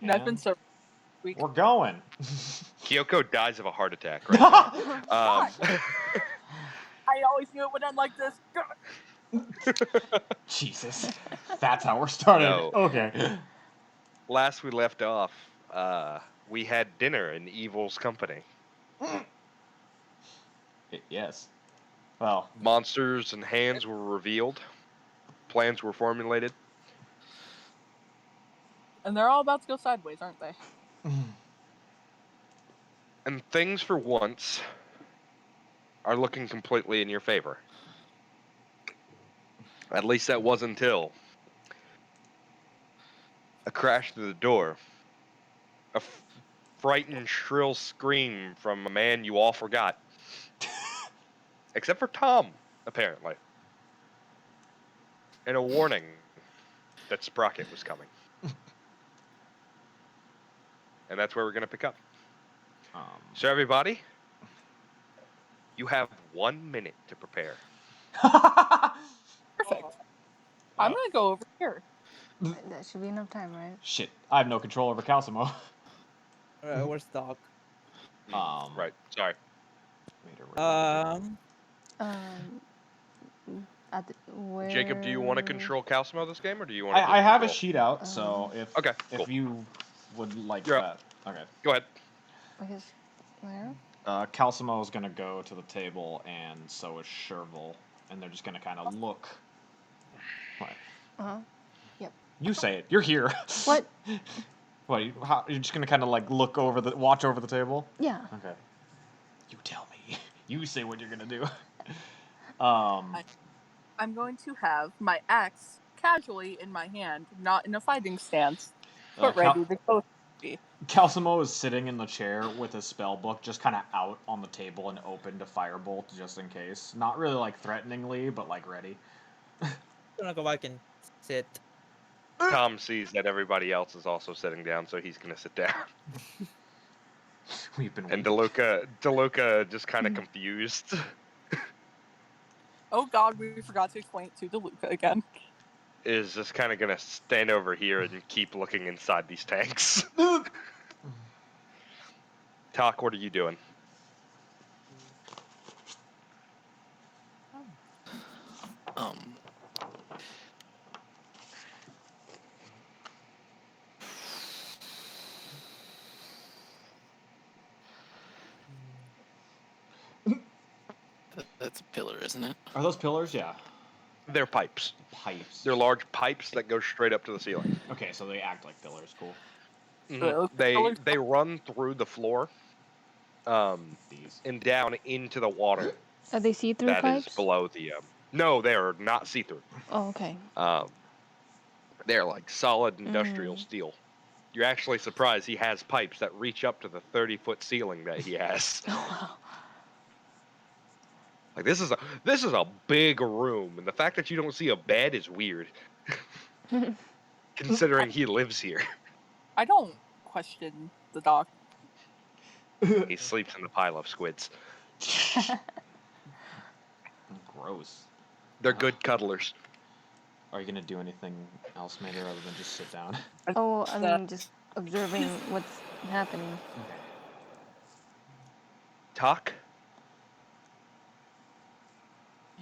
And I've been so weak. We're going. Kyoko dies of a heart attack right now. I always knew it would end like this. Jesus. That's how we're starting. No. Okay. Last we left off, we had dinner in Evil's company. Yes. Well, Monsters and hands were revealed. Plans were formulated. And they're all about to go sideways, aren't they? And things, for once, are looking completely in your favor. At least that was until a crash through the door. A frightened, shrill scream from a man you all forgot. Except for Tom, apparently. And a warning that Sprocket was coming. And that's where we're going to pick up. So everybody, you have 1 minute to prepare. Perfect. I'm gonna go over here. That should be enough time, right? Shit, I have no control over Calcimo. Where's Doc? Right, sorry. Where... Jacob, do you want to control Calcimo this game, or do you want to I have a sheet out, so if cool. you would like You're that. up. Okay. Go ahead. Where? Calcimo is going to go to the table, and so is Sherville, and they're just going to kind of look. What? Yep. You say it. You're here. What? What? You're just going to kind of like watch over the table? Yeah. Okay. You tell me. You say what you're going to do. I'm going to have my axe casually in my hand, not in a fighting stance, but ready to go. Calcimo is sitting in the chair with his spell book just kind of out on the table and open to firebolt just in case. Not really like threateningly, but like ready. I'm gonna go back and sit. Tom sees that everybody else is also sitting down, so he's going to sit down. We've been And DeLuca just kind of confused. Oh god, we forgot to explain it to DeLuca again. Is just kind of going to stand over here and keep looking inside these tanks. Talk, what are you doing? That's a pillar, isn't it? Are those pillars? Yeah. They're pipes. Pipes. They're large pipes that go straight up to the ceiling. Okay, so they act like pillars. Cool. They run through the floor, and down into the water. Are they see-through pipes? That is below the. No, they are not see-through. Oh, okay. They're like solid industrial steel. You're actually surprised he has pipes that reach up to the 30-foot ceiling that he has. Oh wow. Like this is a big room, and the fact that you don't see a bed is weird. Considering he lives here. I don't question the doc. He sleeps in the pile of squids. Gross. They're good cuddlers. Are you gonna do anything else, Mater, other than just sit down? Oh, I mean, just observing what's happening. Talk.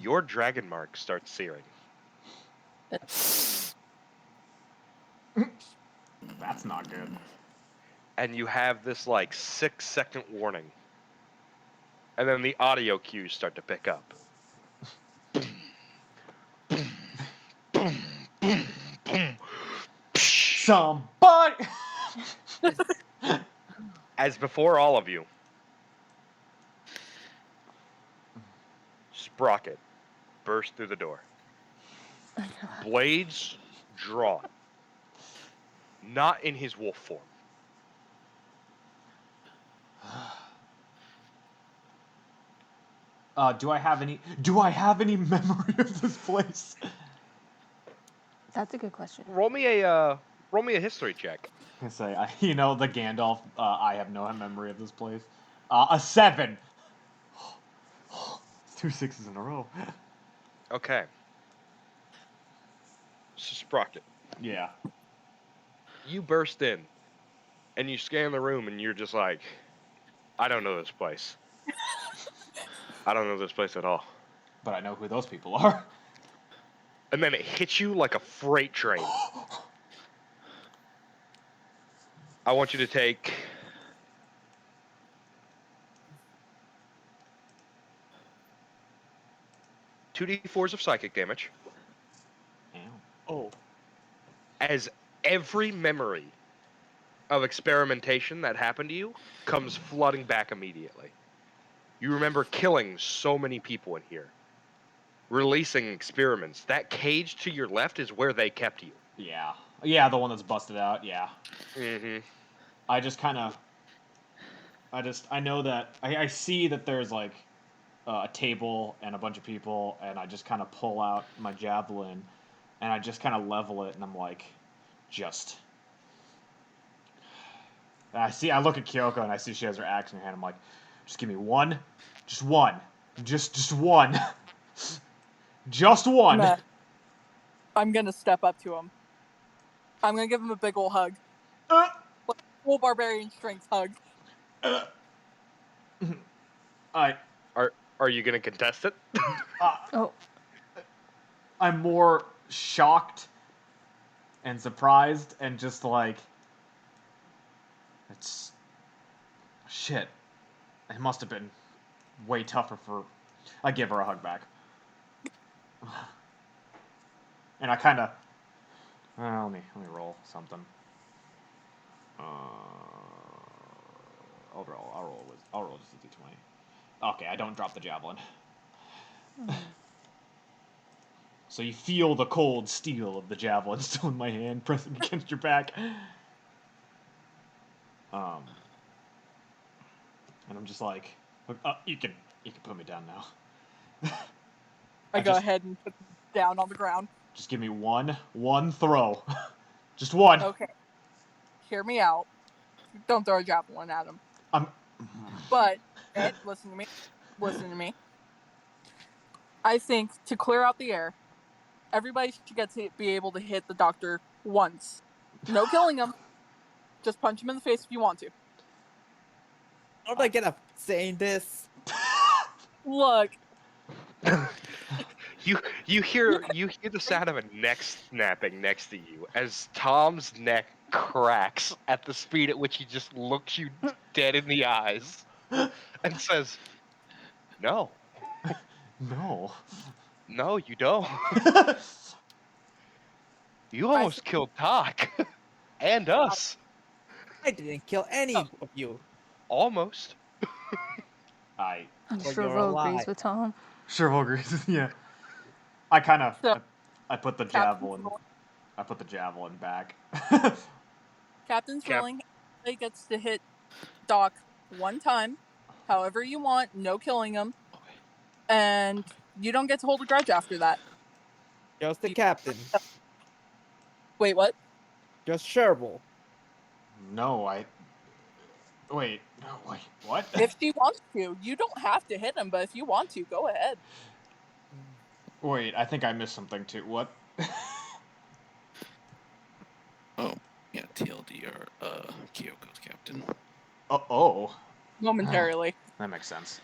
Your dragon mark starts searing. That's not good. And you have this like 6-second warning. And then the audio cues start to pick up. Somebody! As before all of you, Sprocket burst through the door. Blades drawn. Not in his wolf form. Do I have any memory of this place? That's a good question. Roll me a history check. I say, the Gandalf. I have no memory of this place. A 7. It's 2 6s in a row. Okay. So Sprocket. Yeah. You burst in, and you scan the room, and you're just like, I don't know this place. I don't know this place at all. But I know who those people are. And then it hits you like a freight train. I want you to take 2d4s of psychic damage, Ow. Oh. as every memory of experimentation that happened to you comes flooding back immediately. You remember killing so many people in here, releasing experiments. That cage to your left is where they kept you. Yeah. Yeah, the one that's busted out, yeah. Mm-hmm. I just kind of... I know that... I see that there's, like, a table and a bunch of people, and I just kind of pull out my javelin, and I just kind of level it, and I'm like, just... I look at Kyoko, and I see she has her axe in her hand. I'm like, just give me one. Just one. Just one. Just one. I'm gonna step up to him. I'm gonna give him a big ol' hug. Uh, Full barbarian strength hug. I... Are you gonna contest it? Oh, I'm more shocked and surprised and just like, it's shit. It must have been way tougher for... I give her a hug back. And I kind of... let me roll something. I'll roll just a d20. Okay, I don't drop the javelin. So you feel the cold steel of the javelin still in my hand, pressing against your back. And I'm just like, you can put me down now. I go ahead and put him down on the ground. Just give me one throw. Just one. Okay. Hear me out. Don't throw a javelin at him. But, Ed, listen to me. Listen to me. I think to clear out the air, everybody should get to be able to hit the doctor once. No killing him. Just punch him in the face if you want to. Aren't I gonna saying this? Look, You hear the sound of a neck snapping next to you as Tom's neck cracks at the speed at which he just looks you dead in the eyes and says, "No, No. no, you don't. You almost killed Doc and us. I didn't kill any of you. Almost." I I'm But sure you're Vo alive. agrees with Tom. sure agrees. Yeah. I kind of So, I put the Captain's javelin. rolling. I put the javelin back. Captain's Cap- rolling. He gets to hit Doc one time, however you want, no killing him. And you don't get to hold a grudge after that. Just the captain. Wait, what? Just Sherville. No, wait, what? If she wants to. You don't have to hit him, but if you want to, go ahead. Wait, I think I missed something too. What? Oh, yeah, TLDR, Kyoko's captain. Oh. Momentarily. That makes sense.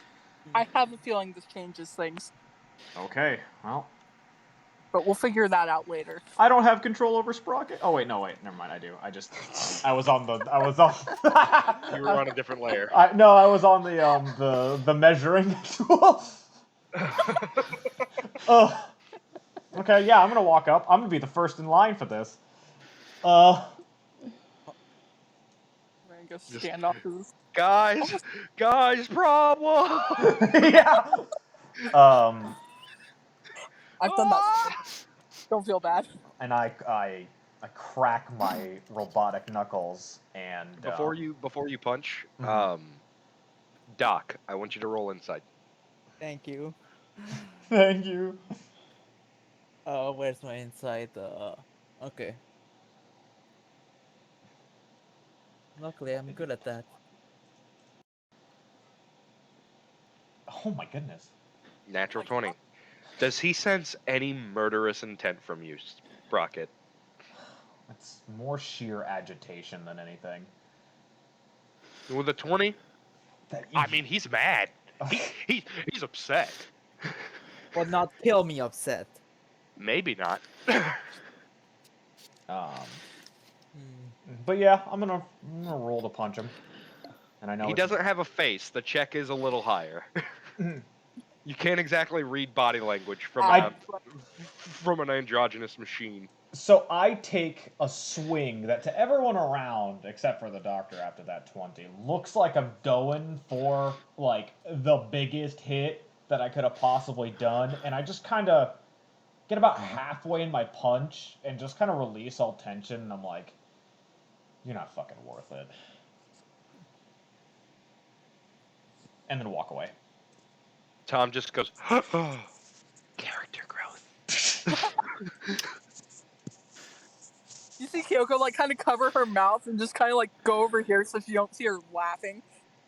I have a feeling this changes things, Okay, well, but we'll figure that out later. I don't have control over Sprocket. Oh wait, never mind. I do. I was on. You were on a different layer. I was on the measuring tool. Oh. Okay, yeah, I'm gonna walk up. I'm gonna be the first in line for this. I'm gonna go stand off to this. Guys, problem. Yeah. I've done that. Don't feel bad. And I crack my robotic knuckles and Before you punch, Mhm. Doc, I want you to roll insight. Thank you. Thank you. Where's my insight? Okay. Luckily, I'm good at that. Oh my goodness. Natural 20. Does he sense any murderous intent from you, Sprocket? It's more sheer agitation than anything. With a 20, I mean, he's mad. He's upset. But not kill me upset. Maybe not. But yeah, I'm gonna roll to punch him. And I know He doesn't have a face. The check is a little higher. You can't exactly read body language from an androgynous machine. So I take a swing that to everyone around, except for the doctor after that 20, looks like I'm going for, like, the biggest hit that I could have possibly done. And I just kind of get about halfway in my punch and just kind of release all tension. And I'm like, you're not fucking worth it. And then walk away. Tom just goes, character growth. You see Kyoko like kind of cover her mouth and just kind of like go over here so you don't see her laughing.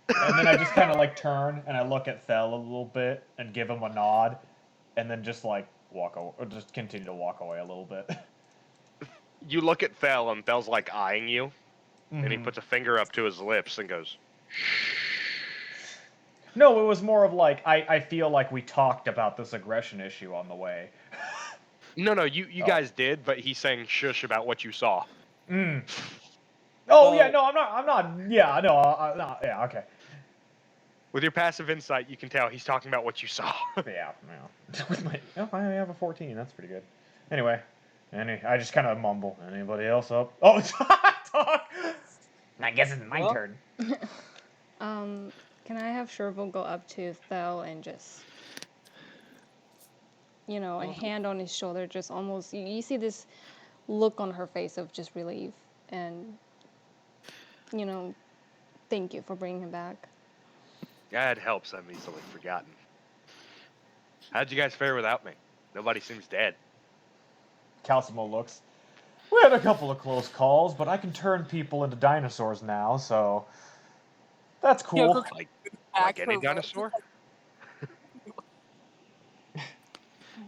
And then I just kind of like turn and I look at Thel a little bit and give him a nod, and then just like walk away, or just continue to walk away a little bit. You look at Thel and Thel's like eyeing you, and he puts a finger up to his lips and goes, No, it was more of like, I feel like we talked about this aggression issue on the way. No, you guys did, but he's saying shush about what you saw. Oh, yeah, no, I'm not, yeah, no, yeah, okay. With your passive insight, you can tell he's talking about what you saw. Yeah. I have a 14, that's pretty good. Anyway, I just kind of mumble, anybody else up? Oh, talk! I guess it's my turn. Can I have Sherville go up to Thel and just, you know, a hand on his shoulder, just almost, you see this look on her face of just relief and, you know, thank you for bringing him back. Yeah, it helps. I'm easily forgotten. How'd you guys fare without me? Nobody seems dead. Calcimo looks. We had a couple of close calls, but I can turn people into dinosaurs now, so that's cool. Kyoko Like any dinosaur? I'm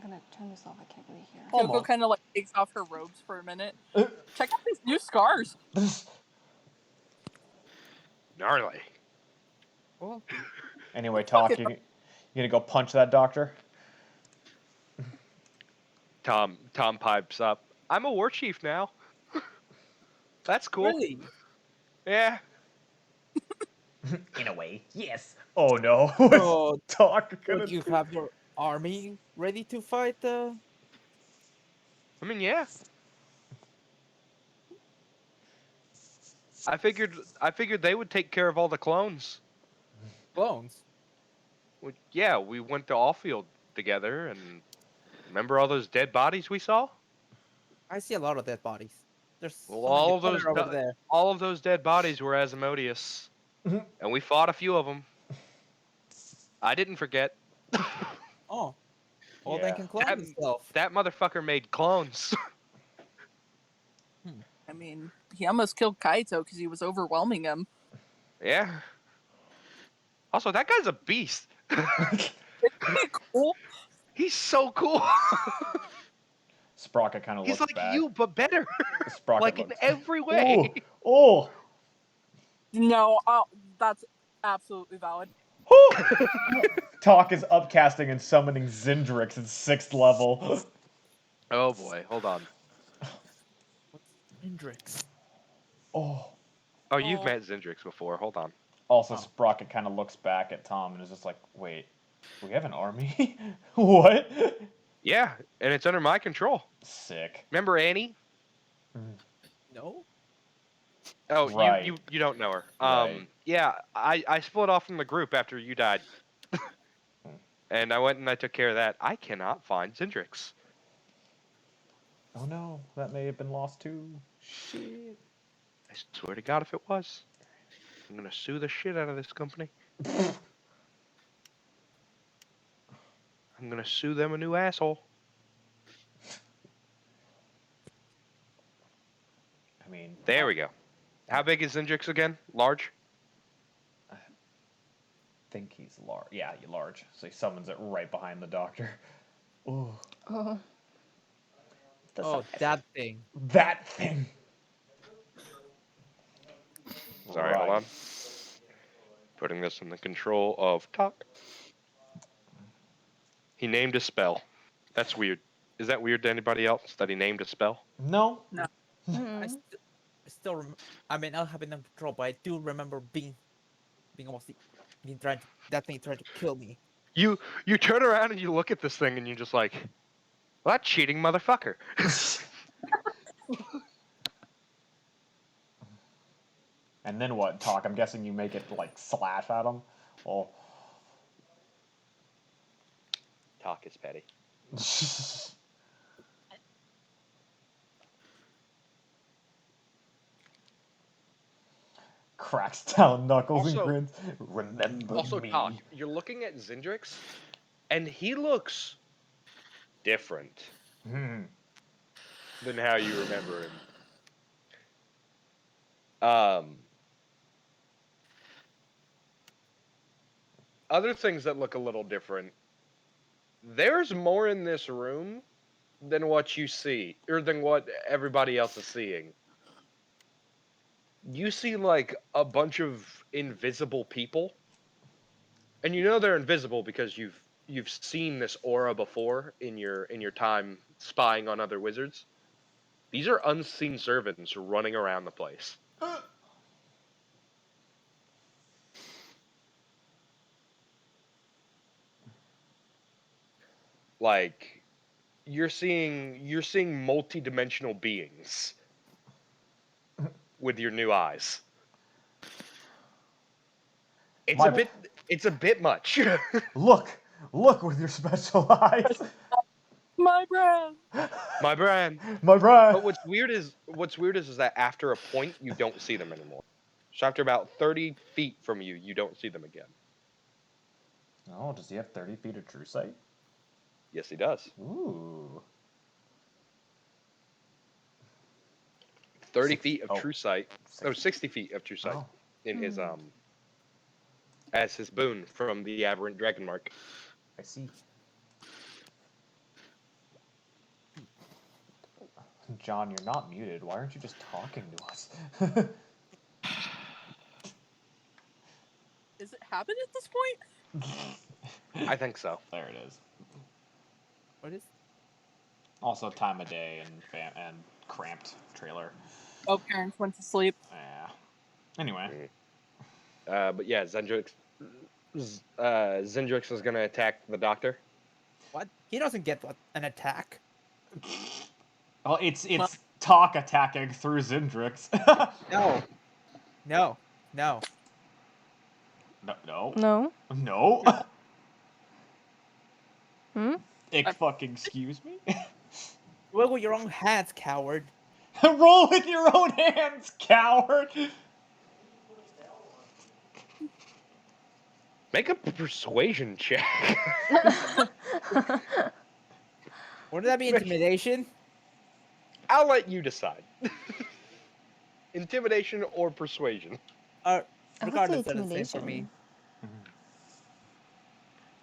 gonna turn this off, I can't really hear. Kyoko kind of like takes off her robes for a minute. Check out these new scars. Gnarly. Well, Anyway, Talk, you gonna go punch that doctor? Tom pipes up. I'm a war chief now. That's cool. really? Yeah. In a way, yes. Oh no. So, Talk gonna would you have your army ready to fight? I mean, yeah. I figured they would take care of all the clones. Clones? Well, yeah, we went to Allfield together, and remember all those dead bodies we saw? I see a lot of dead bodies. There's Well, there. all of those dead bodies were Asmodeus, and we fought a few of them. I didn't forget. Oh, well, they can clone himself. That motherfucker made clones. I mean, he almost killed Kaito because he was overwhelming him. Yeah. Also, that guy's a beast. Isn't he cool? He's so cool. Sprocket kind of looks He's like back. you, but better. Sprocket like looks in every way. Oh. No, that's absolutely valid. Talk is upcasting and summoning Zindrix at 6th level. Oh boy, hold on. Hendrix. Oh, you've met Zindrix before. Hold on. Also, Sprocket kind of looks back at Tom and is just like, wait, we have an army? What? Yeah, and it's under my control. Sick. Remember Annie? No? Oh, Right. you don't know her. Right. Yeah, I split off from the group after you died. And I went and I took care of that. I cannot find Zindrix. Oh no, that may have been lost too. Shit. I swear to God if it was. I'm gonna sue the shit out of this company. I'm gonna sue them a new asshole. I mean... There we go. How big is Zindrix again? Large? I think he's large. Yeah, large. So he summons it right behind the doctor. Ooh. Oh. Oh, that thing. That thing! Sorry, hold on. Putting this in the control of Talk. He named a spell. That's weird. Is that weird to anybody else that he named a spell? No. No. I mean, I don't have it under control, but I do remember being almost being trying to kill me. You turn around and you look at this thing and you're just like, well, that cheating motherfucker. And then what, Talk? I'm guessing you make it, like, slash at him? Well... Talk is petty. Cracks down knuckles and Also- grins. Remember Also, me. Talk, you're looking at Zindrix, and he looks different than how you remember him. Other things that look a little different. There's more in this room than what you see, or than what everybody else is seeing. You see, like, a bunch of invisible people, and you know they're invisible because you've seen this aura before in your time spying on other wizards. These are unseen servants running around the place. Like, you're seeing multi-dimensional beings with your new eyes. It's a bit much. Look with your special eyes. My brand. My brand. My brand. But what's weird is that after a point you don't see them anymore. So after about 30 feet from you, you don't see them again. Oh, does he have 30 feet of true sight? Yes, he does. Ooh. 30 feet of true sight. 60 feet of true sight in his as his boon from the aberrant dragon mark. I see. John, you're not muted. Why aren't you just talking to us? Is it happened at this point? I think so. There it is. What is? Also, time of day and cramped trailer. Oh, parents went to sleep. Yeah. Anyway. But yeah, Zendrix is gonna attack the doctor. What? He doesn't get an attack. Well, it's Talk attacking through Zendrix. No. No. Fucking excuse me? Roll with your own hands, coward. Roll with your own hands, coward! Make a persuasion check. Wouldn't that be intimidation? I'll let you decide. Intimidation or persuasion? Regardless, they're the same for me.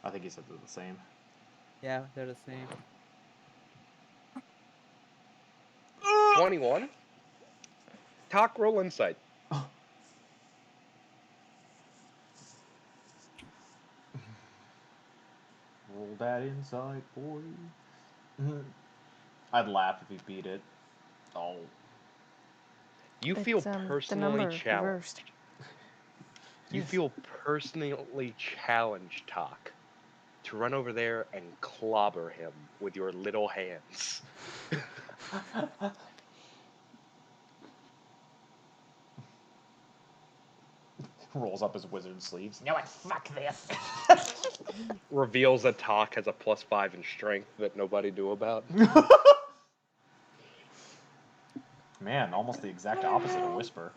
I think he said they're the same. Yeah, they're the same. 21. Talk, roll insight. Roll that insight, boy. I'd laugh if he beat it. Oh. You feel personally challenged. You feel personally challenged, Talk, to run over there and clobber him with your little hands. Rolls up his wizard sleeves. You know what? Fuck this. Reveals that Talk has a +5 in strength that nobody knew about. Man, almost the exact opposite of Whisper.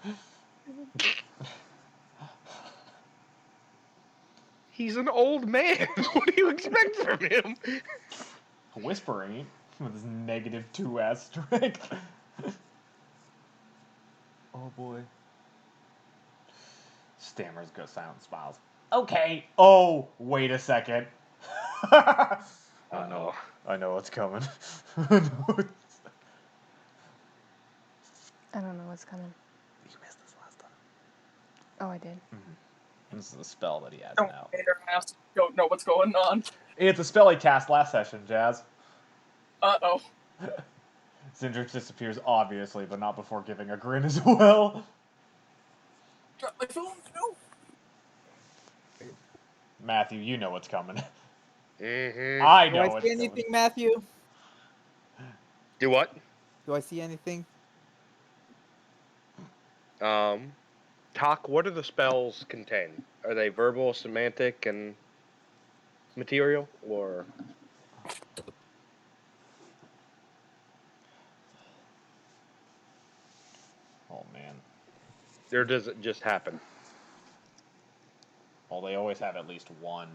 He's an old man. What do you expect from him? Whisper ain't, with his -2 strength. Oh boy. Stammers, go silent, smiles. Okay. Oh, wait a second. I know what's coming. I don't know what's coming. You missed this last time. Oh, I did. This is the spell that he has Don't now. I don't know what's going on. It's a spell he cast last session, Jazz. Uh-oh. Zindrix disappears, obviously, but not before giving a grin as well. Drop my phone, no! Matthew, you know what's coming. Mm-hmm. I Do know I what's see coming. anything, Matthew? Do what? Do I see anything? Talk, what do the spells contain? Are they verbal, semantic, and material, or? Oh, man. Or does it just happen? Well, they always have at least one.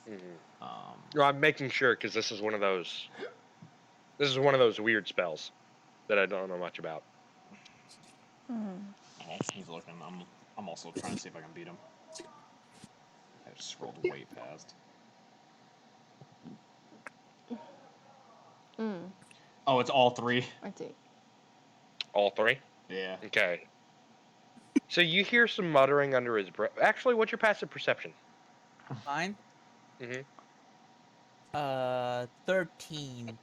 Mm-hmm. No, I'm making sure because this is one of those weird spells that I don't know much about. Oh, he's looking. I'm also trying to see if I can beat him. I just scrolled way past. Oh, it's all three. I see. All three? Yeah. Okay. So you hear some muttering under his breath. Actually, what's your passive perception? Mine? Mm-hmm. 13.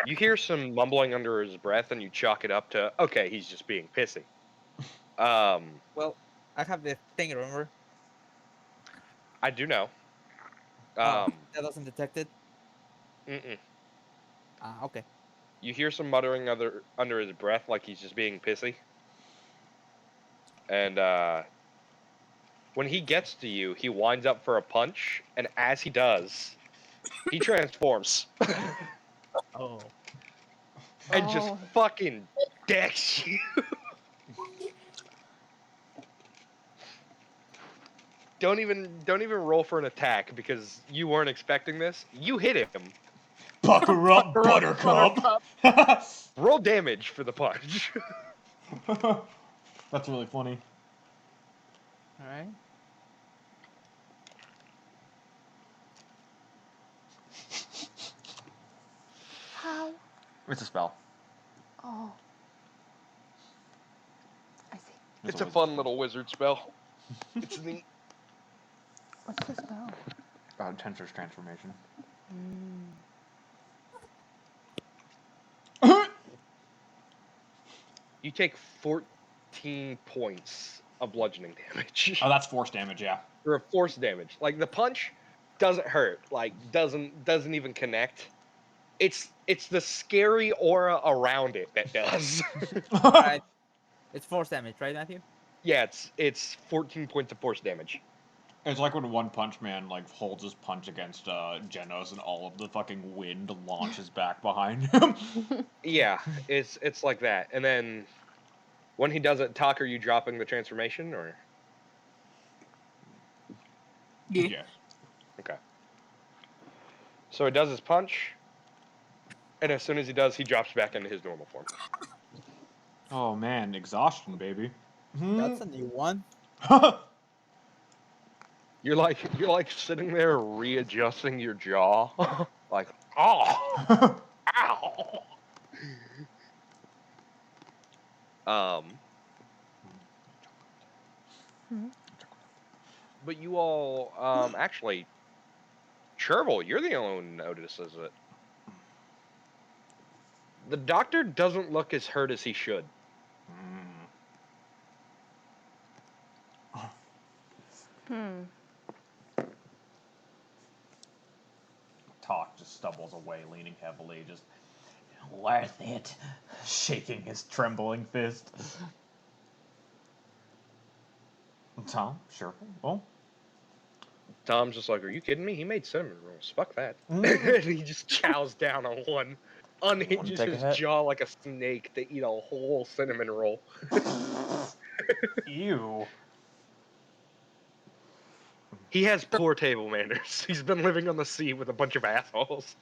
You hear some mumbling under his breath, and you chalk it up to, okay, he's just being pissy. Well, I have this thing, remember? I do know. That doesn't detect it? Mm-mm. Okay. You hear some muttering under his breath, like he's just being pissy. And when he gets to you, he winds up for a punch, and as he does, he transforms Oh. and just fucking decks you. Don't even roll for an attack because you weren't expecting this. You hit him. Pucker up, Buttercup. Roll damage for the punch. That's really funny. Alright. How? It's a spell. Oh. I see. It's a fun little wizard spell. It's neat. What's the spell? Tensor's transformation. You take 14 points of bludgeoning damage. Oh, that's force damage, yeah. Or force damage. Like the punch doesn't hurt. Like doesn't even connect. It's the scary aura around it that does. Alright. It's force damage, right, Matthew? Yeah, it's 14 points of force damage. It's like when One Punch Man like holds his punch against Genos and all of the fucking wind launches back behind him. Yeah, it's like that. And then when he does it, Talk, are you dropping the transformation or? Yeah. Yes. Okay. So he does his punch, and as soon as he does, he drops back into his normal form. Oh man, exhaustion, baby. That's a new one. You're like sitting there readjusting your jaw, like oh, ow. But you all actually, Chervil, you're the only one who notices it. The doctor doesn't look as hurt as he should. Talk just stumbles away, leaning heavily, just worth it, shaking his trembling fist. Tom, sure. Well, Tom's just like, are you kidding me? He made cinnamon rolls. Fuck that. And he just chows down on one, unhinges take a his hit? jaw like a snake to eat a whole cinnamon roll. Ew. He has poor table manners. He's been living on the sea with a bunch of assholes.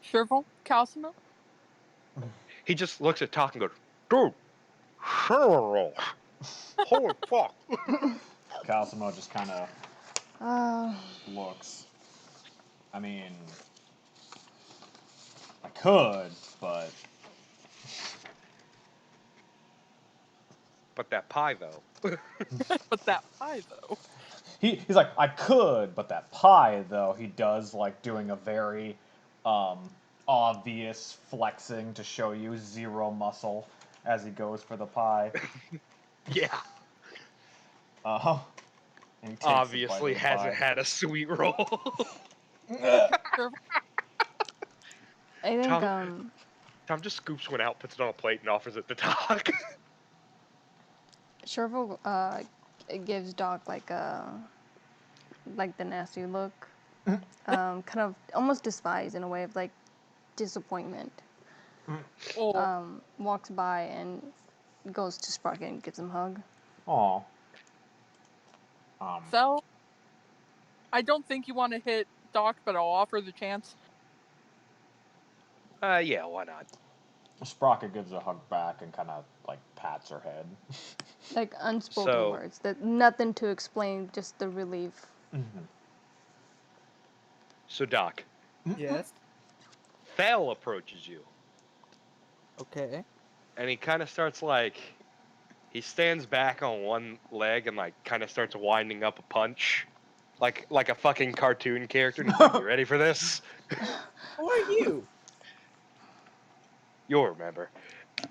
Shervil? Calcimo? He just looks at Talk and goes, dude, cinnamon rolls. Holy fuck. Calcimo just kind of looks. I mean, I could, but but that pie though. But that pie, though. He's like, I could, but that pie, though, he does, like, doing a very obvious flexing to show you zero muscle as he goes for the pie. Yeah. Uh-huh. And he takes Obviously a bite hasn't of the had a sweet roll. pie. I think Tom just scoops one out, puts it on a plate, and offers it to Doc. Sherville gives Doc like the nasty look, kind of almost despise in a way of like disappointment. Oh, Walks by and goes to Sprocket and gives him a hug. Aw. so I don't think you want to hit Doc, but I'll offer the chance. Yeah, why not? Sprocket gives a hug back and kind of, like, pats her head. Like unspoken So- words, that nothing to explain, just the relief. So Doc, Yes. Thal approaches you, Okay. and he kind of starts like, he stands back on one leg and like kind of starts winding up a punch, like a fucking cartoon character. And he's like, "You ready for this?" Who are you? You'll remember.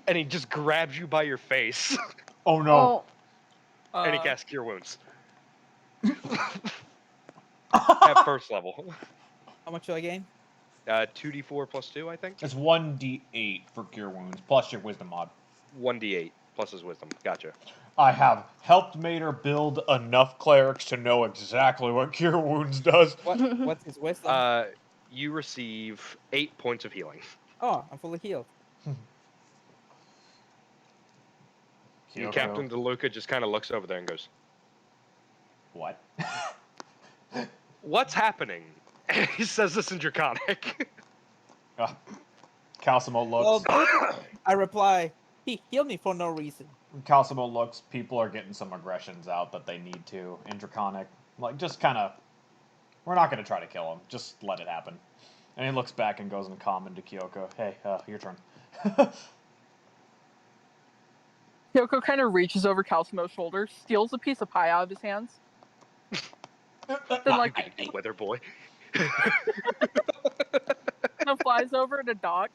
And he just grabs you by your face, Oh, no. and he casts Cure Wounds. At first level. How much do I gain? 2d4 plus 2, I think? It's 1d8 for Cure Wounds, plus your Wisdom mod. 1d8 plus his Wisdom. Gotcha. I have helped Mater build enough clerics to know exactly what Cure Wounds does. What's his wisdom? You receive 8 points of healing. Oh, I'm fully healed. And Captain DeLuca just kind of looks over there and goes, What? "What's happening?" He says this in Draconic. Calcimo Well, looks. I reply, he healed me for no reason. Calcimo looks. People are getting some aggressions out that they need to in Draconic. Like, just kind of. We're not going to try to kill him. Just let it happen. And he looks back and goes in common to Kyoko. Hey, your turn. Kyoko kind of reaches over Calcimo's shoulder, steals a piece of pie out of his hands. Then, like, Thank you, Weather Boy. kind of flies over to Doc.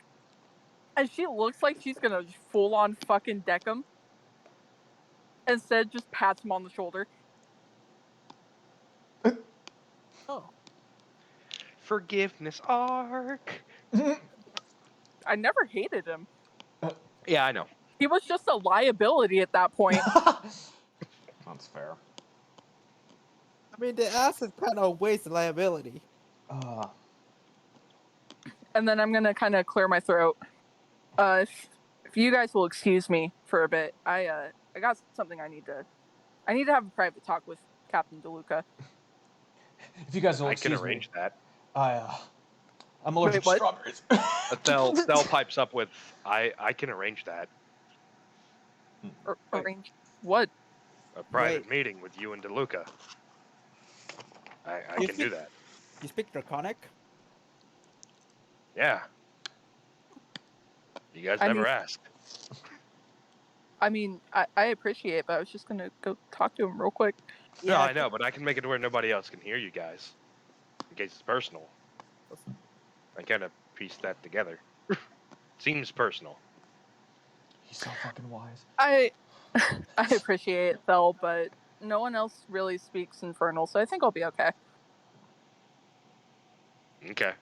And she looks like she's gonna full on fucking deck him. Instead, just pats him on the shoulder. Oh. Forgiveness arc. I never hated him. Yeah, I know. He was just a liability at that point. That's fair. I mean, the acid kind of wastes liability. And then I'm gonna kind of clear my throat. If you guys will excuse me for a bit, I got something I need to have a private talk with Captain DeLuca. If you guys will I can excuse arrange me, that. I'm allergic to what? strawberries. Thel pipes up with, I can arrange that. Arrange what? A private Wait. meeting with you and DeLuca. I You can do speak- that. You speak Draconic? Yeah. You guys I never mean- asked. I mean, I appreciate it, but I was just gonna go talk to him real quick. No, I know, but I can make it to where nobody else can hear you guys. In case it's personal. I kind of pieced that together. Seems personal. He's so fucking wise. I appreciate it, Phil, but no one else really speaks Infernal, so I think I'll be okay. Okay.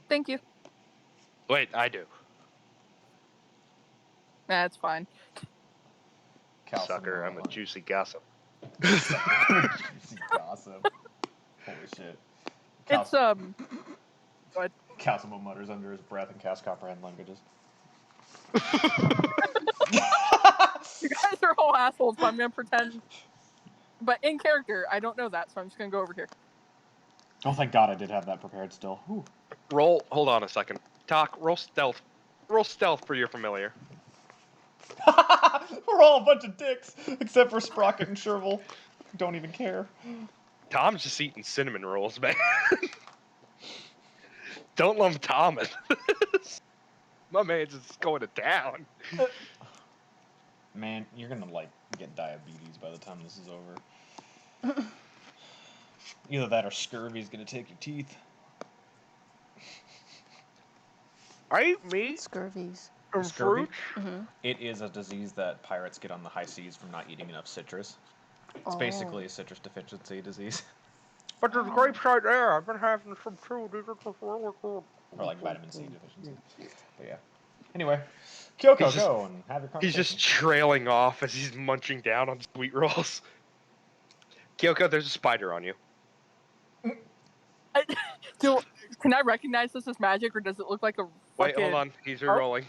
Thank you. Wait, I do. That's fine. Calcimo, Sucker, I'm a juicy gossip. juicy gossip. Holy shit. It's What? Calcimo mutters under his breath and casts comprehend languages. You guys are all assholes, but I'm gonna pretend. But in character, I don't know that, so I'm just gonna go over here. Oh, thank God I did have that prepared still. Whew. Hold on a second. Talk, roll stealth. Roll stealth for your familiar. We're all a bunch of dicks, except for Sprocket and Sherville. Don't even care. Tom's just eating cinnamon rolls, man. Don't lump Tom in this. My man's just going to town. Man, you're gonna like get diabetes by the time this is over. Either that or scurvy's gonna take your teeth. I eat meat. Scurvies. And Scurvy? fruits. Mm-hmm. It is a disease that pirates get on the high seas from not eating enough citrus. It's Oh. basically a citrus deficiency disease. But there's grapes right there. I've been having some too. These are just really good. Or like vitamin C deficiency. But yeah. Anyway, Kyoko, go and have your conversation. He's just trailing off as he's munching down on sweet rolls. Kyoko, there's a spider on you. Can I recognize this as magic, or does it look like a Wait, fucking... hold on. He's re-rolling.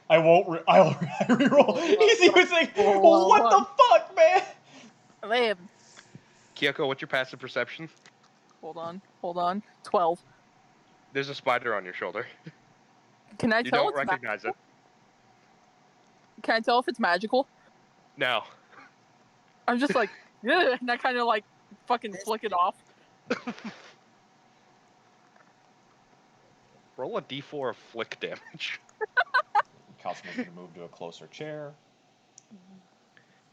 I won't. I'll reroll. He was like, "What the fuck, man?" 11. Kyoko, what's your passive perception? Hold on. 12. There's a spider on your shoulder. Can I You tell don't it's recognize it. Can I tell if it's magical? No. I'm just like, yeah, and I kind of like fucking flick it off. Roll a d4 of flick damage. Cosmo's gonna move to a closer chair.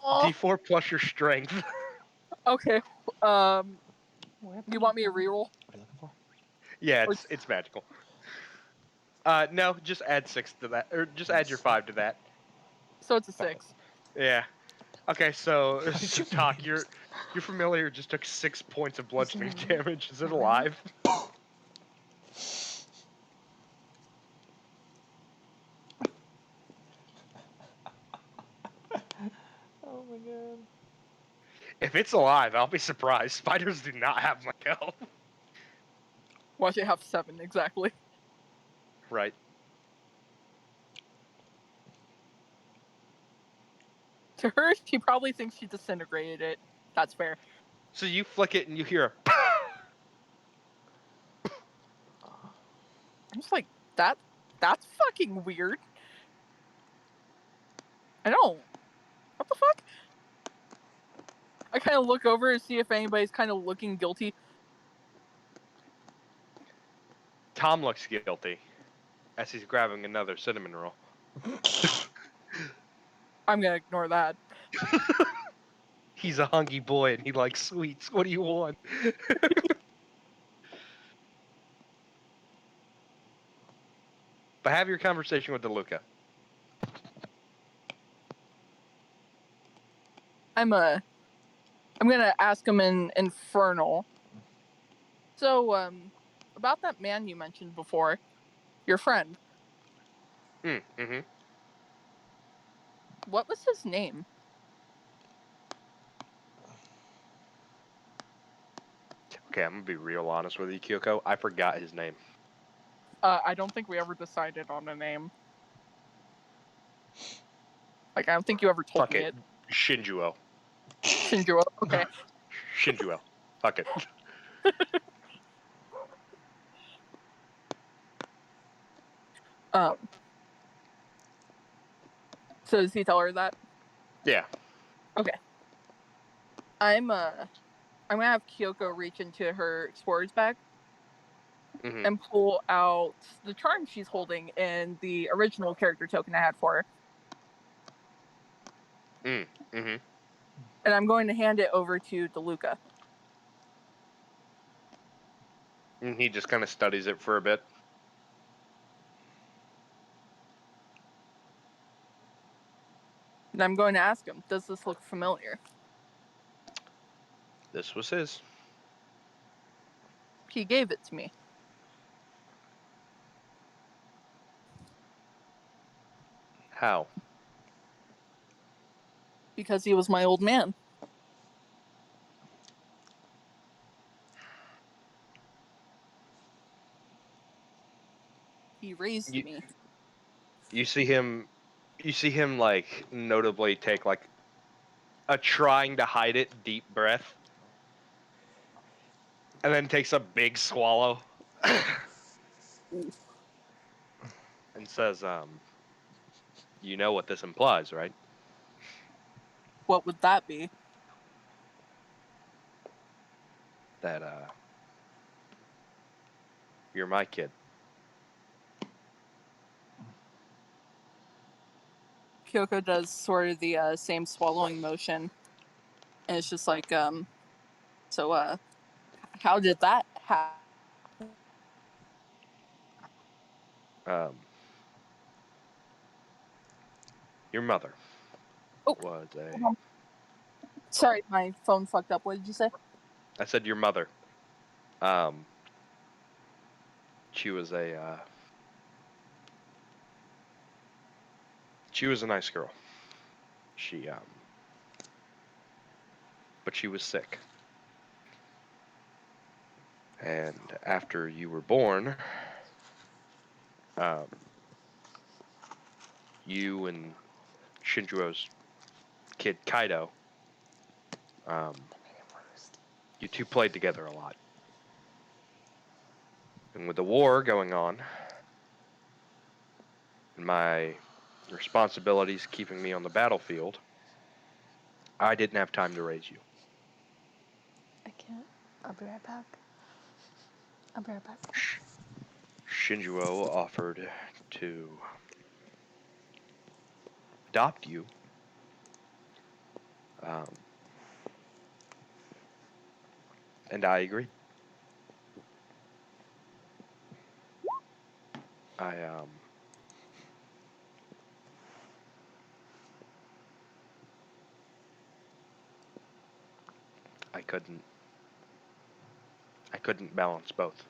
Oh, d4 plus your strength. okay. You want me to reroll? What are you looking for? Yeah, it's magical. No, just add 6 to that, or just add your 5 to that. So it's a 6. Yeah. Okay, so Talk, your familiar just took 6 points of bludgeoning damage. Is it alive? Oh my god. If it's alive, I'll be surprised. Spiders do not have my health. Watch it have 7 exactly. Right. To her, she probably thinks she disintegrated it. That's fair. So you flick it and you hear a I'm just like, that's fucking weird. I know. What the fuck? I kind of look over and see if anybody's kind of looking guilty. Tom looks guilty as he's grabbing another cinnamon roll. I'm gonna ignore that. He's a hungry boy and he likes sweets. What do you want? But have your conversation with DeLuca. I'm gonna ask him in Infernal. So, about that man you mentioned before, your friend. Mm-hmm. What was his name? Okay, I'm gonna be real honest with you, Kyoko. I forgot his name. I don't think we ever decided on a name. Like, I don't think you ever told Fuck me it. it. Shinjuo. Shinjuo. Okay. Shinjuo. Fuck it. So does he tell her that? Yeah. Okay. I'm gonna have Kyoko reach into her explorer's bag and pull out the charm she's holding and the original character token I had for her. And I'm going to hand it over to DeLuca. And he just kind of studies it for a bit. And I'm going to ask him, does this look familiar? This was his. He gave it to me. How? Because he was my old man. He raised me. You see him like notably take like a trying to hide it deep breath. And then takes a big swallow. And says, you know what this implies, right? What would that be? That, you're my kid. Kyoko does sort of the same swallowing motion. And it's just like, so, how did that happen? Your mother Oh, was a... Sorry, my phone fucked up. What did you say? I said your mother. She was a... She was a nice girl. She, but she was sick. And after you were born, you and Shinjuo's kid Kaido, you two played together a lot. And with the war going on, and my responsibilities keeping me on the battlefield, I didn't have time to raise you. I can't. I'll be right back. I'll be right back. Shinjuo offered to adopt you. And I agreed. I couldn't balance both.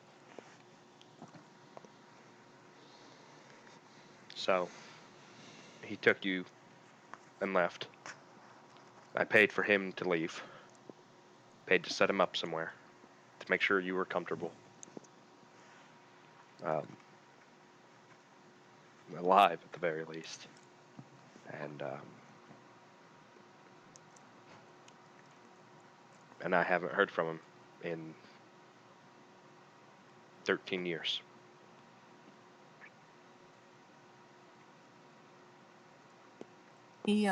So he took you and left. I paid for him to leave. Paid to set him up somewhere to make sure you were comfortable. Alive at the very least. And I haven't heard from him in 13 years. He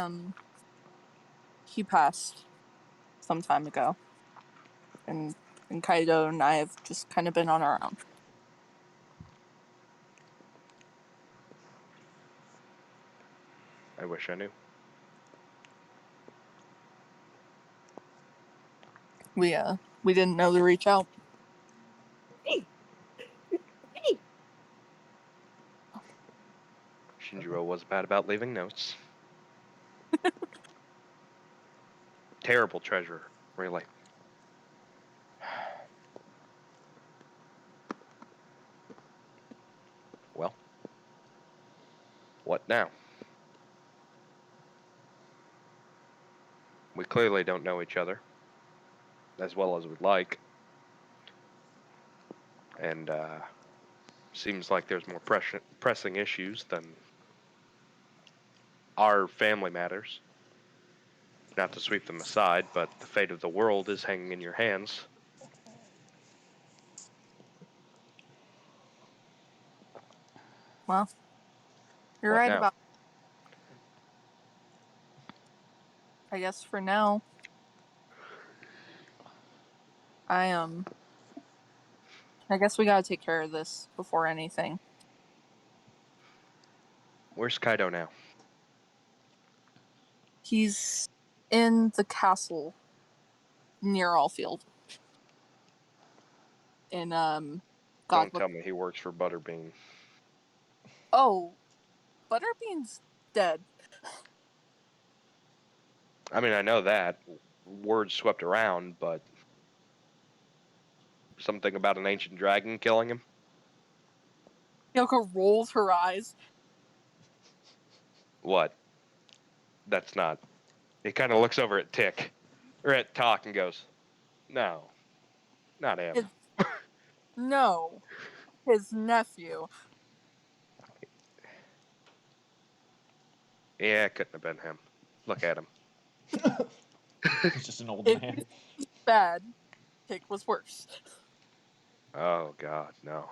passed some time ago. And Kaido and I have just kind of been on our own. I wish I knew. We didn't know to reach out. Shinjiro was bad about leaving notes. Terrible treasurer, really. Well, what now? We clearly don't know each other as well as we'd like. And seems like there's more pressing issues than our family matters. Not to sweep them aside, but the fate of the world is hanging in your hands. Well, you're What right now? about. I guess for now, I guess we gotta take care of this before anything. Where's Kaido now? He's in the castle near Allfield. In God. Don't tell me he works for Butterbean. Oh, Butterbean's dead. I mean, I know that. Words swept around, but something about an ancient dragon killing him? Yoko rolls her eyes. What? That's not... He kind of looks over at Tick, or at Talk, and goes, no, not him. No, his nephew. Yeah, it couldn't have been him. Look at him. He's just an old man. Bad. Tick was worse. Oh, God, no.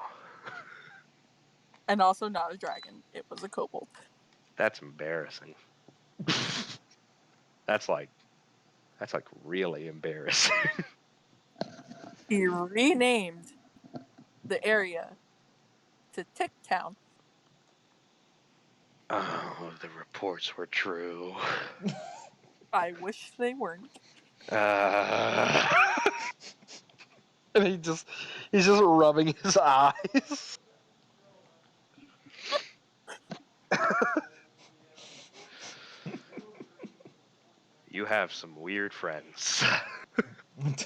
And also not a dragon. It was a kobold. That's embarrassing. That's like really embarrassing. He renamed the area to Tick Town. Oh, the reports were true. I wish they weren't. And he's just rubbing his eyes. You have some weird friends.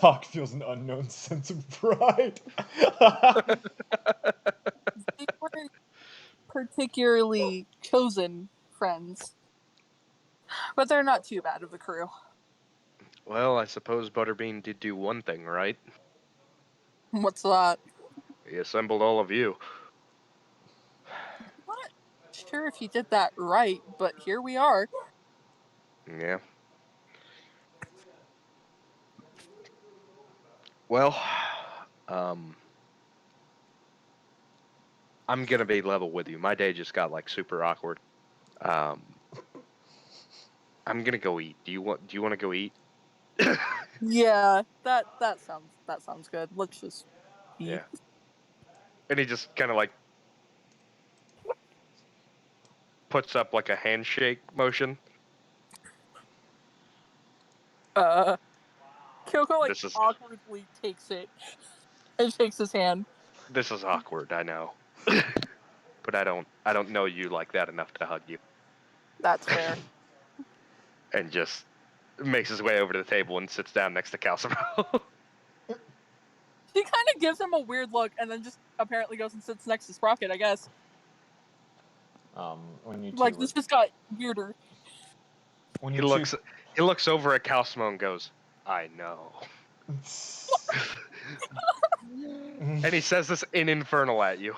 Doc feels an unknown sense of pride. They weren't particularly chosen friends, but they're not too bad of a crew. Well, I suppose Butterbean did do one thing, right? What's that? He assembled all of you. I'm not sure if he did that right, but here we are. Yeah. Well, I'm gonna be level with you. My day just got like super awkward. I'm gonna go eat. Do you want to go eat? Yeah, that sounds good. Let's just eat. Yeah. And he just kind of like puts up like a handshake motion. Kyoko like This is awkwardly takes it and shakes his hand. this is awkward, I know. But I don't know you like that enough to hug you. That's fair. And just makes his way over to the table and sits down next to Kazam. She kind of gives him a weird look and then just apparently goes and sits next to Sprocket, I guess. When you Like, this just got weirder. when he looks over at Kazam and goes, "I know." And he says this in Infernal at you.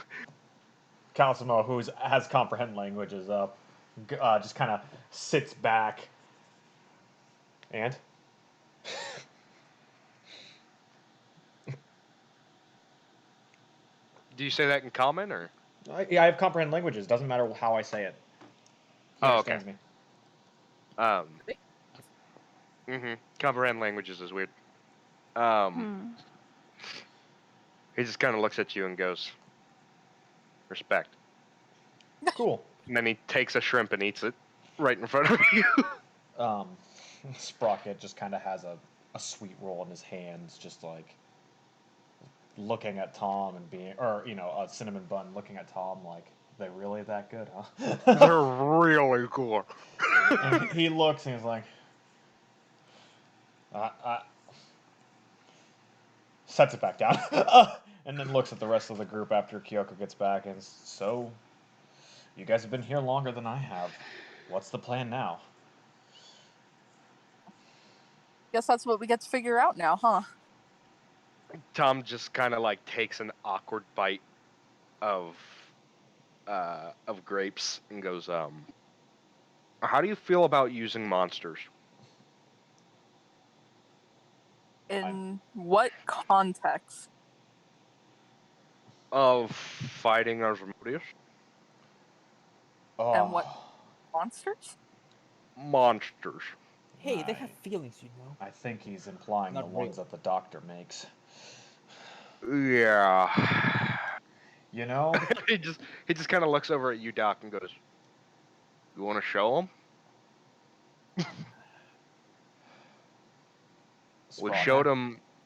Calcimo, who has comprehend languages up, just kind of sits back. And? Do you say that in common or? Yeah, I have comprehend languages. Doesn't matter how I say it. He understands me. Comprehend languages is weird. He just kind of looks at you and goes, "Respect." Cool. And then he takes a shrimp and eats it right in front of you. Sprocket just kind of has a sweet roll in his hands, just like looking at Tom and being, or a cinnamon bun looking at Tom like, they really that good, huh? They're really cool. And he looks and he's like, sets it back down, and then looks at the rest of the group after Kyoko gets back and so, you guys have been here longer than I have. What's the plan now? Guess that's what we get to figure out now, huh? Tom just kind of like takes an awkward bite of grapes and goes, "How do you feel about using monsters?" In what context? Of fighting Asmodeus? And what monsters? Monsters. Hey, they have feelings, you know. I think he's implying Not the ones real. that the doctor makes. Yeah. You know? he just kind of looks over at you, Doc, and goes, "You want to show him?"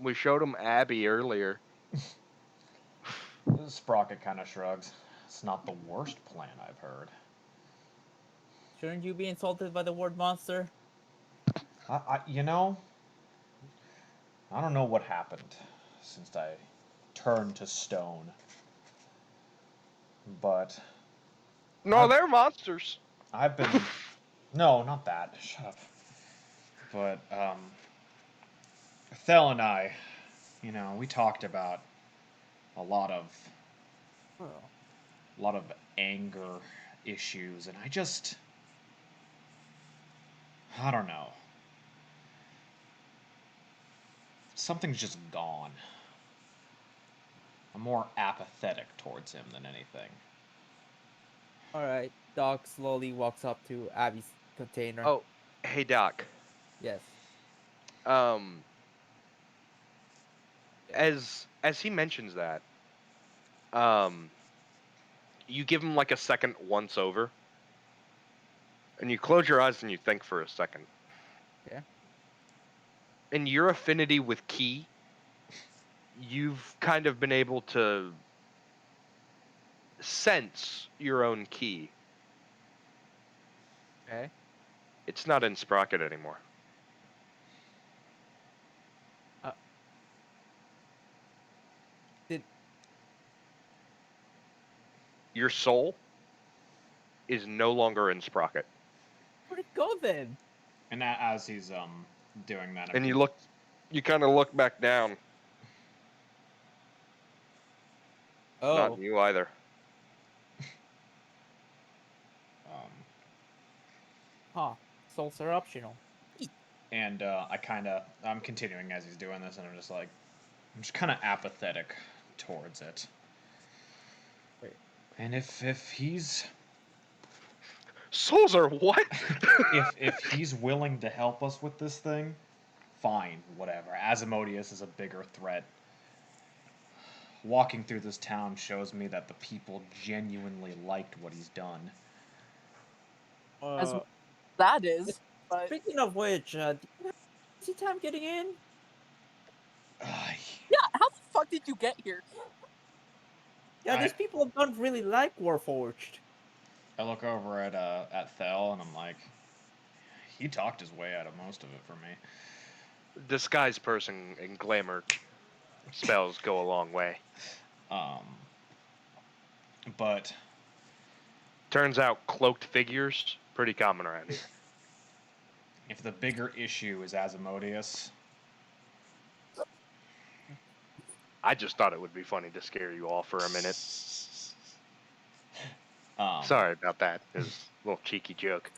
We showed him Abby earlier. Sprocket kind of shrugs. It's not the worst plan I've heard. Shouldn't you be insulted by the word monster? I don't know what happened since I turned to stone. But No, they're monsters. I've been no, not that. Shut up. But Thel and I, we talked about a lot of anger issues, and I don't know. Something's just gone. I'm more apathetic towards him than anything. Alright, Doc slowly walks up to Abby's container. Oh, hey Doc. Yes. As he mentions that, you give him like a second once over, And you close your eyes and you think for a second. Yeah. In your affinity with ki, you've kind of been able to sense your own ki. Okay. It's not in Sprocket anymore. Did Your soul is no longer in Sprocket. where'd it go then? And as he's doing that, And you kind of look back down. Oh. Not you either. Huh. Souls are optional. And I'm continuing as he's doing this, and I'm just kind of apathetic towards it. Wait. And if he's Souls are what? if he's willing to help us with this thing, fine, whatever. Asmodeus is a bigger threat. Walking through this town shows me that the people genuinely liked what he's done. As that is, but Speaking of which, did you have an easy time getting in? yeah, how the fuck did you get here? Yeah, these people don't really like Warforged. I look over at Thel, and I'm like, he talked his way out of most of it for me. Disguise person and glamour spells go a long way. But turns out cloaked figures pretty common around here. If the bigger issue is Asmodeus, I just thought it would be funny to scare you all for a minute. Sorry about that. It was a little cheeky joke.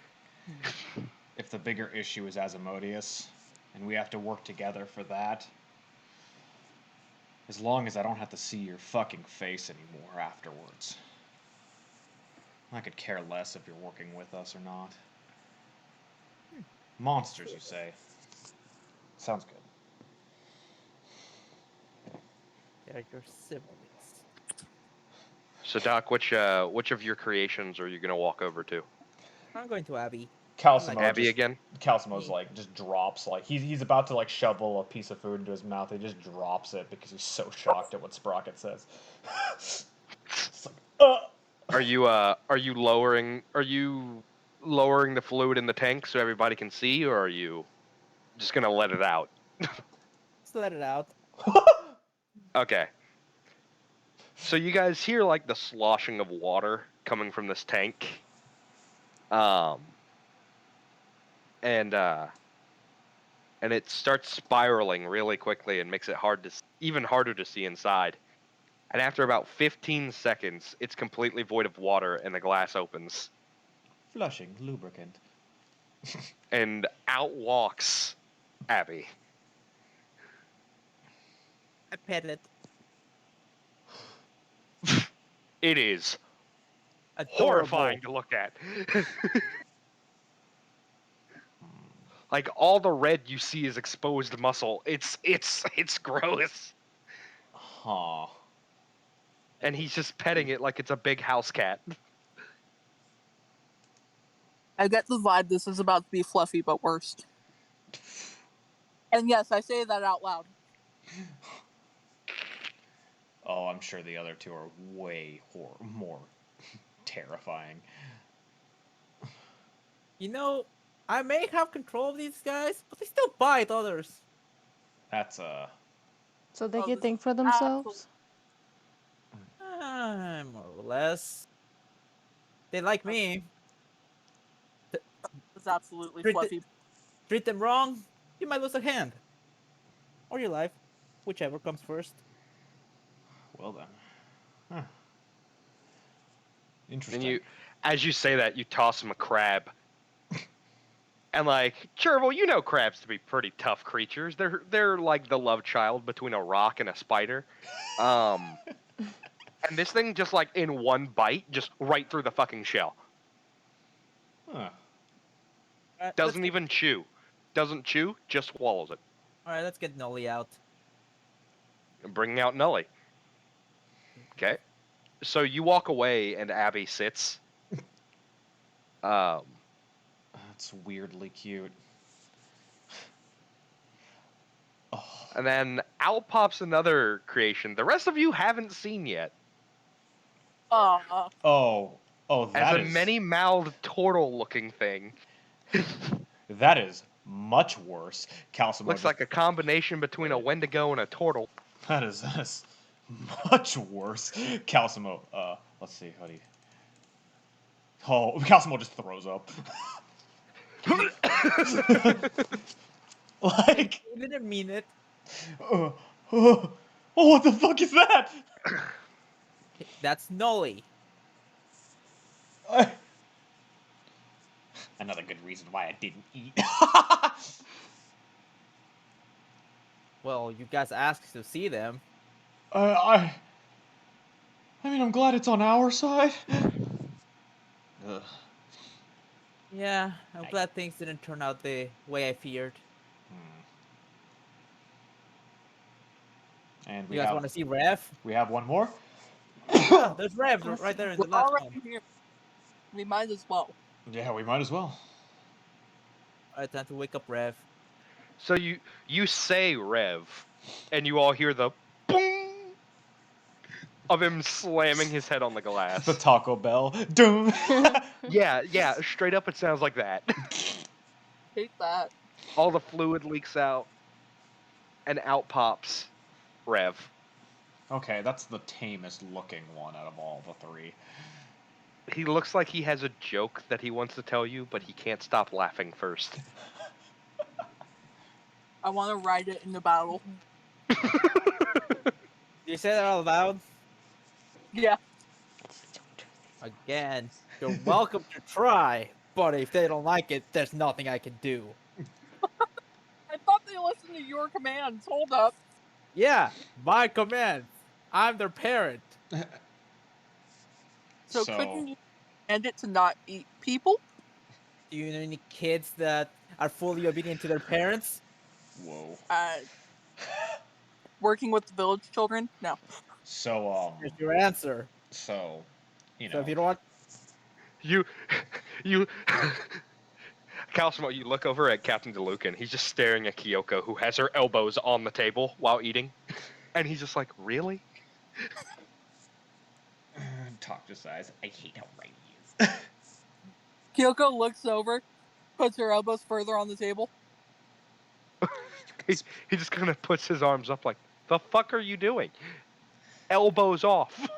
If the bigger issue is Asmodeus, and we have to work together for that, as long as I don't have to see your fucking face anymore afterwards, I could care less if you're working with us or not. Monsters, you say? Sounds good. They're your siblings. So, Doc, which of your creations are you going to walk over to? I'm going to Abby. Calcimo Abby again? Calcimo's just drops, he's about to shovel a piece of food into his mouth. He just drops it because he's so shocked at what Sprocket says. It's like, Are you lowering the fluid in the tank so everybody can see, or are you just gonna let it out? Just let it out. Okay. So you guys hear the sloshing of water coming from this tank. And it starts spiraling really quickly and makes it even harder to see inside. And after about 15 seconds, it's completely void of water and the glass opens. Flushing lubricant. And out walks Abby. I pet it. It is Adorable. horrifying to look at. All the red you see is exposed muscle. It's gross. Huh. And he's just petting it like it's a big house cat. I get the vibe this is about to be Fluffy, but worse. And yes, I say that out loud. Oh, I'm sure the other two are way more terrifying. You know, I may have control of these guys, but they still bite others. That's So they can think for themselves? More or less. They like me. It's absolutely Treat Fluffy. Treat them wrong, you might lose a hand. Or your life. Whichever comes first. Well then. Huh. Interesting. And as you say that, you toss him a crab. And Chervil, crabs to be pretty tough creatures. They're like the love child between a rock and a spider. And this thing just in one bite, just right through the fucking shell. Huh. Doesn't even chew. Doesn't chew, just swallows it. Alright, let's get Nolly out. And bringing out Nully. Okay. So you walk away and Abby sits. It's weirdly cute. Oh. And then out pops another creation the rest of you haven't seen yet. Oh, As that a is... many-mouthed turtle-looking thing. That is much worse. Calcimo Looks like a combination between a Wendigo and a turtle. That is much worse. Calcimo, let's see, how do you... Oh, Calcimo just throws up. Like... I didn't mean it. Oh, what the fuck is that? That's Nolly. Another good reason why I didn't eat. Well, you guys asked to see them. I mean, I'm glad it's on our side. Ugh. Yeah, I'm glad things didn't turn out the way I feared. And You guys want to see Rev? we have one more. Yeah, there's Rev right there in the last one. Here. We might as well. Yeah, we might as well. Alright, time to wake up Rev. So you say Rev, and you all hear the boom of him slamming his head on the glass. The Taco Bell. Doom. Yeah, straight up it sounds like that. Hate that. All the fluid leaks out, and out pops Rev. Okay, that's the tamest looking one out of all the three. He looks like he has a joke that he wants to tell you, but he can't stop laughing first. I want to ride it in the battle. You say that out loud? Yeah. Again, you're welcome to try, but if they don't like it, there's nothing I can do. I thought they listened to your commands. Hold up. Yeah, my commands. I'm their parent. So couldn't you end it to not eat people? Do you know any kids that are fully obedient to their parents? Whoa. Working with the village children? No. So, Here's your answer. So, you know. So if you don't want... You... Calcimo, you look over at Captain DeLucan. He's just staring at Kyoko, who has her elbows on the table while eating. And he's just like, really? Talk to size. I hate how right he is. Kyoko looks over, puts her elbows further on the table. He just kind of puts his arms up like, the fuck are you doing? Elbows off.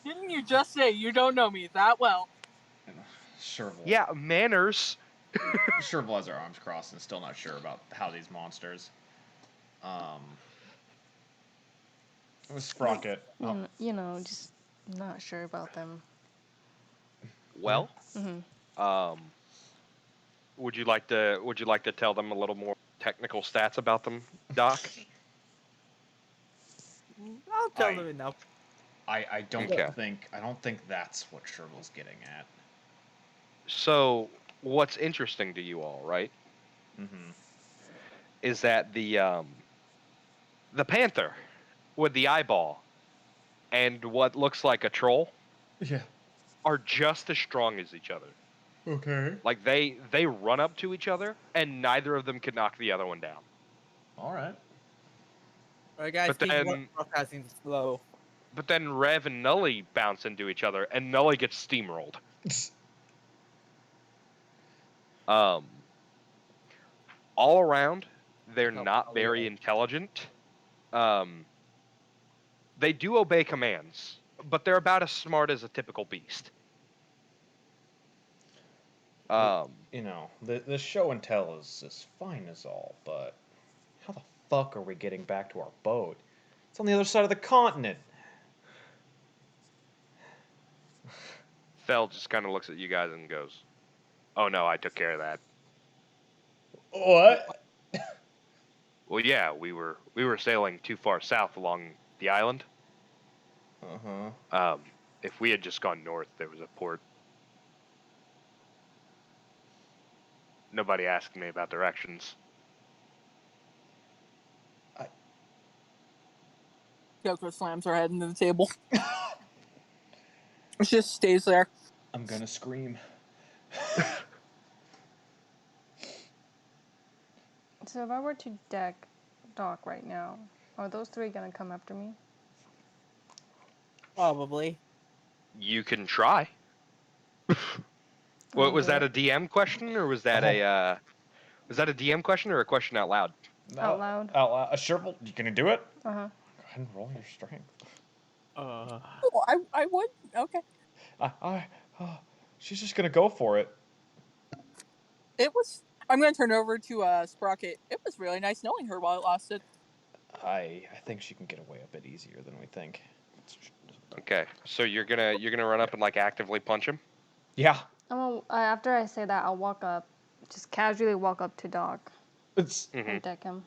Didn't you just say you don't know me that well? Sherville. Yeah, manners. Sherville has her arms crossed and still not sure about how these monsters. Sprocket. You know, just not sure about them. Well, would you like to tell them a little more technical stats about them, Doc? I'll tell them enough. I don't Okay. think that's what Sherville's getting at. So, what's interesting to you all, right? Mm-hmm. Is that the panther with the eyeball and what looks like a troll are just as strong as each other. Okay. Like they run up to each other and neither of them can knock the other one down. All right. Alright guys, But then- broadcasting slow. But then Rev and Nully bounce into each other and Nully gets steamrolled. All around, they're not very intelligent. They do obey commands, but they're about as smart as a typical beast. You know, the show and tell is fine as all, but how the fuck are we getting back to our boat? It's on the other side of the continent. Fel just kind of looks at you guys and goes, "Oh no, I took care of that." What? Well, yeah, we were sailing too far south along the island. If we had just gone north, there was a port. Nobody asked me about directions. Kyoko slams her head into the table. It just stays there. I'm gonna scream. So if I were to deck Doc right now, are those three gonna come after me? Probably. You can try. What was that? A DM question, or was that a DM question, or a question out loud? No, Out loud? Out loud. Sure. You gonna do it? Uh huh. Go ahead and roll your strength. Oh, I would. Okay. She's just gonna go for it. It was. I'm going to turn it over to Sprocket. It was really nice knowing her while it lasted. I think she can get away a bit easier than we think. Okay, so you're gonna run up and like actively punch him. Yeah. After I say that, I'll walk up, just casually walk up to Doc It's and deck him.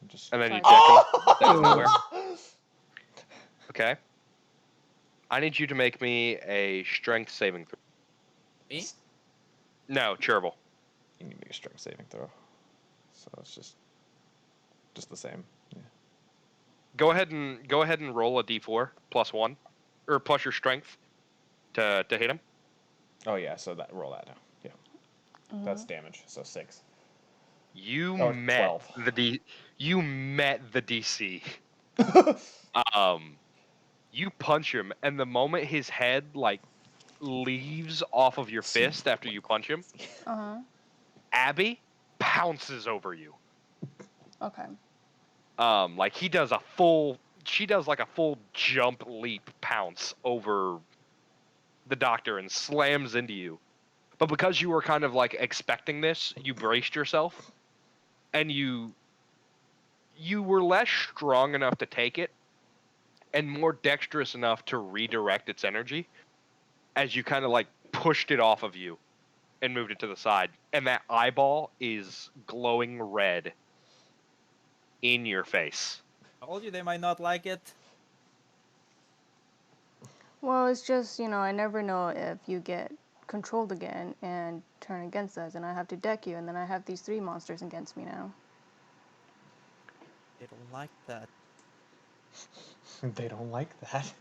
just. And then you Try deck him Oh! out of nowhere. Okay. I need you to make me a strength saving throw. Me? No, Chervil. You need to make a strength saving throw. So it's just the same. Yeah. Go ahead and roll a d4 plus 1, or plus your strength to hit him. Oh yeah. So roll that now. Yeah. That's damage. So 6. You Oh, met 12. You met the DC. You punch him, and the moment his head like leaves off of your fist after you punch him, Abby pounces over you. Okay. Like she does like a full jump leap pounce over the doctor and slams into you. But because you were kind of like expecting this, you braced yourself, and you were less strong enough to take it, and more dexterous enough to redirect its energy as you kind of like pushed it off of you and moved it to the side. And that eyeball is glowing red in your face. I told you they might not like it. Well, it's just, I never know if you get controlled again and turn against us, and I have to deck you, and then I have these 3 monsters against me now. They don't like that. They don't like that.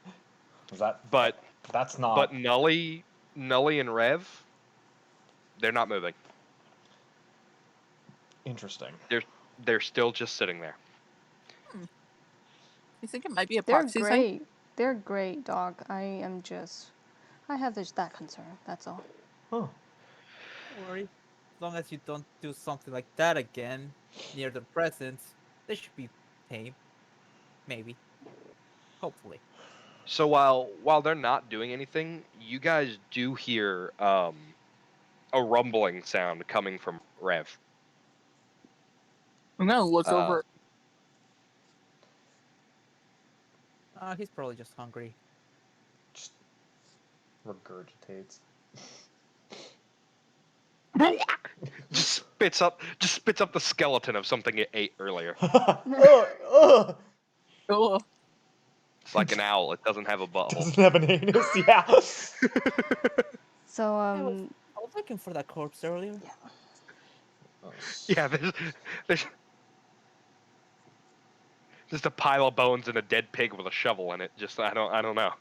Is that? But that's not. But Nully and Rev, they're not moving. Interesting. They're still just sitting there. You think it might be a They're proxy thing? great. They're great, Doc. I have that concern, that's all. Huh. Don't worry. As long as you don't do something like that again near the presence, they should be tame. Maybe. Hopefully. So while they're not doing anything, you guys do hear a rumbling sound coming from Rev. I'm gonna look over. He's probably just hungry. Just regurgitates. just spits up the skeleton of something it ate earlier. Oh. It's like an owl. It doesn't have a butthole. Doesn't have an anus. Yeah. So, I was looking for that corpse earlier. Yeah, there's just a pile of bones and a dead pig with a shovel in it. Just I don't know.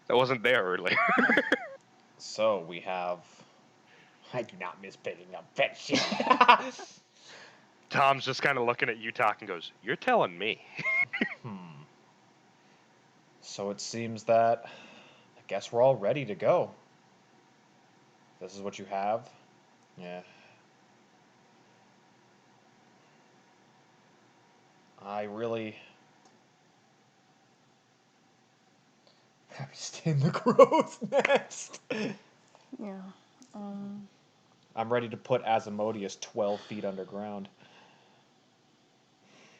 That wasn't there earlier. So we have. I do not miss picking up pet shit. Tom's just kind of looking at you, and goes, "You're telling me." So it seems that I guess we're all ready to go. This is what you have? Yeah. I really have to stay in the growth next. yeah. I'm ready to put Asimodeus 12 feet underground.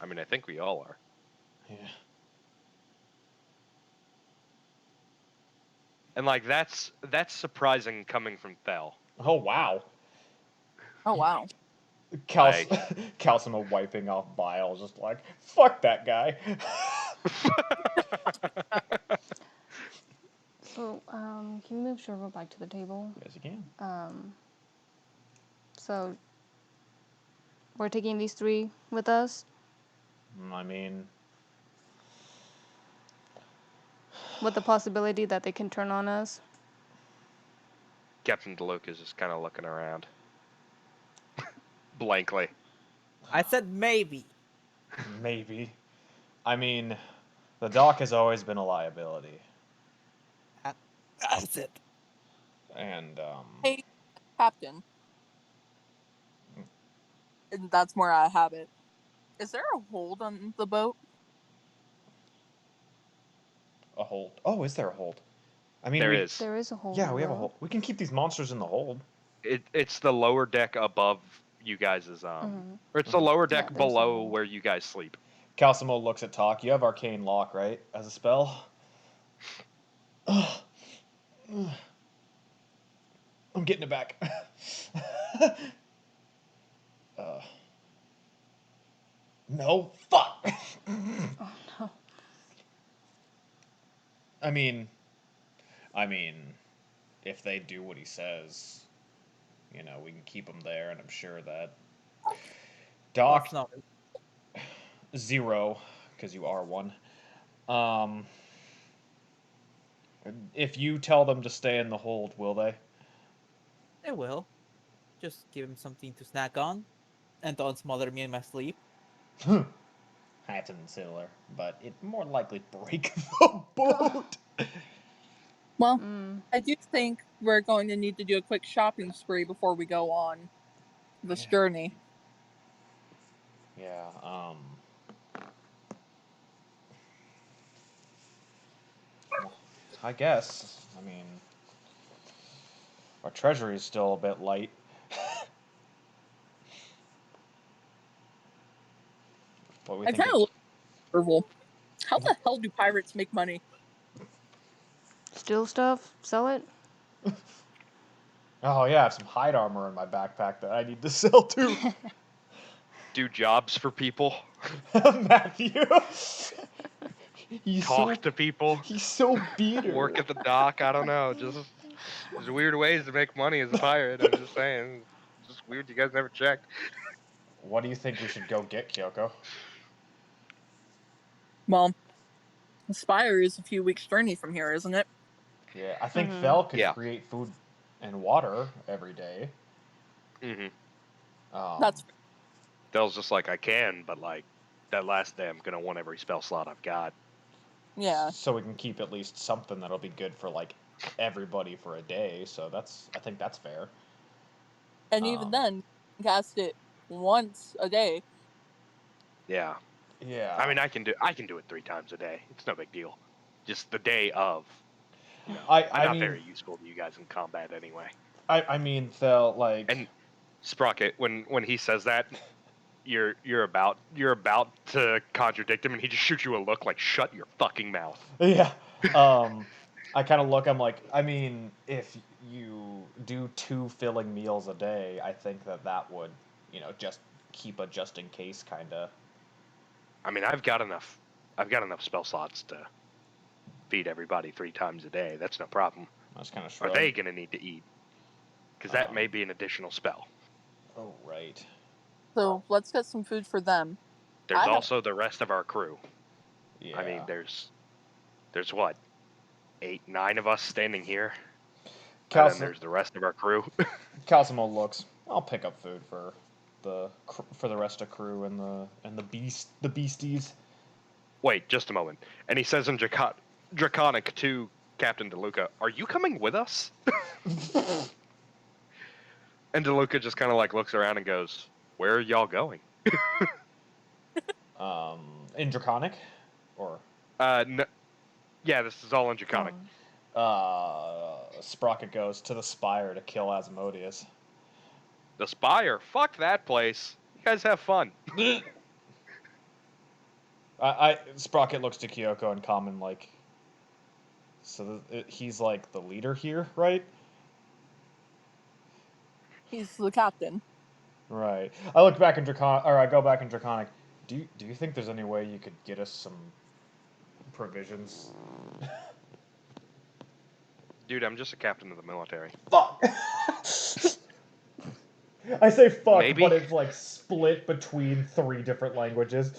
I mean, I think we all are. Yeah. And like that's surprising coming from Thel. Oh wow. Oh wow. Calcima wiping off bile, just like, fuck that guy. So, can you move Sherva back to the table? Yes, you can. So, we're taking these 3 with us? I mean, With the possibility that they can turn on us? Captain DeLuca is just kind of looking around. Blankly. I said maybe. Maybe. I mean, the dock has always been a liability. That's it. And, Hey, Captain. And that's where I have it. Is there a hold on the boat? a hold. Oh, is there a hold? I mean, There we, is. There is a hole. Yeah, we have a hold. We can keep these monsters in the hold. It's the lower deck above you guys' or it's the lower deck there's a below hole. where you guys sleep. Calcimo looks at Talk. You have Arcane Lock, right? As a spell? I'm getting it back. No, fuck! Oh no. I mean, if they do what he says, you know, we can keep them there, and I'm sure that Doc No. 0, because you are 1. If you tell them to stay in the hold, will they? They will. Just give him something to snack on, and don't smother me in my sleep. That's similar, but it more likely break the boat. Well, I do think we're going to need to do a quick shopping spree before we go on this journey. Yeah, well, I guess. I mean, our treasury is still a bit light. What we I think? kind of look at Marvel. How the hell do pirates make money? Steal stuff, sell it. Oh yeah, I have some hide armor in my backpack that I need to sell too. Do jobs for people. Matthew. Talk to people. He's so bitter. Work at the dock. I don't know. Just there's weird ways to make money as a pirate. I'm just saying. It's just weird you guys never checked. What do you think we should go get, Kyoko? Well, the spire is a few weeks' journey from here, isn't it? Yeah, I think Fel could Yeah. create food and water every day. That's Fel's just like, I can, but like that last day I'm gonna want every spell slot I've got. yeah. So we can keep at least something that'll be good for like everybody for a day. So I think that's fair. And even then, cast it once a day. Yeah. Yeah. I mean I can do it 3 times a day. It's no big deal. Just the day of. You know, I I'm not mean, very useful to you guys in combat anyway. I mean, Fel, like, And Sprocket, when he says that, you're about to contradict him, and he just shoots you a look like, shut your fucking mouth. yeah. I kind of look. I'm like, I mean, if you do 2 filling meals a day, I think that would, you know, just keep a just in case kind of. I mean, I've got enough spell slots to feed everybody 3 times a day. That's no problem. That's kind of Are shrug. they gonna need to eat? Because that may be an additional spell. Oh right. So let's get some food for them. There's also the rest of our crew. Yeah. I mean, there's what, 8, 9 of us standing here, and then there's the rest of our crew. Cosimo looks. I'll pick up food for the rest of crew and the beasties. Wait, just a moment. And he says in Draconic to Captain DeLuca, "Are you coming with us?" And DeLuca just kind of like looks around and goes, "Where are y'all going?" In Draconic, or No, yeah, this is all in Draconic. Sprocket goes to the Spire to kill Asmodeus. The Spire? Fuck that place. You guys have fun. Sprocket looks to Kyoko and Common like. So he's like the leader here, right? He's the captain. Right. I look back in Draconic, or I go back in Draconic. Do you think there's any way you could get us some provisions? Dude, I'm just a captain of the military. Fuck. I say fuck, Maybe. but it's like split between 3 different languages.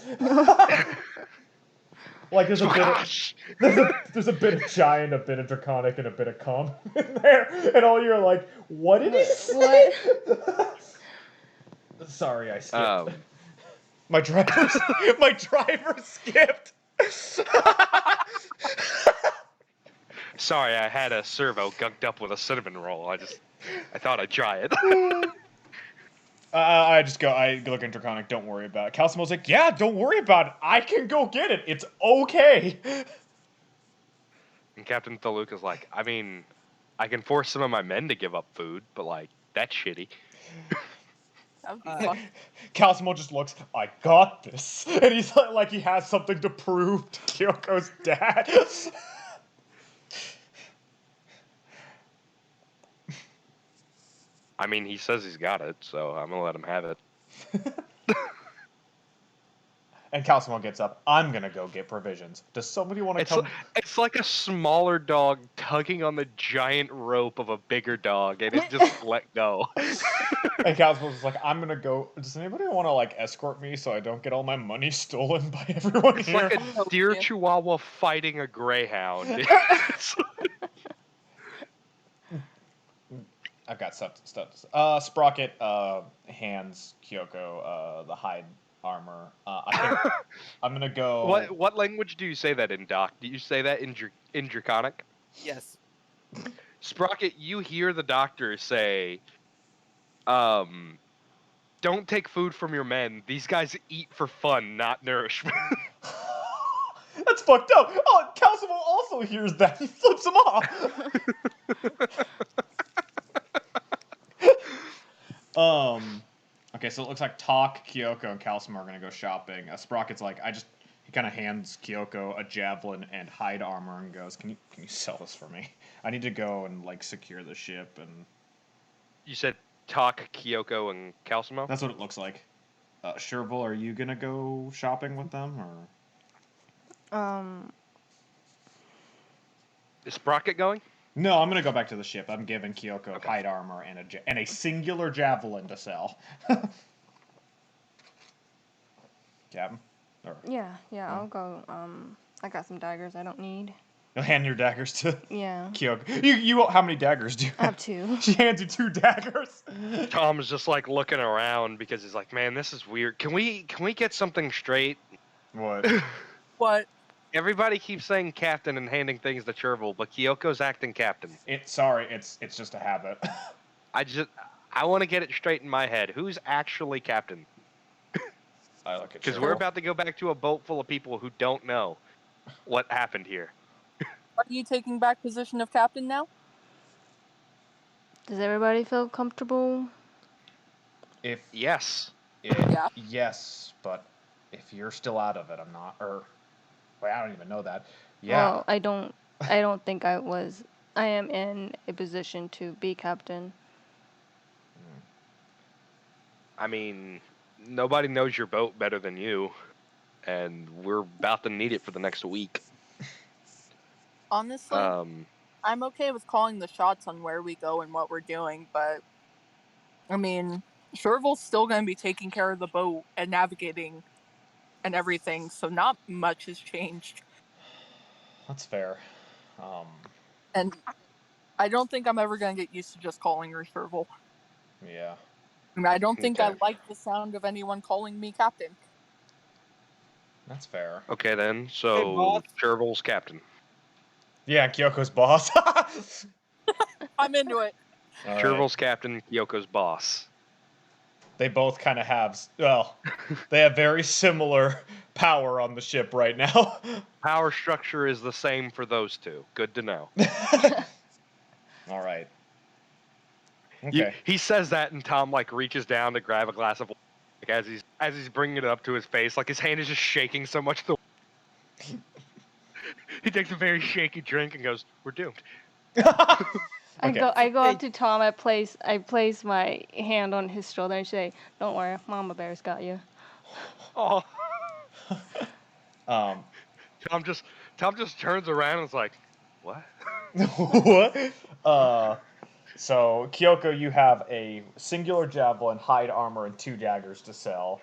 Like there's a bit Gosh. there's a bit of giant, a bit of draconic, and a bit of calm in there, and all you're like, what did he say? Sorry, I skipped. My driver skipped. Sorry, I had a servo gunked up with a cinnamon roll. I thought I'd try it. I look at Draconic, don't worry about it. Calcimo's like, yeah, don't worry about it. I can go get it. It's okay. And Captain Thaluka's like, I mean, I can force some of my men to give up food, but like, that's shitty. That would be fun. Calcimo just looks, I got this. And he's like he has something to prove to Kyoko's dad. I mean, he says he's got it, so I'm gonna let him have it. And Calcimo gets up. I'm gonna go get provisions. Does somebody want to come? It's like a smaller dog tugging on the giant rope of a bigger dog, and it just let go. And Calcimo's like, I'm gonna go. Does anybody want to like escort me so I don't get all my money stolen by everyone It's here? like a deer chihuahua fighting a greyhound. I've got stuff. Sprocket hands Kyoko the hide armor. I think I'm gonna go. What language do you say that in, Doc? Do you say that in Draconic? Yes. Sprocket, you hear the doctor say, don't take food from your men. These guys eat for fun, not nourishment. That's fucked up. Oh, Calcimo also hears that. He flips him off. Okay, so it looks like Talk, Kyoko, and Calcimo are gonna go shopping. Sprocket's like, he kind of hands Kyoko a javelin and hide armor and goes, "Can you sell this for me? I need to go and like secure the ship." And You said Talk, Kyoko, and Calcimo? that's what it looks like. Sherville, are you gonna go shopping with them or? Is Sprocket going? No, I'm gonna go back to the ship. I'm giving Kyoko hide armor and a singular javelin to sell. Captain? Yeah, I'll go. I got some daggers I don't need. You'll hand your daggers to Kyoko. You how many daggers do you have? I have 2. She hands you 2 daggers. Tom's just like looking around because he's like, man, this is weird. Can we get something straight? What? What? Everybody keeps saying captain and handing things to Chervil, but Kyoko's acting captain. It's just a habit. I want to get it straight in my head. Who's actually captain? I look at Because we're about to go back to a boat full of people who don't know what happened here. Are you taking back position of captain now? Does everybody feel comfortable? Yes. Yes, but if you're still out of it, I'm not. Wait, I don't even know that. Yeah. Well, I don't think I was. I am in a position to be captain. I mean, nobody knows your boat better than you, and we're about to need it for the next week. Honestly, I'm okay with calling the shots on where we go and what we're doing, but I mean, Sherville's still going to be taking care of the boat and navigating and everything, so not much has changed. That's fair. And I don't think I'm ever going to get used to just calling her Sherville. Yeah. I mean, I don't think I like the sound of anyone calling me captain. That's fair. Okay, then. So, Chervil's captain. Yeah, Kyoko's boss. I'm into it. Chervil's captain, Kyoko's boss. They both kind of have, they have very similar power on the ship right now. Power structure is the same for those two. Good to know. All right. Okay. He says that, and Tom like reaches down to grab a glass of water, like, as he's bringing it up to his face, like his hand is just shaking so much. He takes a very shaky drink and goes, "We're doomed." I go up to Tom. I place my hand on his shoulder and say, "Don't worry, Mama Bear's got you." Oh. Tom just turns around and is like, "What?" What? So Kyoko, you have a singular javelin, hide armor, and 2 daggers to sell.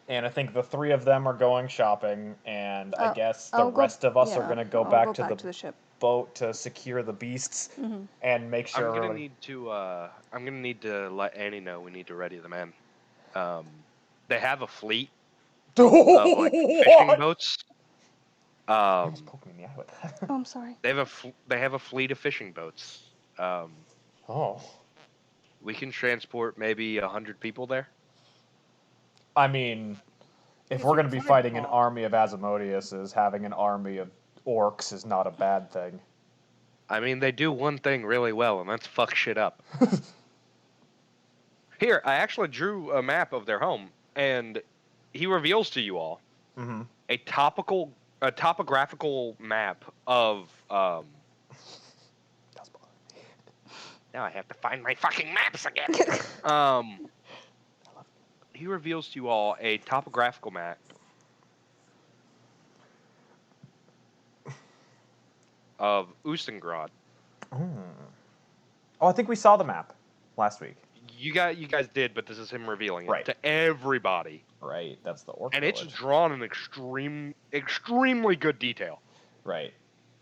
And I think the 3 of them are going shopping, and I guess the I'll go- rest of us are yeah, going to go I'll back go to back the to the ship. boat to secure the beasts and make sure I'm gonna everybody... need to let Annie know we need to ready the men. They have a fleet of like fishing boats. You almost poked me in the eye with that. Oh, I'm sorry. They have a fleet of fishing boats. Oh. We can transport maybe 100 people there. I mean, if we're going to be fighting an army of Asmodeuses, having an army of orcs is not a bad thing. I mean, they do one thing really well, and that's fuck shit up. Here, I actually drew a map of their home, and he reveals to you all a topographical map of Now I have to find my fucking maps again. He reveals to you all a topographical map of Ustengrad. Oh, I think we saw the map last week. You guys did, but this is him revealing it Right. to everybody. Right, that's the orc And village. it's drawn in extremely good detail. Right.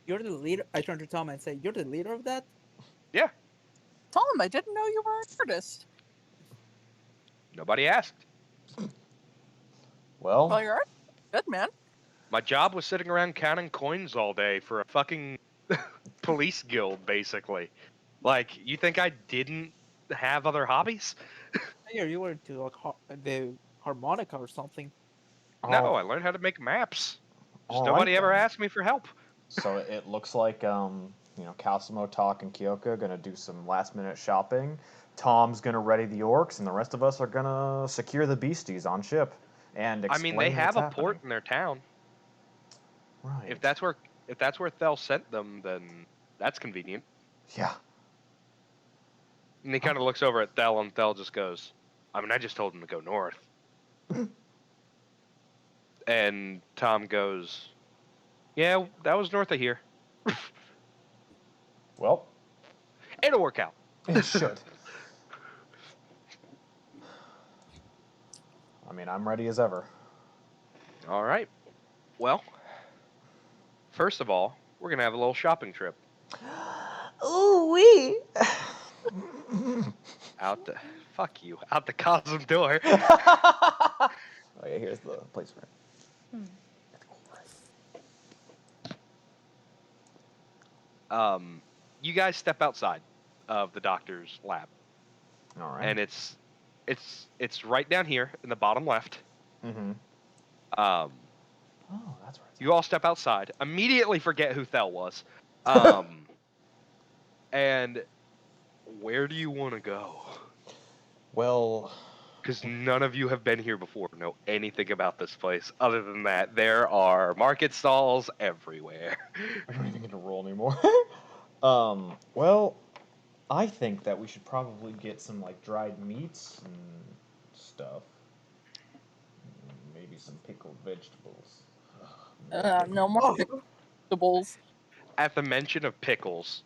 You're the leader. I turned to Tom and said, "You're the leader of that." Yeah. Tom, I didn't know you were an artist. Nobody asked. Well, Well, you're good, man. My job was sitting around counting coins all day for a fucking police guild, basically. Like, you think I didn't have other hobbies? Yeah, you were into like the harmonica or something. No, I learned how to make maps. Just All nobody right, ever then. asked me for help. So it looks like, Kazamo, Talk, and Kyoko are going to do some last-minute shopping. Tom's going to ready the orcs, and the rest of us are going to secure the beasties on ship and I explain mean, they have what's a port happening. in their town. Right. If that's where Thel sent them, then that's convenient. Yeah. And he kind of looks over at Thel, and Thel just goes, I mean, I just told him to go north. And Tom goes, yeah, that was north of here. Well, It'll work out. it should. I mean, I'm ready as ever. All right. Well, first of all, we're going to have a little shopping trip. Ooh, wee. Fuck you, out the Kazam Dor. Oh, yeah, here's the place for it. You guys step outside of the doctor's lab. All right. And it's right down here in the bottom left. Mm-hmm. Oh, that's right. You all step outside, immediately forget who Thel was. And where do you want to go? Well, because none of you have been here before, know anything about this place. Other than that, there are market stalls everywhere. I don't even get to roll anymore. Well, I think that we should probably get some, like, dried meats and stuff. Maybe some pickled vegetables. No more vegetables. At the mention of pickles,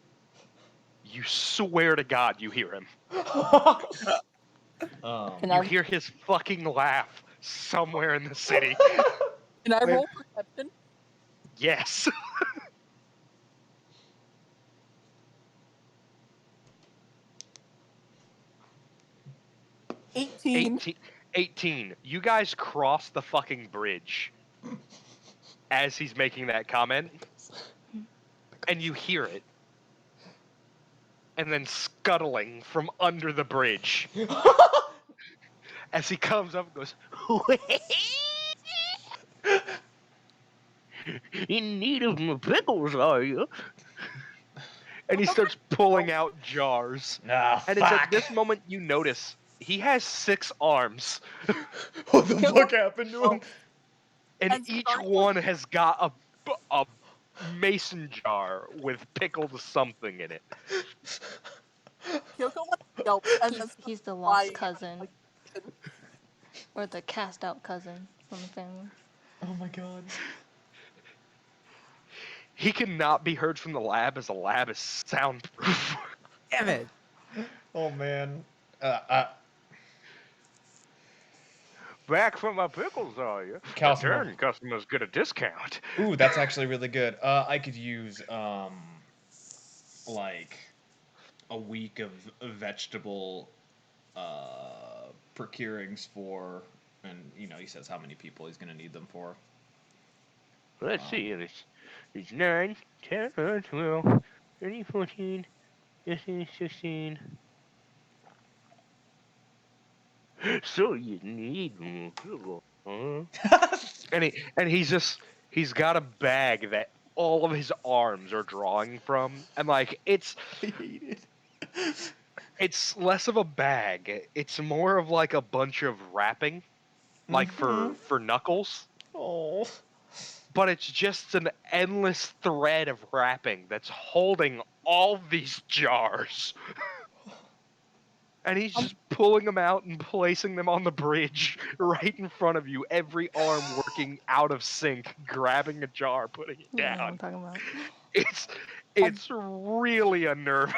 you swear to God you hear him. You hear his fucking laugh somewhere in the city. Can I roll perception? Yes. $18. You guys cross the fucking bridge as he's making that comment, and you hear it. And then scuttling from under the bridge. As he comes up and goes, in need of my pickles, are you? And he starts pulling out jars. And it's at this moment you notice he has 6 arms. What the fuck happened to him? And each one has got a mason jar with pickled something in it. He's the lost cousin. Or the cast out cousin from the family. Oh my god. He cannot be heard from the lab as the lab is soundproof. Damn it. But back for my pickles, are you? Calcium. Return customers get a discount. Ooh, that's actually really good. I could use like a week of vegetable procurings for, and he says how many people he's gonna need them for. Let's see. It's 9, 10, 11, 12, 13, 14, 15, 16. So you need more people, huh? and he's got a bag that all of his arms are drawing from, and like it's I hate it. it's less of a bag. It's more of like a bunch of wrapping, like for Knuckles. Oh. But it's just an endless thread of wrapping that's holding all these jars. And he's just pulling them out and placing them on the bridge right in front of you, every arm working out of sync, grabbing a jar, putting it Yeah, I know what down. I'm talking about. It's really unnerving.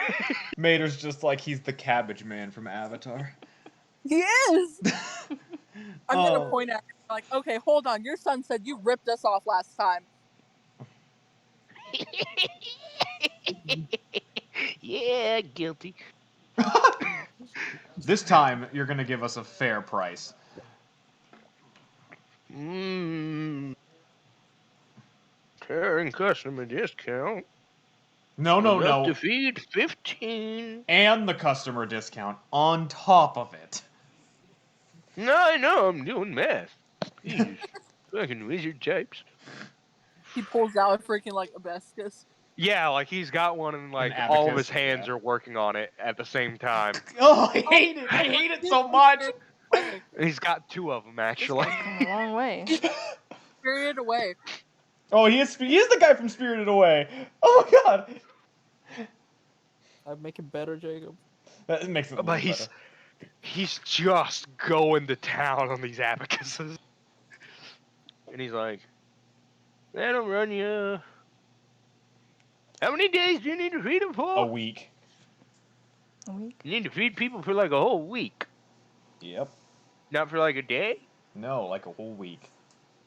Mater's just like he's the cabbage man from Avatar. He is. I'm gonna Oh. point at him like, okay, hold on. Your son said you ripped us off last time. Yeah, guilty. This time you're gonna give us a fair price. Turn customer discount. No. Enough to feed 15. And the customer discount on top of it. No, I know, I'm doing math. Jeez, fucking wizard types. He pulls out a freaking like abacus. Yeah, like he's got one and like An all of abacus, his hands yeah. are working on it at the same time. Oh, I hate it. I hate it so much. He's got 2 of them This actually. guy's come a long way. Spirited Away. Oh, he is the guy from Spirited Away. Oh my god. I'd make it better, Jacob. That makes it a little But better. he's just going to town on these abacuses. And he's like, that'll run you. How many days do you need to feed them for? A week. A week? You need to feed people for like a whole week. Yep. Not for like a day? No, like a whole week.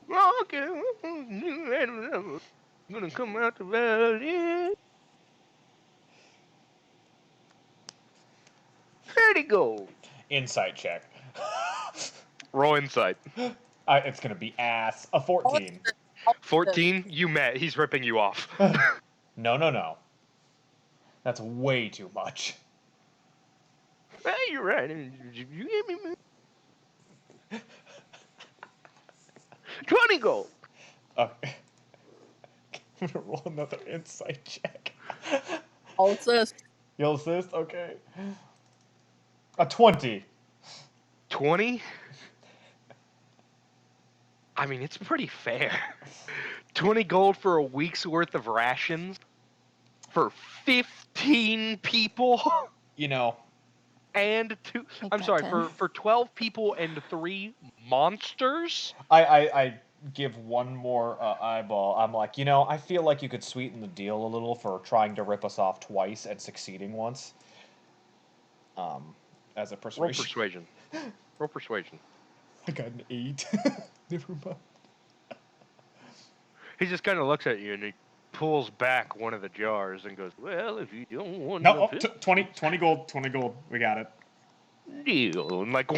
Oh, okay. I'm gonna come out the valley. 30 gold. Insight check. Roll insight. It's gonna be ass. A 14. 14, you met. He's ripping you off. No. That's way too much. Hey, you're right. You gave me 20 gold. Okay. I'm gonna roll another insight check. I'll assist. You'll assist? Okay. A 20. 20? I mean, it's pretty fair. 20 gold for a week's worth of rations for 15 people. And I'm sorry, 10. for 12 people and 3 monsters. I give one more eyeball. I'm like, I feel like you could sweeten the deal a little for trying to rip us off twice and succeeding once. As a persuasion. Roll persuasion. Roll persuasion. I got an 8. Never mind. He just kind of looks at you and he pulls back one of the jars and goes, well, if you don't want No, to 20 gold. 20 gold. We got it. deal. And like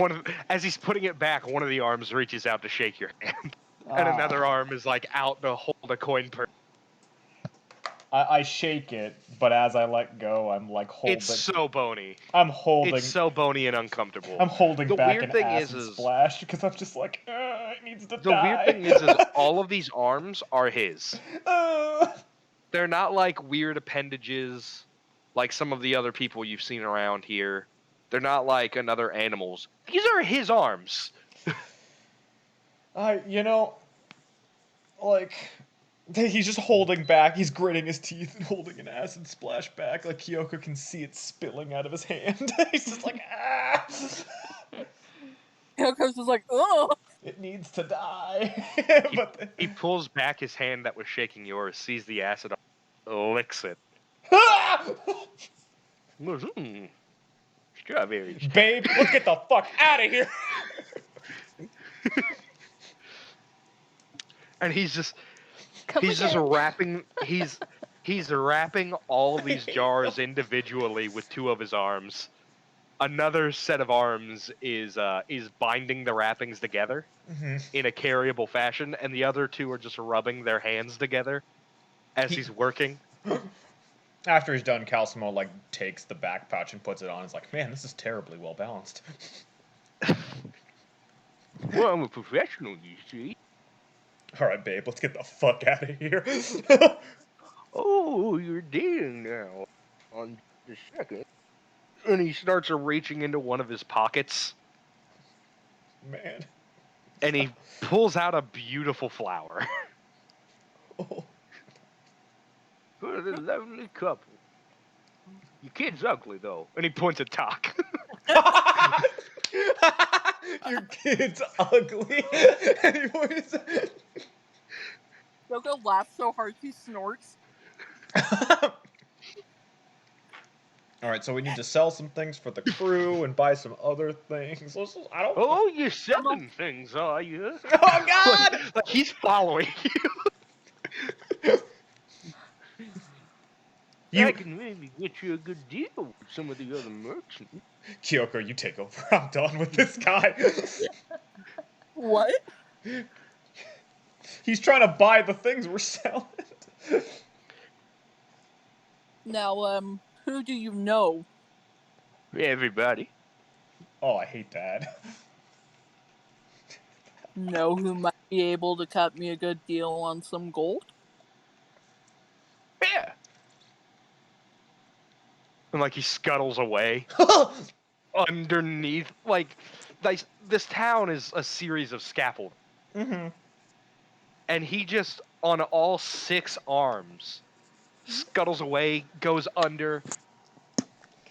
as he's putting it back, one of the arms reaches out to shake your hand. And another arm is like out to hold a coin purse. I shake it, but as I let go, I'm like holding. It's so bony. I'm holding. It's so bony and uncomfortable. I'm holding the back weird an thing acid is splash because I'm just like, it needs to the die. weird thing is all of these arms are his. They're not like weird appendages like some of the other people you've seen around here. They're not like another animal's. These are his arms. He's just holding back. He's gritting his teeth and holding an acid splash back. Like Kyoko can see it spilling out of his hand. He's just like, ah! Kyoko's just like, oh! It needs to die. He pulls back his hand that was shaking yours, sees the acid, licks it. Strawberries. Babe, let's get the fuck out of here. and he's just Come again. wrapping he's wrapping all these jars individually with two of his arms. Another set of arms is binding the wrappings together in a carryable fashion, and the other two are just rubbing their hands together as he's working. After he's done, Calcimo like takes the back pouch and puts it on. He's like, man, this is terribly well balanced. Well, I'm a professional, you see. All right, babe, let's get the fuck out of here. Oh, you're dating now. On just a second. And he starts reaching into one of his pockets, Man. and he pulls out a beautiful flower. Oh. What a lovely couple. Your kid's ugly, though. And he points at Talk. Your kid's ugly. Anyways. Yoko laughs so hard he snorts. All right, so we need to sell some things for the crew and buy some other things. I don't. Oh, you're selling things, are you? Oh God! Like he's following you. I can maybe get you a good deal with some of the other merchants. Kyoko, you take over. I'm done with this guy. What? He's trying to buy the things we're selling. Now, who do you know? Everybody. Oh, I hate that. Know who might be able to cut me a good deal on some gold? Yeah. And like he scuttles away. Underneath, like this town is a series of scaffold. Mm-hmm. And he just, on all 6 arms, scuttles away, goes under.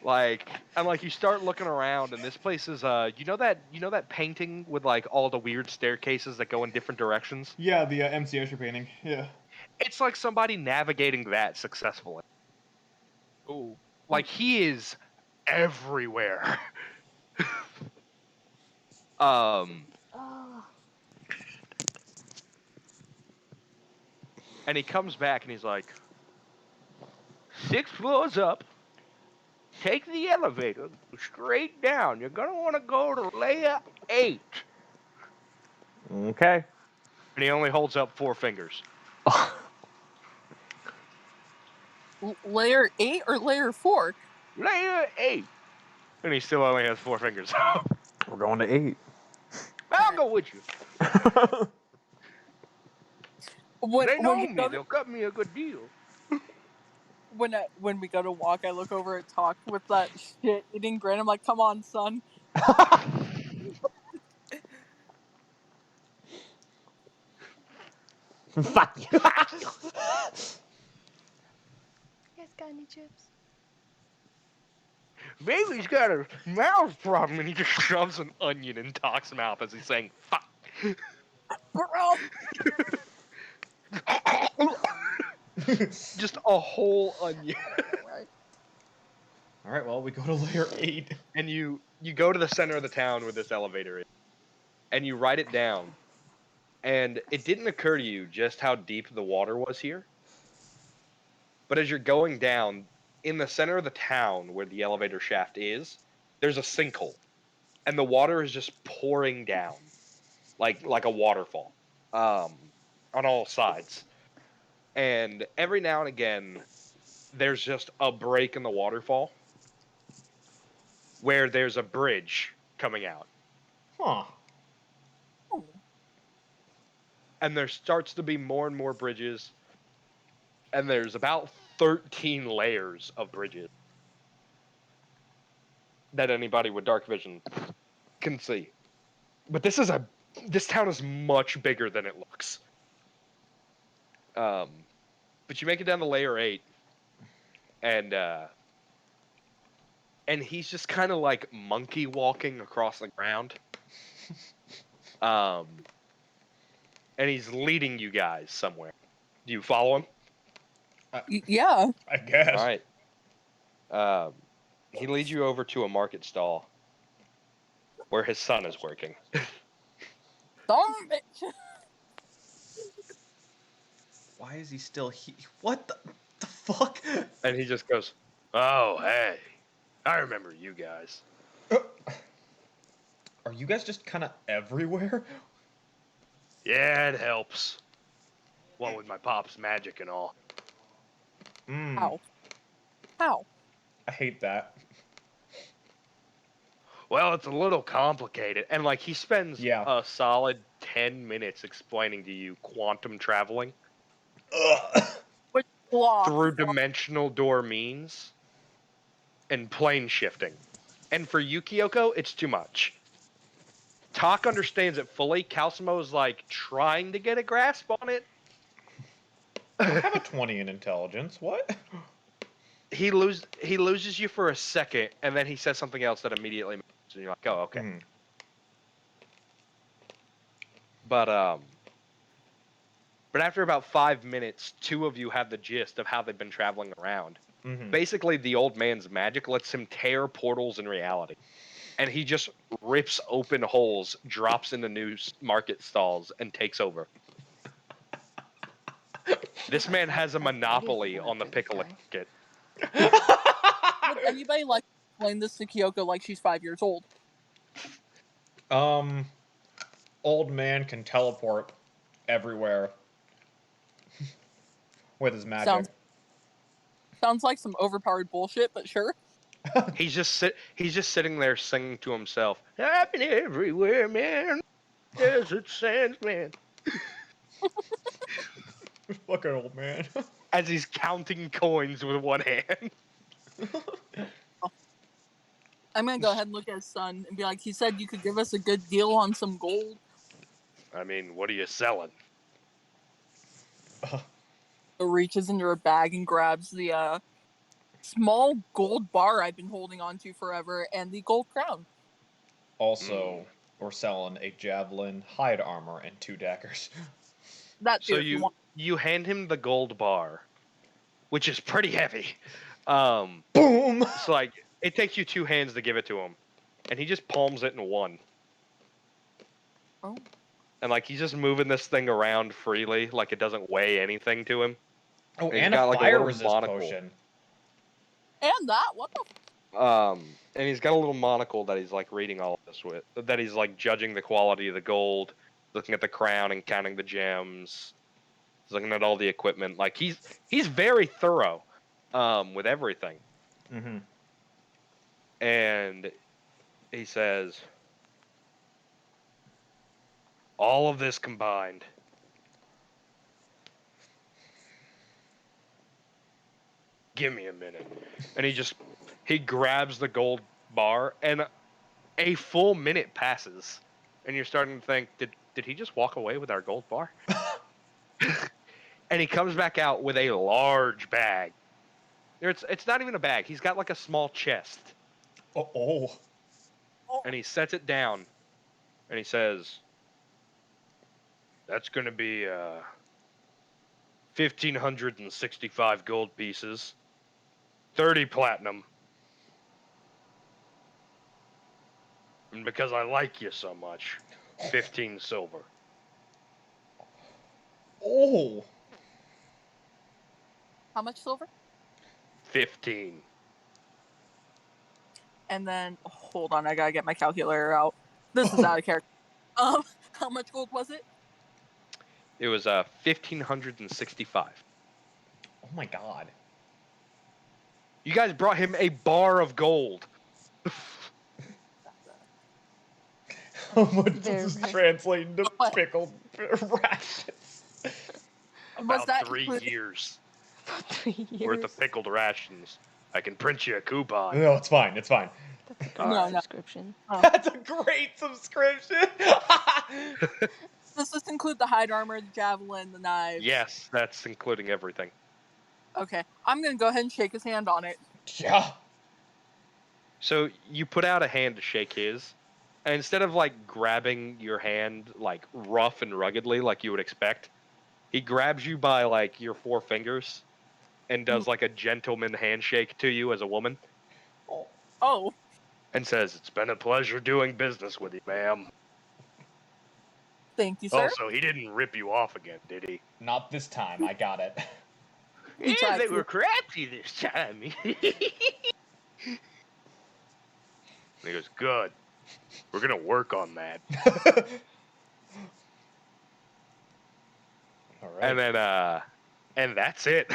Like, and like you start looking around, and this place is you know that painting with like all the weird staircases that go in different directions? Yeah, the MC Escher painting. Yeah. It's like somebody navigating that successfully. Oh. Like he is everywhere. Oh. And he comes back and he's like, 6 floors up. Take the elevator straight down. You're gonna want to go to layer 8. Okay. And he only holds up 4 fingers. Layer 8 or layer 4? Layer 8. And he still only has 4 fingers. We're going to 8. I'll go with you. They know me. They'll cut me a good deal. When we go to walk, I look over at Talk with that shit-eating grin. I'm like, come on, son. Fuck you. You guys got any chips? Baby's got a mouth problem, and he just shoves an onion in Doc's mouth as he's saying, fuck. Bro! Just a whole onion. All right, well, we go to layer 8. And you go to the center of the town where this elevator is, and you write it down. And it didn't occur to you just how deep the water was here. But as you're going down, in the center of the town where the elevator shaft is, there's a sinkhole. And the water is just pouring down. Like a waterfall. On all sides. And every now and again, there's just a break in the waterfall where there's a bridge coming out. Huh. And there starts to be more and more bridges. And there's about 13 layers of bridges that anybody with dark vision can see. But this town is much bigger than it looks. But you make it down to layer 8, and he's just kind of like monkey walking across the ground. And he's leading you guys somewhere. Do you follow him? Yeah. I guess. All right. He leads you over to a market stall where his son is working. Son of a bitch. Why is he still What the fuck? And he just goes, "Oh, hey, I remember you guys." Are you guys just kind of everywhere? Yeah, it helps. What with my pop's magic and all. How? How? I hate that. Well, it's a little complicated. And, like, he spends Yeah. a solid 10 minutes explaining to you quantum traveling Which law? through dimensional door means and plane shifting. And for you, Kyoko, it's too much. Tak understands it fully. Calcimo's, like, trying to get a grasp on it. I have a 20 in intelligence. What? He loses you for a second, and then he says something else that immediately moves, and you're like, oh, okay. But after about 5 minutes, two of you have the gist of how they've been traveling around. Basically, the old man's magic lets him tear portals in reality, and he just rips open holes, drops into new market stalls, and takes over. This man has a monopoly on the pickle market. Would anybody like to explain this to Kyoko like she's 5 years old? Old man can teleport everywhere with his magic. Sounds like some overpowered bullshit, but sure. He's just sitting there singing to himself. I've been everywhere, man. Desert sands, man. Fucking old man. As he's counting coins with one hand. I'm gonna go ahead and look at his son and be like, he said you could give us a good deal on some gold. I mean, what are you selling? Reaches into her bag and grabs the small gold bar I've been holding on to forever and the gold crown. Also, we're selling a javelin, hide armor, and 2 daggers. That So you hand him the gold bar, which is pretty heavy. Boom! It's like it takes you 2 hands to give it to him, and he just palms it in one. Oh. And like he's just moving this thing around freely, like it doesn't weigh anything to him. Oh, and a fire resist potion. And that? What the? And he's got a little monocle that he's like reading all of this with. That he's like judging the quality of the gold, looking at the crown and counting the gems. He's looking at all the equipment. Like he's very thorough, with everything. And he says, all of this combined. Give me a minute. And he grabs the gold bar, and a full minute passes, and you're starting to think, did he just walk away with our gold bar? And he comes back out with a large bag. It's not even a bag. He's got like a small chest. Oh. And he sets it down, and he says, that's going to be 1,565 gold pieces, 30 platinum. And because I like you so much, 15 silver. Oh. How much silver? 15. And then, hold on, I gotta get my calculator out. This is out of character. How much gold was it? It was 1,565. Oh my god. You guys brought him a bar of gold. How much does this translate into pickled rations? About 3 years. 3 years. Worth of pickled rations. I can print you a coupon. No, it's fine. It's fine. That's a great subscription. That's a great subscription. Does this include the hide armor, the javelin, the knives? Yes, that's including everything. Okay, I'm gonna go ahead and shake his hand on it. Yeah. So you put out a hand to shake his, and instead of like grabbing your hand like rough and ruggedly like you would expect, he grabs you by like your 4 fingers and does like a gentleman handshake to you as a woman. Oh. And says, it's been a pleasure doing business with you, ma'am. Thank you, sir. Also, he didn't rip you off again, did he? Not this time. I got it. He tried they to. were crafty this time. He goes, good. We're gonna work on that. All right. And then, and that's it.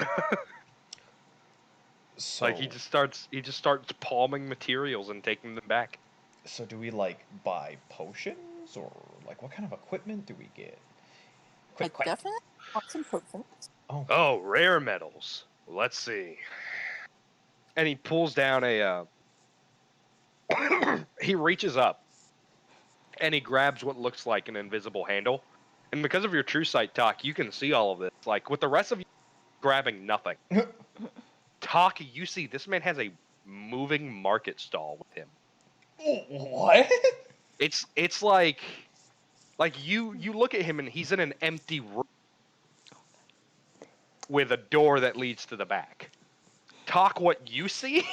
So, Like he just starts palming materials and taking them back. so do we like buy potions or like what kind of equipment do we get? I definitely want some potions. Oh. Oh, rare metals. Let's see. And he pulls down a. He reaches up, and he grabs what looks like an invisible handle. And because of your true sight, Talk, you can see all of this. Like with the rest of you grabbing nothing. Talk, you see this man has a moving market stall with him. What? It's like you look at him and he's in an empty room with a door that leads to the back. Talk, what you see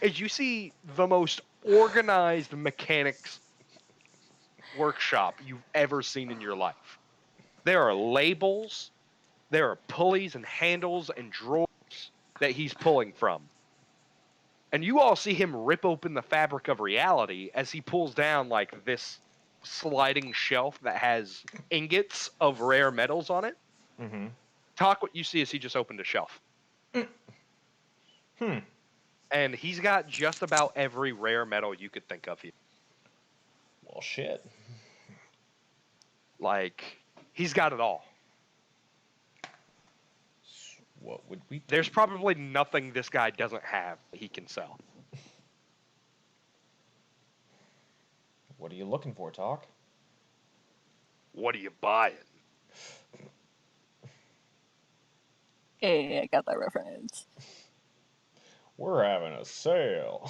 is you see the most organized mechanics workshop you've ever seen in your life. There are labels, there are pulleys and handles and drawers that he's pulling from. And you all see him rip open the fabric of reality as he pulls down like this sliding shelf that has ingots of rare metals on it. Mm-hmm. Talk, what you see is he just opened a shelf. And he's got just about every rare metal you could think of here. Well, shit. Like, he's got it all. What would we do? There's probably nothing this guy doesn't have that he can sell. What are you looking for, Talk? What are you buying? Hey, I got that reference. We're having a sale.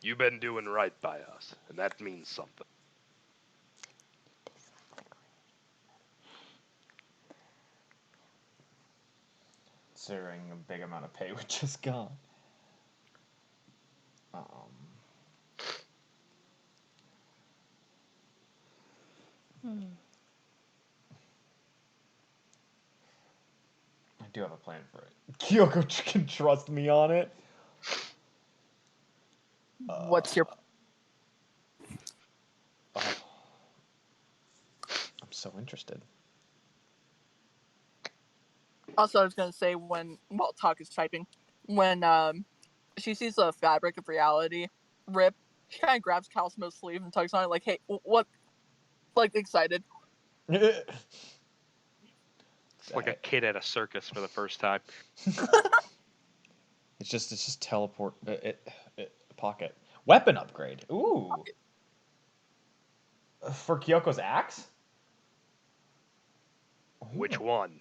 You've been doing right by us, and that means something. Considering a big amount of pay we just got. I do have a plan for it. Kyoko can trust me on it. What's your... I'm so interested. Also, I was going to say while Talk is typing, when she sees the fabric of reality rip, she kind of grabs Calsimo's sleeve and tugs on it like, hey, what? Like, excited. It's like a kid at a circus for the first time. It's just teleport. Pocket. Weapon upgrade. Ooh. Pocket. For Kyoko's axe? Which one?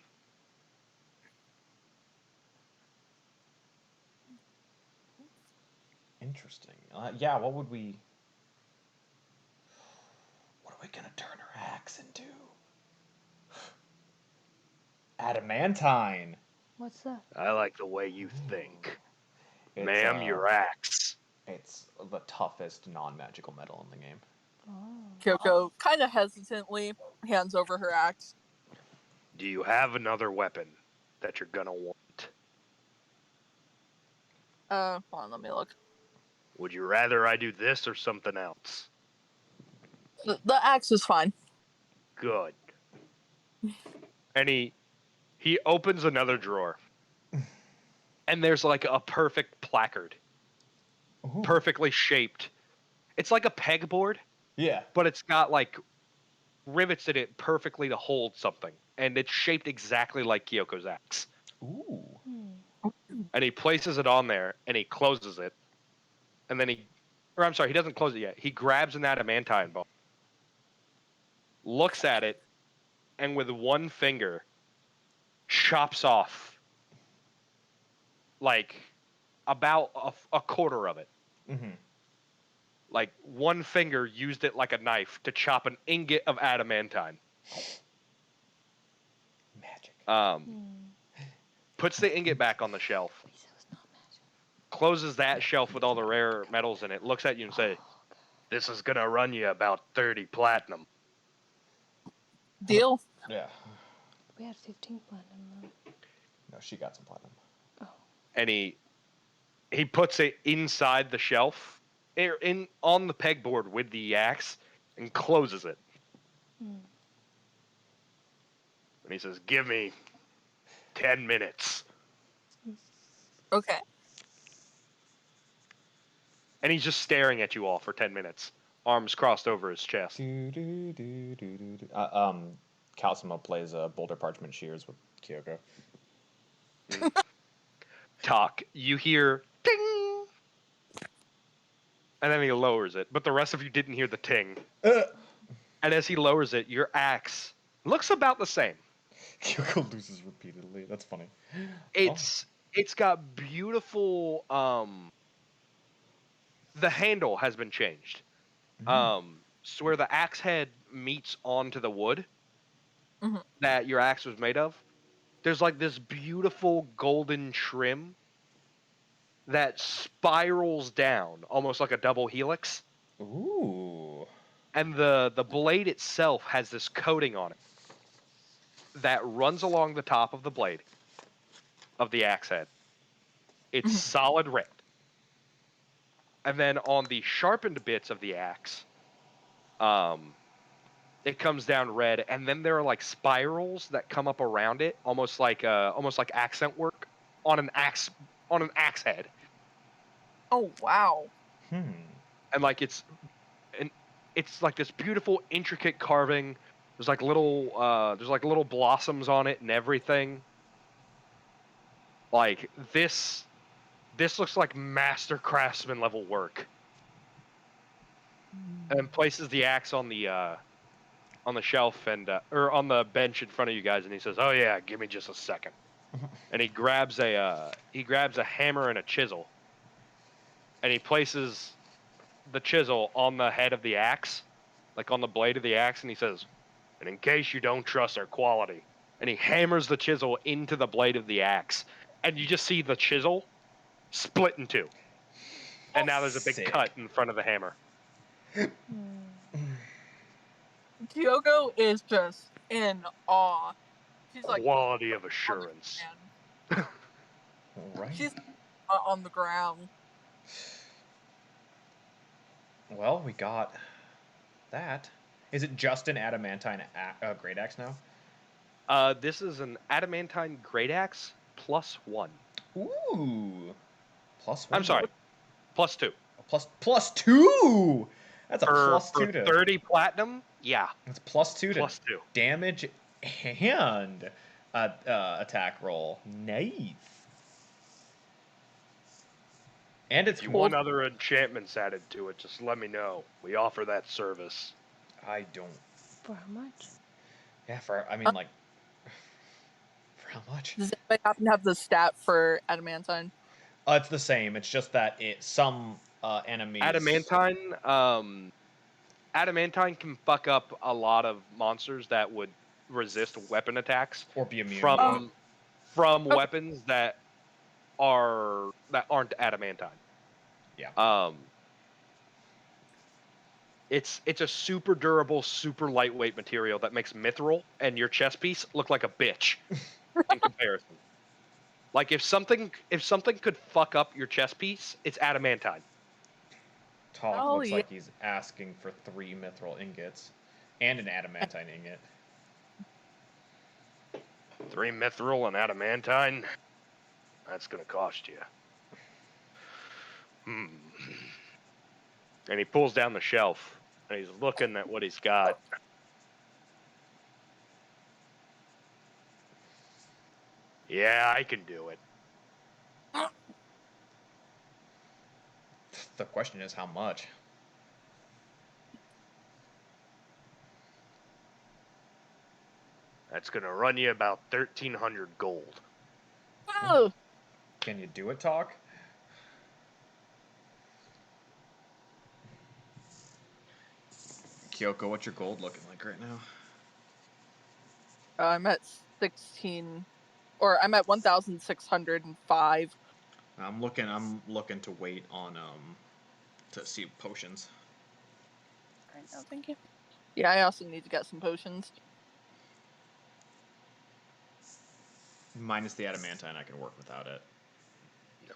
Interesting. Yeah, what would we... What are we gonna turn her axe into? Adamantine. What's that? I like the way you think. It's, Ma'am, your axe. It's the toughest non-magical metal in the game. Kyoko kind of hesitantly hands over her axe. Do you have another weapon that you're gonna want? Hold on, let me look. Would you rather I do this or something else? The axe is fine. Good. And he opens another drawer. And there's like a perfect placard. Ooh. Perfectly shaped. It's like a pegboard. Yeah. But it's got like rivets in it perfectly to hold something. And it's shaped exactly like Kyoko's axe. Ooh. And he places it on there and he closes it. And then he doesn't close it yet. He grabs an adamantine ball, looks at it, and with one finger chops off like about a quarter of it. Mm-hmm. Like one finger used it like a knife to chop an ingot of adamantine. Magic. Puts the ingot back on the shelf. closes that shelf with all the rare metals in it, looks at you and say, "This is gonna run you about 30 platinum." Deal. Yeah. We had 15 platinum though. No, she got some platinum. And he puts it inside the shelf, on the pegboard with the axe, and closes it. And he says, "Give me 10 minutes." Okay. And he's just staring at you all for 10 minutes, arms crossed over his chest. Calcimo plays Boulder Parchment Shears with Kyoko. Talk. You hear ting, and then he lowers it, but the rest of you didn't hear the ting. And as he lowers it, your axe looks about the same. Kyoko loses repeatedly. That's funny. It's got beautiful. The handle has been changed. So where the axe head meets onto the wood that your axe was made of, there's like this beautiful golden trim that spirals down, almost like a double helix. Ooh. And the blade itself has this coating on it that runs along the top of the blade of the axe head. It's solid red. And then on the sharpened bits of the axe, it comes down red, and then there are like spirals that come up around it, almost like accent work on an axe head. Oh wow. And like it's like this beautiful intricate carving. There's like little blossoms on it and everything. Like this looks like master craftsman level work. And places the axe on the shelf and or on the bench in front of you guys, and he says, "Oh yeah, give me just a second." And he grabs a hammer and a chisel, and he places the chisel on the head of the axe, like on the blade of the axe, and he says, "And in case you don't trust their quality," and he hammers the chisel into the blade of the axe, and you just see the chisel split in two, and now there's a big cut in front of the hammer. Kyoko is just in awe. She's like Quality of assurance. Right. She's on the ground. Well, we got that. Is it just an adamantine great axe now? This is an adamantine great axe +1. Ooh. +1. I'm sorry, +2. Plus 2. That's a +2 to 30 platinum. Yeah, that's +2 to +2 damage and attack roll. Nice. And it's If you want other enchantments added to it, just let me know. We offer that service. I don't. For how much? Yeah, for how much? Does anybody happen to have the stat for adamantine? It's the same. It's just that some enemies. Adamantine can fuck up a lot of monsters that would resist weapon attacks or be immune from weapons that aren't adamantine. Yeah. It's a super durable, super lightweight material that makes mithril and your chest piece look like a bitch in comparison. Like if something could fuck up your chest piece, it's adamantine. Talk looks like he's asking for 3 mithril ingots and an adamantine ingot. 3 mithril and adamantine? That's gonna cost you. And he pulls down the shelf, and he's looking at what he's got. Yeah, I can do it. The question is how much? That's gonna run you about 1,300 gold. Oh. Can you do it, Talk? Kyoko, what's your gold looking like right now? I'm at 16, or I'm at 1,605. I'm looking to wait on to see potions. Right now, thank you. Yeah, I also need to get some potions. Minus the adamantine, I can work without it.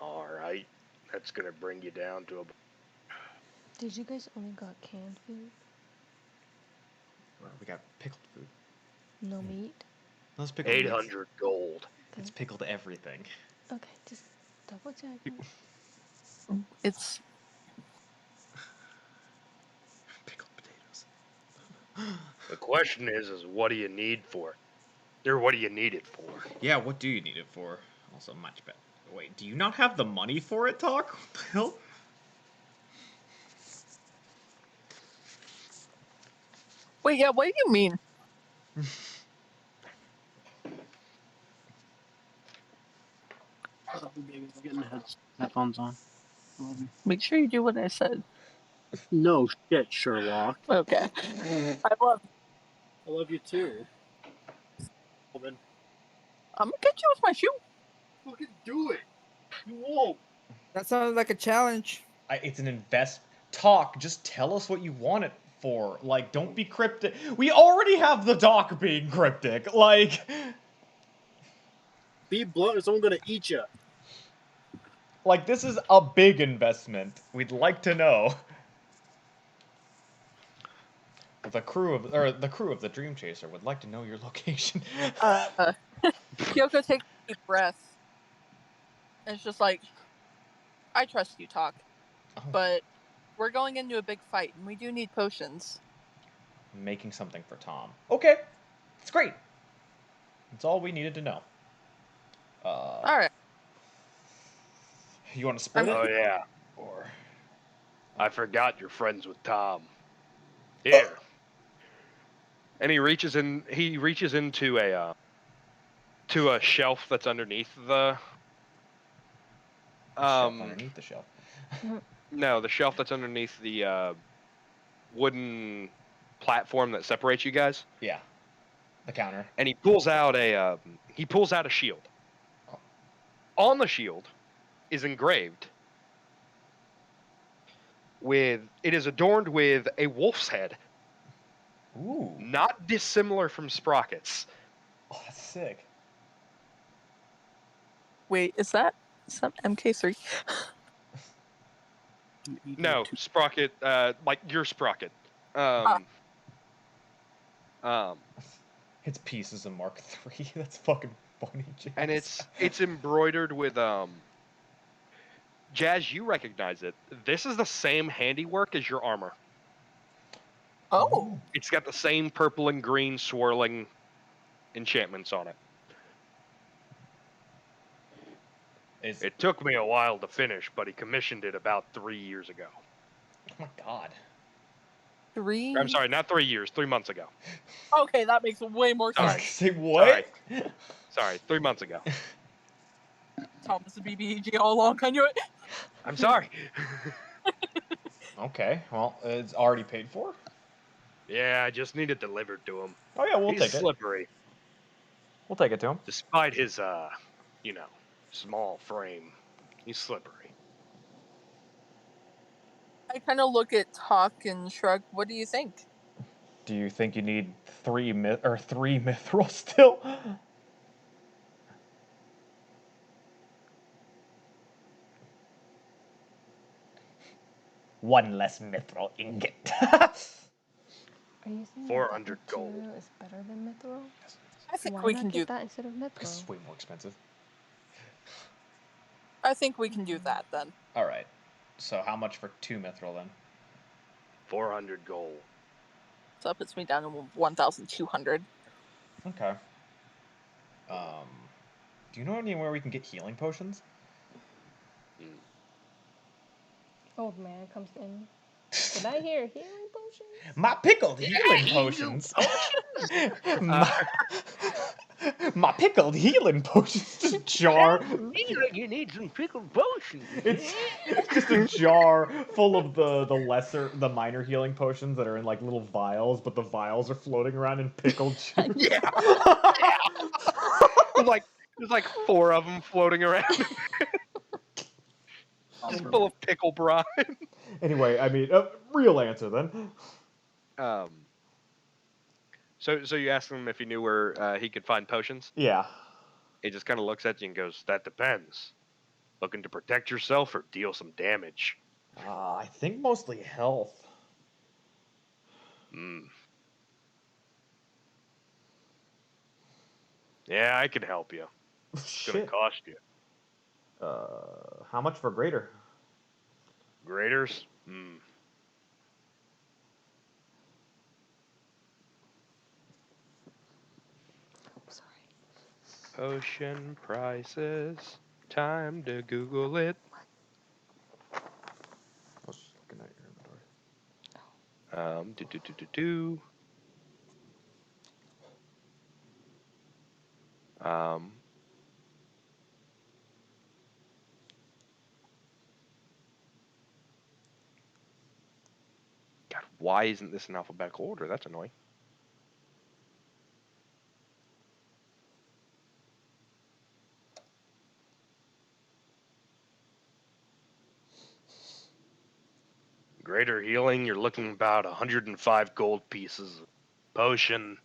All right, that's gonna bring you down to a. Did you guys only got canned food? We got pickled food. No meat? Those pickled 800 gold. It's pickled everything. Okay, just double checking. It's Pickled potatoes. The question is what do you need for it? Or what do you need it for? Yeah, what do you need it for? Also, much better. Wait, do you not have the money for it, Talk? What the hell? wait, yeah. What do you mean? Baby, I'm getting the headphones on. Make sure you do what I said. No shit, Sherlock. Okay. I love. I love you too. Woman. I'm gonna get you with my shoe. Fucking do it. You won't. That sounds like a challenge. It's an invest. Talk. Just tell us what you want it for. Like, don't be cryptic. We already have the doc being cryptic. Like, Be blunt or someone's gonna eat you. like this is a big investment. We'd like to know. The crew of the Dreamchaser would like to know your location. Kyoko takes a deep breath. And it's just like, I trust you, Talk, but we're going into a big fight, and we do need potions. Making something for Tom. Okay, it's great. That's all we needed to know. All right. You want to split it? Oh yeah. Or I forgot you're friends with Tom. Here. And he reaches into a shelf that's underneath the shelf underneath the shelf. No, the shelf that's underneath the wooden platform that separates you guys. Yeah. The counter. And he pulls out a shield. Oh. On the shield is engraved it is adorned with a wolf's head. Ooh. Not dissimilar from Sprocket's. Oh, that's sick. Wait, is that MK3? No, Sprocket, like your Sprocket. It's pieces of Mark III. That's fucking funny, Jazz. And it's embroidered with Jazz, you recognize it. This is the same handiwork as your armor. Oh. It's got the same purple and green swirling enchantments on it. It took me a while to finish, but he commissioned it about 3 years ago. Oh my god. 3? I'm sorry, not 3 years, 3 months ago. Okay, that makes way more sense. Say what? Sorry, 3 months ago. Thomas the BBEG all along, I knew it. I'm sorry. Okay, well, it's already paid for? Yeah, I just need it delivered to him. Oh yeah, we'll He's take slippery. We'll take it to him. Despite his, small frame, he's slippery. I kind of look at Talk and shrug. What do you think? Do you think you need 3 mithril still? One less mithril ingot. Are you saying 400 that gold. material is better than mithril? I think Why we not can get do that instead of mithril? It's way more expensive. I think we can do that then. All right. So how much for 2 mithril then? 400 gold. So that puts me down to 1,200. Okay. Do you know anywhere we can get healing potions? Old man comes in. Did I hear healing potion? My pickled healing potions. My pickled healing potions. Just a jar. You need some pickled potions. It's just a jar full of the minor healing potions that are in like little vials, but the vials are floating around in pickled juice. Yeah. There's like 4 of them floating around. Just full of pickle brine. Anyway, I mean, real answer then. So you asked him if he knew where he could find potions? Yeah. He just kind of looks at you and goes, "That depends. Looking to protect yourself or deal some damage?" I think mostly health. Yeah, I can help you. It's gonna cost you. How much for greater? Graders? Sorry. Potion prices. Time to Google it. I was just looking at your inventory. God, why isn't this in alphabetical order? That's annoying. Greater healing, you're looking about 105 gold pieces. Potion.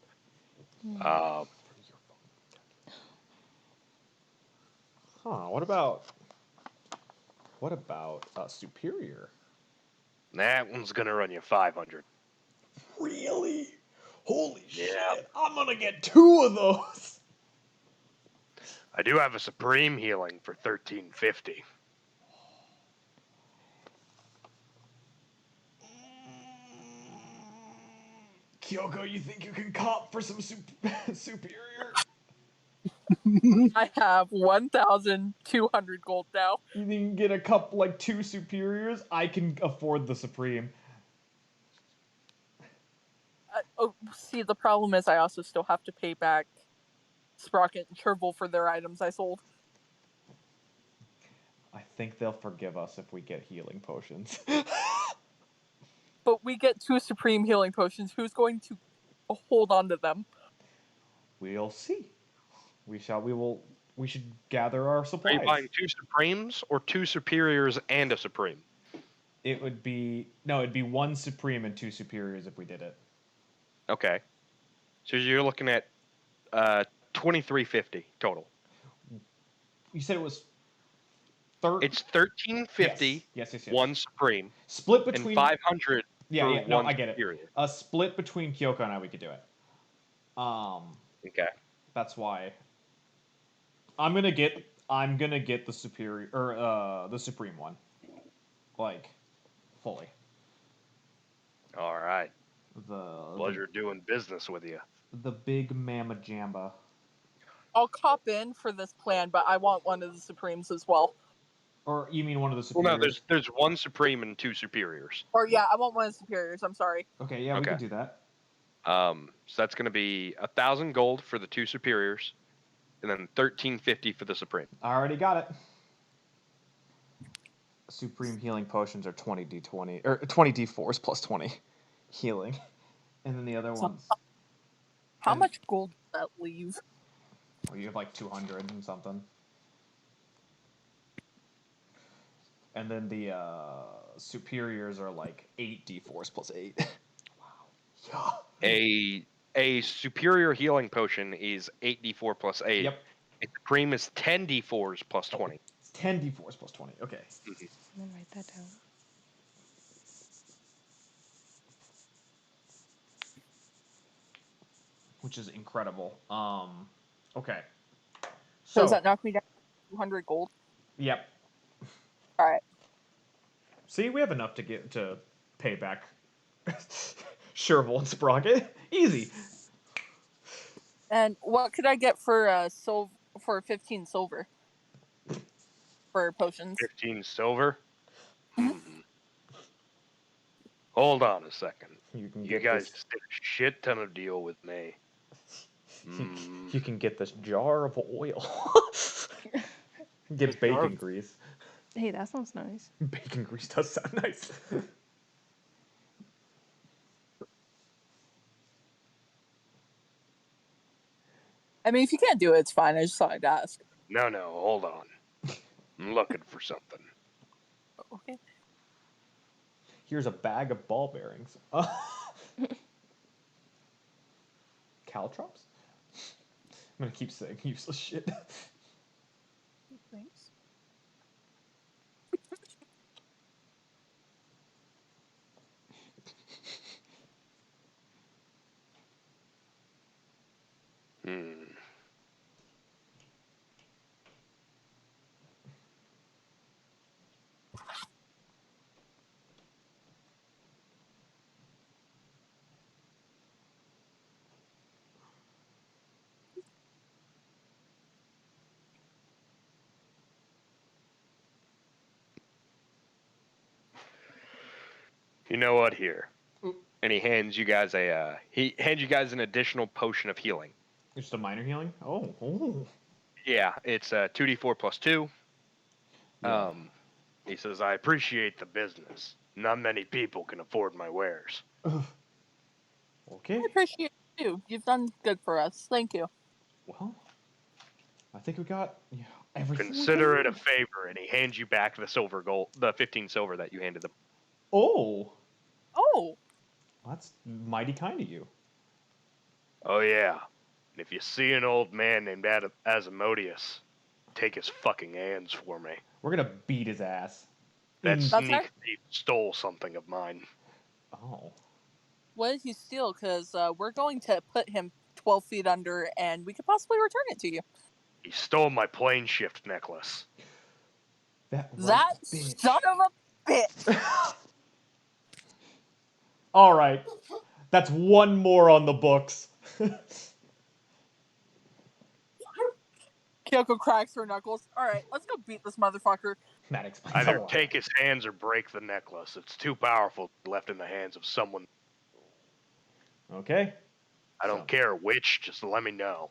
What about superior? That one's gonna run you 500. Really? Holy Yeah. shit! I'm gonna get 2 of those. I do have a supreme healing for 1350. Kyoko, you think you can cop for some superior? I have 1,200 gold now. You think you can get a couple, like 2 superiors? I can afford the supreme. See, the problem is I also still have to pay back Sprocket and Chervil for their items I sold. I think they'll forgive us if we get healing potions. But we get 2 supreme healing potions. Who's going to hold on to them? We'll see. We should gather our Are supplies. you buying 2 supremes or 2 superiors and a supreme? It'd be 1 supreme and 2 superiors if we did it. Okay. So you're looking at 2350 total. You said it was It's 1350. Yes. 1 supreme. Split between and 500 Yeah, for no, 1 I get superior. it. A split between Kyoko and I, we could do it. Okay. That's why I'm gonna get the superior or the supreme one, like fully. All right. The Pleasure doing business with you. The big Mama Jamba. I'll cop in for this plan, but I want one of the supremes as well. Or you mean one of the Well, superiors? no, there's 1 supreme and 2 superiors. Or yeah, I want one of the superiors. I'm sorry. Okay, yeah, we could do that. So that's going to be 1,000 gold for the 2 superiors, and then 1350 for the supreme. I already got it. Supreme healing potions are 20d20 or 20d4s plus 20 healing, and then the other ones. How much gold does that leave? Well, you have like 200 and something. And then the superiors are like 8d4s plus 8. Wow. Yeah. A superior healing potion is 8d4 plus 8. Yep. A supreme is 10d4s plus 20. It's 10d4s plus 20. Okay. I'm gonna write that down. Which is incredible. Okay. So does that knock me down to 200 gold? Yep. All right. See, we have enough to pay back Chervil and Sprocket. Easy. And what could I get for for 15 silver for potions? 15 silver? Hold on a second. You guys just did a shit ton of deal with me. You can get this jar of oil. Get bacon grease. Hey, that sounds nice. Bacon grease does sound nice. I mean, if you can't do it, it's fine. I just thought I'd ask. No, hold on. I'm looking for something. Okay. Here's a bag of ball bearings. Caltrops? I'm gonna keep saying useless shit. Thanks. Hmm. You know what? Here, and he hands you guys an additional potion of healing. Just a minor healing? Oh. Yeah, it's 2d4 plus 2. Yeah. He says, I appreciate the business. Not many people can afford my wares. Okay. I appreciate you. You've done good for us. Thank you. Well, I think we got everything. Consider it a favor, and he hands you back the 15 silver that you handed them. Oh. Oh. That's mighty kind of you. Oh yeah, and if you see an old man named Asmodeus, take his fucking hands for me. We're gonna beat his ass. That That's sneak right. thief stole something of mine. Oh. What did you steal? Because we're going to put him 12 feet under, and we could possibly return it to you. He stole my plane shift necklace. That bitch. Son of a bitch. All right. That's one more on the books. Kyoko cracks her knuckles. All right, let's go beat this motherfucker. That explains Either a lot. take his hands or break the necklace. It's too powerful to be left in the hands of someone. Okay. I don't care which, just let me know.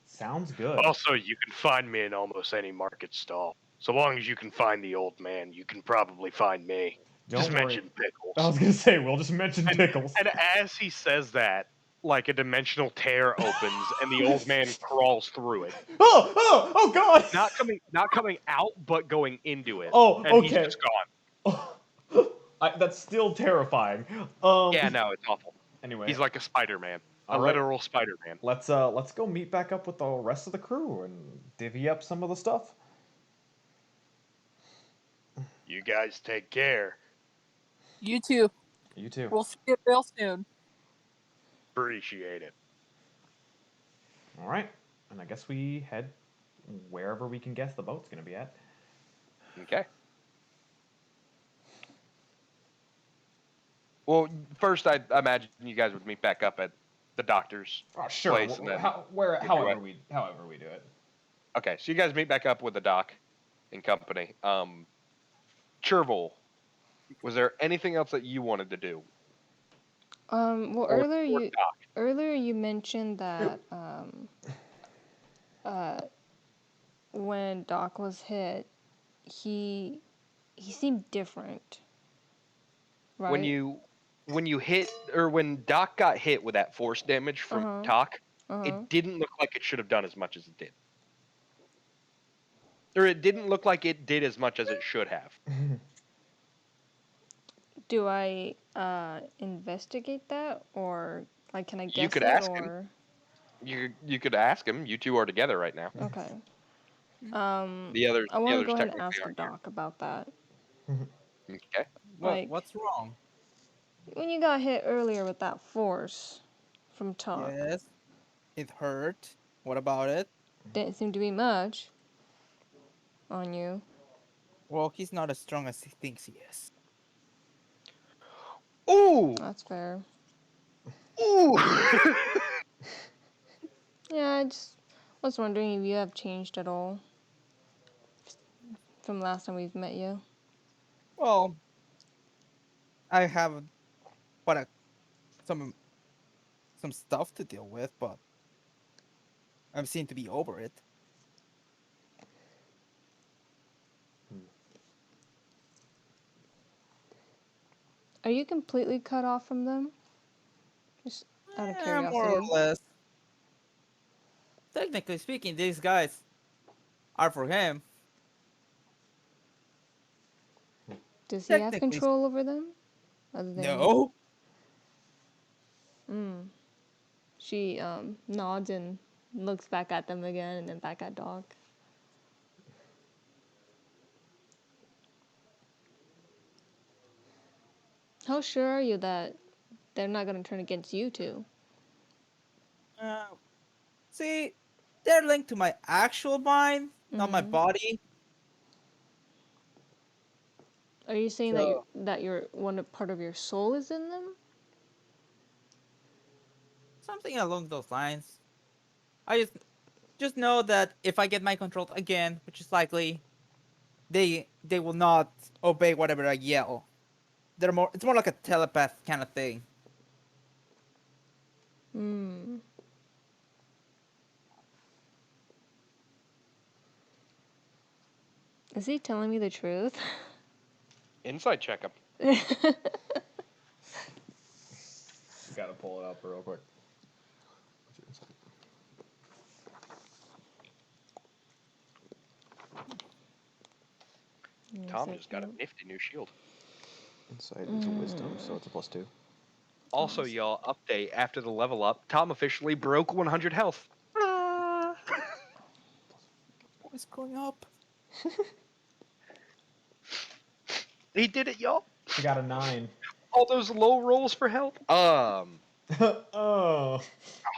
Sounds good. Also, you can find me in almost any market stall. So long as you can find the old man, you can probably find me. Don't worry. Mention Pickles. I was gonna say, we'll just mention Pickles. And as he says that, like a dimensional tear opens and the old man crawls through it. Oh God! Not coming out, but going into it. Oh, and okay. He's just gone. That's still terrifying. Yeah, no, it's awful. Anyway, he's like a Spider-Man, all a right. literal Spider-Man. Let's go meet back up with the rest of the crew and divvy up some of the stuff. You guys take care. You too. You too. We'll see you real soon. Appreciate it. All right, and I guess we head wherever we can guess the boat's gonna be at. Okay. Well, first I imagine you guys would meet back up at the doctor's sure. place, and then However we do it. Okay, so you guys meet back up with the doc and company. Chervil, was there anything else that you wanted to do? Well, Or earlier you mentioned that when Doc was hit, he seemed different, right? When you hit, or when Doc got hit with that force damage from Doc, it didn't look like it should have done as much as it did. Or it didn't look like it did as much as it should have. Do I investigate that, or like can I guess You could it, ask or him. You could ask him. You two are together right now. okay. The others. I want to go ahead and technically ask the aren't here. doc about that. Okay. Like- What's wrong? When you got hit earlier with that force from Tuck, Yes, it hurt. What about it? didn't seem to be much on you. Well, he's not as strong as he thinks he is. Ooh. That's fair. Ooh. Yeah, I just was wondering if you have changed at all from last time we've met you. Well, I have quite some stuff to deal with, but I seem to be over it. Are you completely cut off from them? Just out of curiosity. More or less. Technically speaking, these guys are for him. Does he have Technically, control over them? Other than no. She nods and looks back at them again and then back at Doc. How sure are you that they're not gonna turn against you two? See, they're linked to my actual mind, not my body. Are you saying So that your part of your soul is in them? something along those lines. I just know that if I get mind controlled again, which is likely, they will not obey whatever I yell. It's more like a telepath kind of thing. Is he telling me the truth? Inside checkup. Gotta pull it up real quick. Tom just got a nifty new shield. Insight is wisdom, so it's a +2. Also, y'all, update after the level up. Tom officially broke 100 health. What is going up? He did it, y'all. He got a 9. All those low rolls for health. Oh.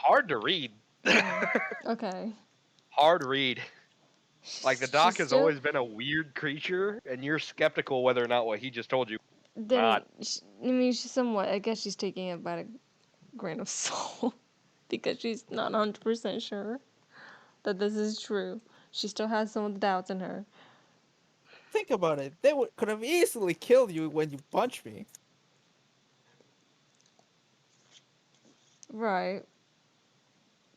Hard to read. Okay. Hard read. Like, the doc She's has still- always been a weird creature, and you're skeptical whether or not what he just told you. Then, Not. I mean, she's somewhat. I guess she's taking it by a grain of salt because she's not 100% sure that this is true. She still has some of the doubts in her. Think about it. They could have easily killed you when you punched me. Right.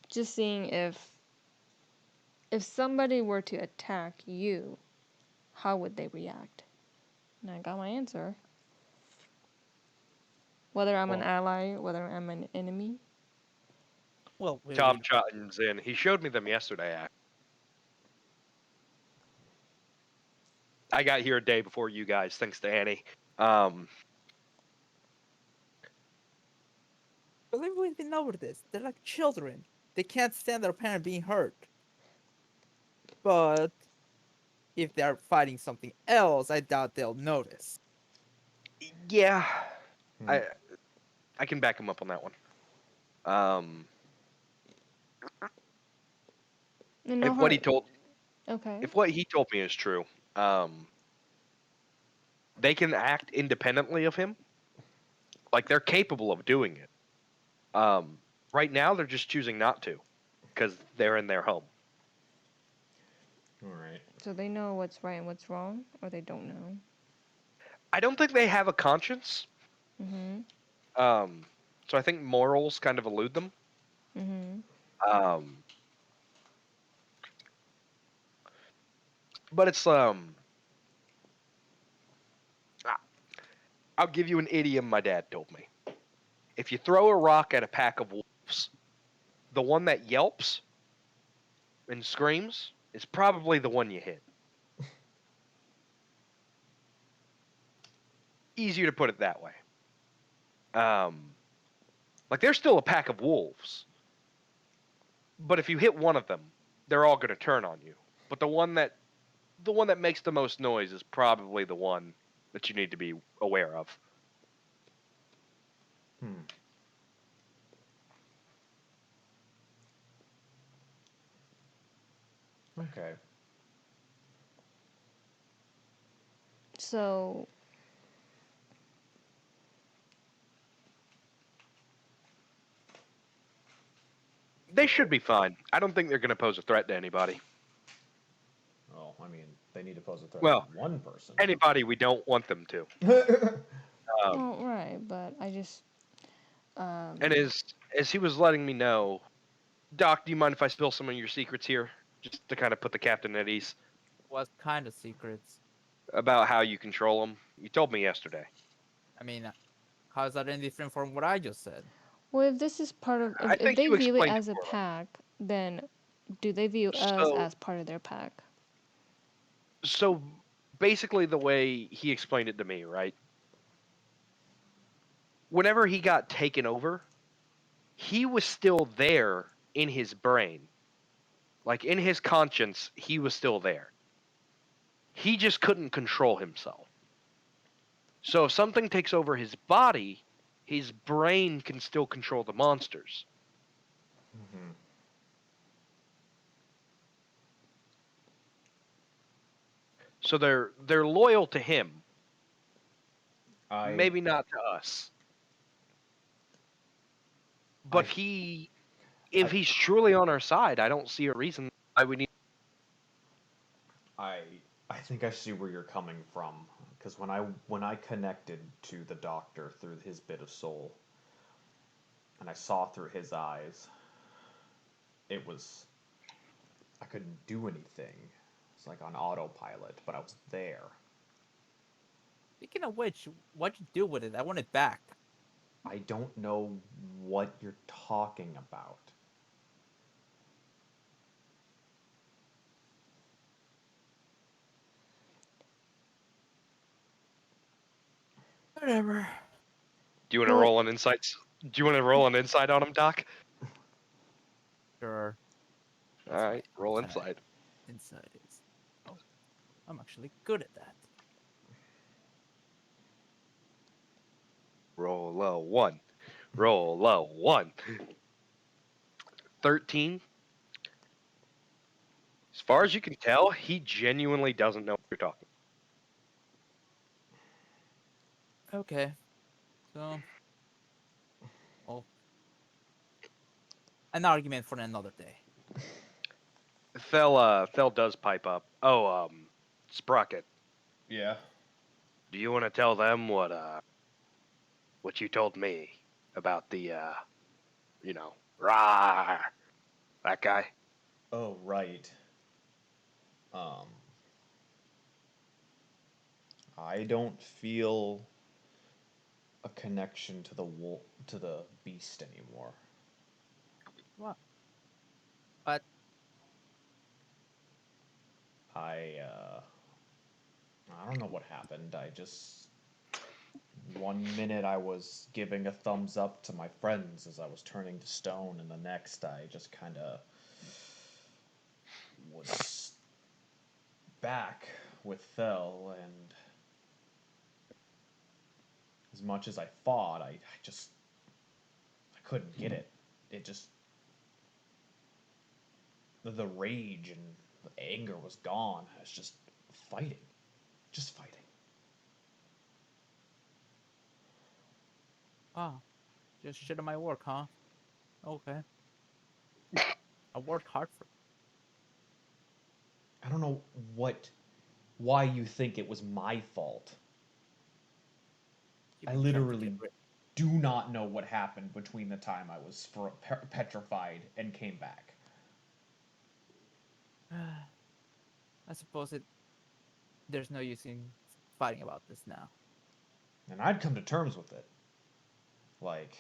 Just seeing if somebody were to attack you, how would they react? And I got my answer. Whether I'm an ally, whether I'm an enemy. Well, Tom chimes in. He showed me them yesterday. I got here a day before you guys, thanks to Annie. believe we've been over this. They're like children. They can't stand their parent being hurt. But if they're fighting something else, I doubt they'll notice. Yeah, I can back him up on that one. If what he told me is true, they can act independently of him. Like, they're capable of doing it. Right now, they're just choosing not to, because they're in their home. All right. So they know what's right and what's wrong, or they don't know. I don't think they have a conscience. So I think morals kind of elude them. But it's I'll give you an idiom my dad told me. If you throw a rock at a pack of wolves, the one that yelps and screams is probably the one you hit. Easier to put it that way. Like, they're still a pack of wolves. But if you hit one of them, they're all going to turn on you. But the one that makes the most noise is probably the one that you need to be aware of. Okay. So They should be fine. I don't think they're going to pose a threat to anybody. Well, I mean, they need to pose a threat Well, to one person. Anybody we don't want them to. well, right, but I just And as he was letting me know, Doc, do you mind if I spill some of your secrets here? Just to kind of put the captain at ease. What kind of secrets? About how you control them. You told me yesterday. I mean, how is that any different from what I just said? well, if this is part of if they view it as a pack, then do they view us as part of their pack? So basically the way he explained it to me, right? Whenever he got taken over, he was still there in his brain. Like, in his conscience, he was still there. He just couldn't control himself. So if something takes over his body, his brain can still control the monsters. Mm-hmm. So they're loyal to him. Maybe not to us. But if he's truly on our side, I don't see a reason why we need. I think I see where you're coming from, because when I connected to the doctor through his bit of soul, and I saw through his eyes, it was, I couldn't do anything. It's like on autopilot, but I was there. Speaking of which, what'd you do with it? I want it back. I don't know what you're talking about. Whatever. Do you want to roll on insights? Do you want to roll an insight on him, Doc? Sure. All right, roll insight. Inside is. Oh, I'm actually good at that. Roll low 1. Roll low 1. 13. As far as you can tell, he genuinely doesn't know what you're talking. Okay. So. Oh. An argument for another day. Fel does pipe up. Oh, Sprocket. Yeah. Do you want to tell them what you told me about the rah, that guy? Oh, right. I don't feel a connection to the beast anymore. What? But I don't know what happened. One minute I was giving a thumbs up to my friends as I was turning to stone, and the next I just kind of was back with Fel, and as much as I fought, I couldn't get it. It just, the rage and the anger was gone. I was just fighting. Just fighting. just shit on my work, huh? Okay. I worked hard for it. I don't know why you think it was my fault. I literally do not know what happened between the time I was petrified and came back. I suppose there's no use in fighting about this now. And I'd come to terms with it. Like,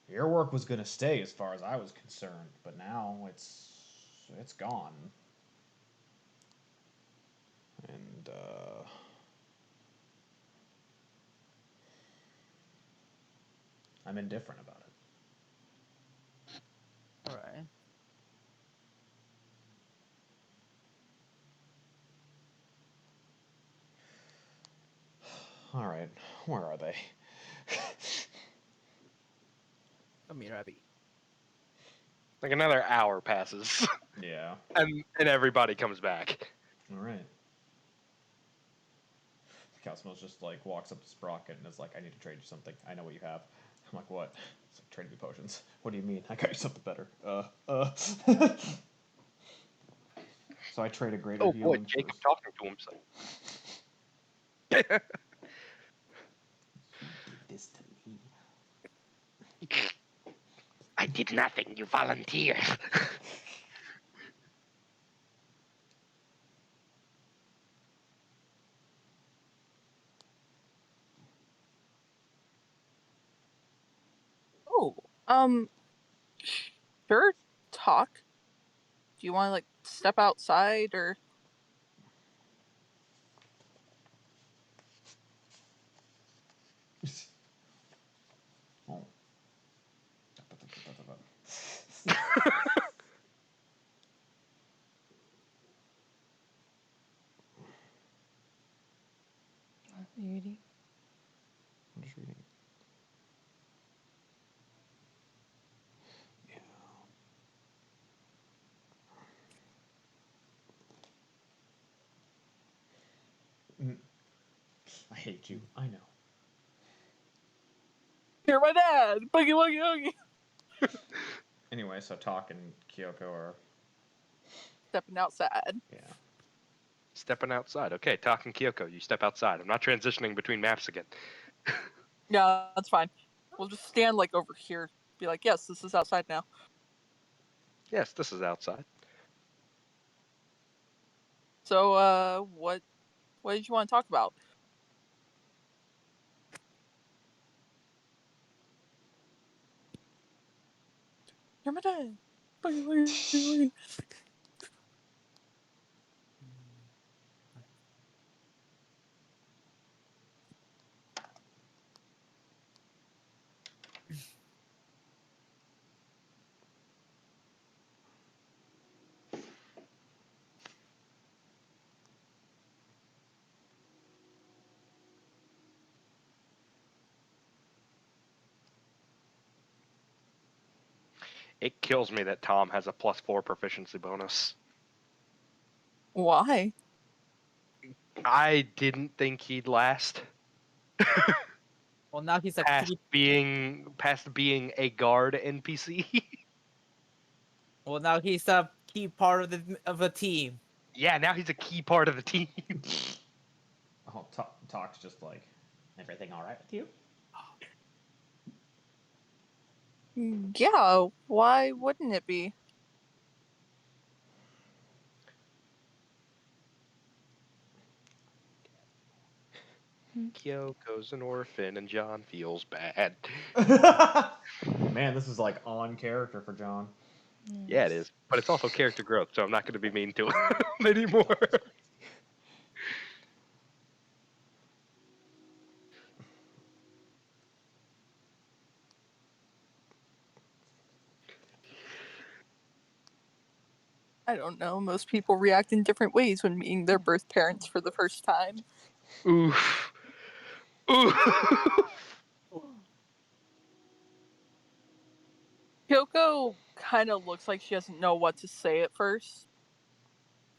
your work was gonna stay as far as I was concerned, but now it's gone. And I'm indifferent about it. All right. All right, where are they? Come here, Abby. Like another hour passes. Yeah. and everybody comes back. All right. Cosmos just like walks up to Sprocket and is like, "I need to trade you something. I know what you have." I'm like, "What?" It's like, "Trade me potions." "What do you mean?" "I got you something better." So I trade a greater Oh boy, healing. Jacob talking to himself. You did this to me. I did nothing. You volunteered. Oh, sure. Talk. Do you want to like step outside or? Beauty. I'm just reading. I hate you. I know. You're my dad. Boogie woogie woogie. Anyway, so Talk and Kyoko are Stepping outside. yeah. Stepping outside. Okay, talking Kyoko, you step outside. I'm not transitioning between maps again. Yeah, that's fine. We'll just stand like over here. Be like, yes, this is outside now. Yes, this is outside. So, what did you want to talk about? You're my dad. Boogie woogie woogie. It kills me that Tom has a +4 proficiency bonus. Why? I didn't think he'd last. Well, now he's a past key. being a guard NPC. Well, now he's a key part of the team. Yeah, now he's a key part of the team. Oh, Talk's just like, everything all right with you? Yeah, why wouldn't it be? Kyoko's an orphan and John feels bad. Man, this is like on character for John. Yeah, it is. But it's also character growth, so I'm not going to be mean to him anymore. I don't know. Most people react in different ways when meeting their birth parents for the first time. Oof. Oof. Kyoko kind of looks like she doesn't know what to say at first.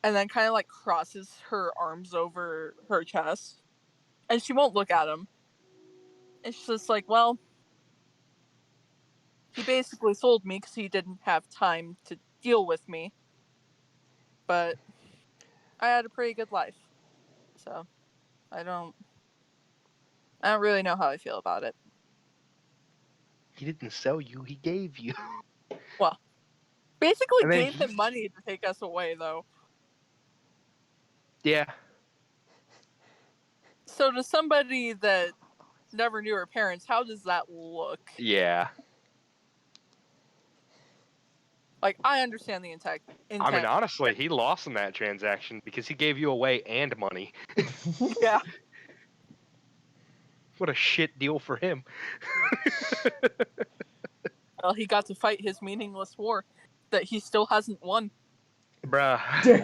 And then kind of like crosses her arms over her chest. And she won't look at him. And she's just like, well, he basically sold me because he didn't have time to deal with me. But I had a pretty good life. So I don't really know how I feel about it. He didn't sell you, he gave you. Well, basically And then gave him money to take us away, though. Yeah. So to somebody that never knew her parents, how does that look? Yeah. Like, I understand the intent. I mean, honestly, he lost in that transaction because he gave you away and money. Yeah. What a shit deal for him. Well, he got to fight his meaningless war that he still hasn't won. Bruh.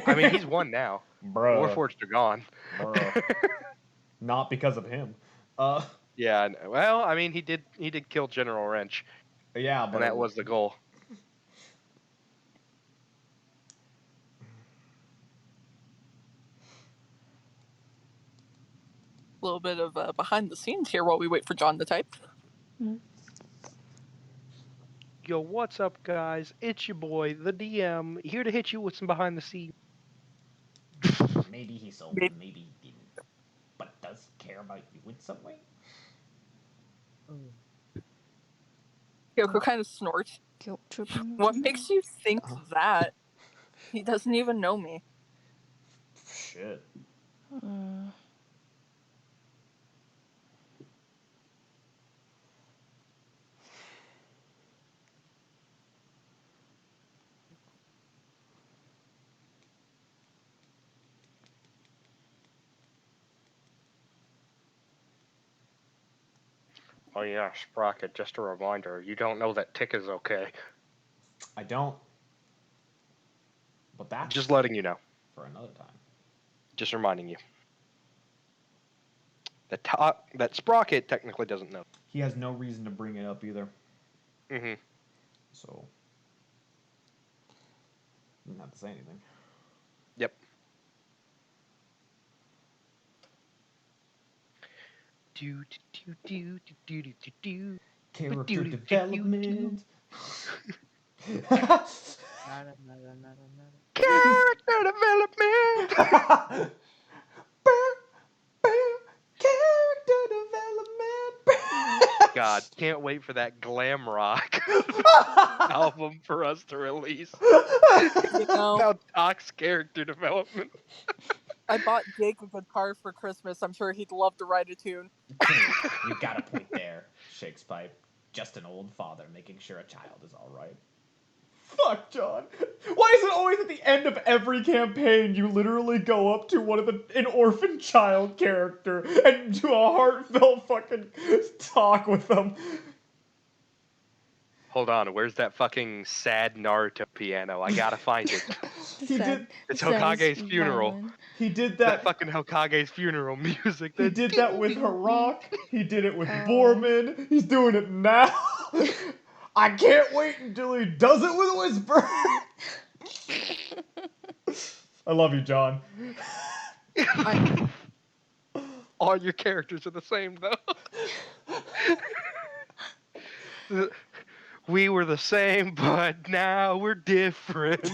I mean, he's won now. Bruh. Warforged are gone. Bruh. Not because of him. Yeah, well, I mean, he did kill General Wrench. Yeah, but and that was the goal. A little bit of behind the scenes here while we wait for John to type. Yo, what's up, guys? It's your boy, the DM, here to hit you with some behind the scenes. Maybe he sold, maybe he didn't. But does he care about you in some way? Kyoko kind of snorts. Guilt tripping. What makes you think that? He doesn't even know me. Shit. Oh yeah, Sprocket, just a reminder, you don't know that Tick is okay. I don't. But that's Just letting you know. for another time. Just reminding you. That Sprocket technically doesn't know. He has no reason to bring it up either. Mm-hmm. So, didn't have to say anything. Yep. Character development. Character development. Character development. God, can't wait for that glam rock album for us to release. You know, Now Doc's character development. I bought Jake a guitar for Christmas. I'm sure he'd love to write a tune. You got a point there, Shakes pipe. Just an old father making sure a child is all right. Fuck, John. Why is it always at the end of every campaign you literally go up to an orphan child character and do a heartfelt fucking talk with them? Hold on, where's that fucking sad Naruto piano? I gotta find it. It's Hokage's funeral. He did That that. fucking Hokage's funeral music. He did that with Harak. He did it with Borman. He's doing it now. I can't wait until he does it with Whisper. I love you, John. All your characters are the same, though. We were the same, but now we're different.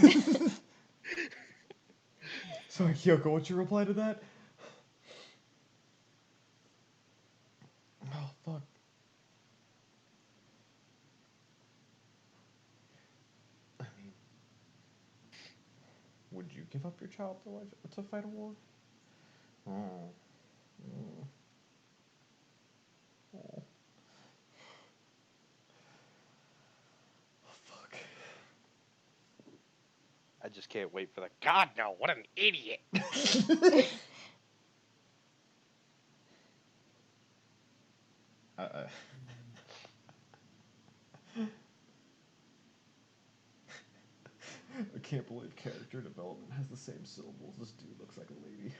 Sorry, Kyoko, what's your reply to that? Oh, fuck. I mean, would you give up your child to fight a war? Oh. Oh. Oh. Fuck. I just can't wait for the God, no, what an idiot. I can't believe character development has the same syllables. This dude looks like a lady.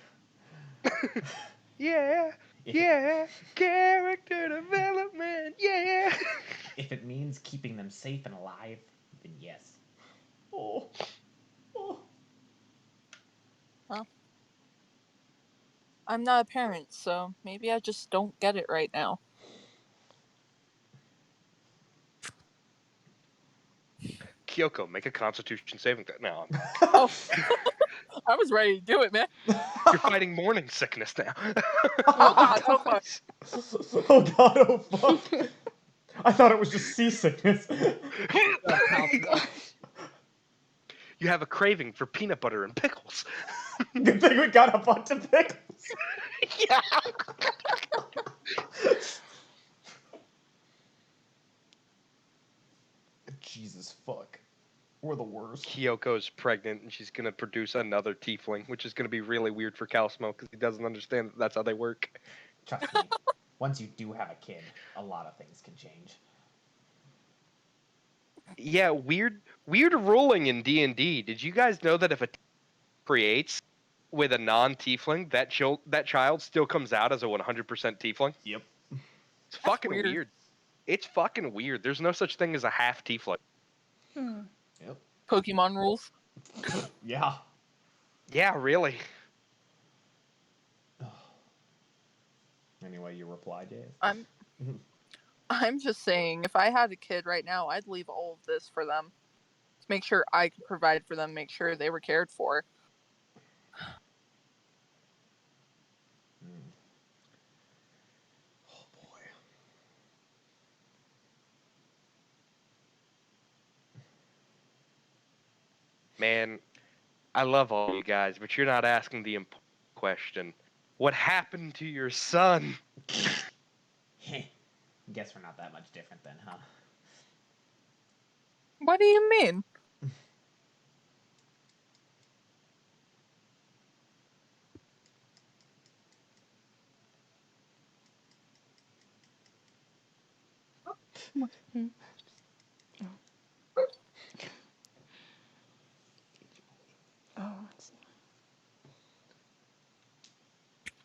Yeah, character development, yeah. If it means keeping them safe and alive, then yes. Oh. Oh. Well, I'm not a parent, so maybe I just don't get it right now. Kyoko, make a constitution saving throw. No, Oh, I was ready to do it, man. you're fighting morning sickness now. Oh god, oh god. Oh god, oh fuck. I thought it was just seasickness. You have a craving for peanut butter and pickles. Good thing we got a bunch of pickles. Yeah. Jesus fuck. We're the worst. Kyoko's pregnant and she's going to produce another tiefling, which is going to be really weird for Calsmo because he doesn't understand that that's how they work. Trust me, once you do have a kid, a lot of things can change. Yeah, weird ruling in D&D. Did you guys know that if a creates with a non-tiefling, that child still comes out as a 100% tiefling? Yep. It's fucking weird. It's fucking weird. There's no such thing as a half tiefling. Yep. Pokemon rules. Yeah. Yeah, really. Anyway, your reply, Dave? I'm just saying, if I had a kid right now, I'd leave all of this for them. To make sure I could provide for them, make sure they were cared for. Oh boy. Man, I love all you guys, but you're not asking the important question. What happened to your son? Guess we're not that much different then, huh? What do you mean?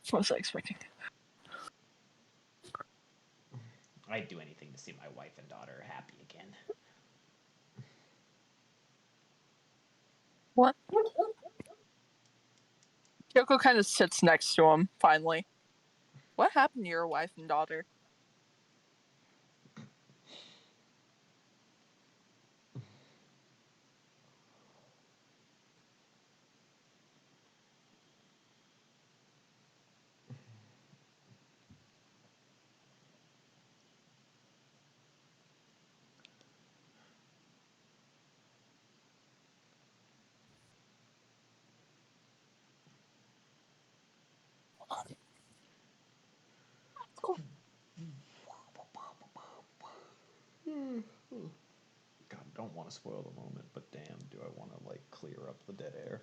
What was I expecting? I'd do anything to see my wife and daughter happy again. What? Kyoko kind of sits next to him, finally. What happened to your wife and daughter? God, I don't want to spoil the moment, but damn, do I want to, like, clear up the dead air.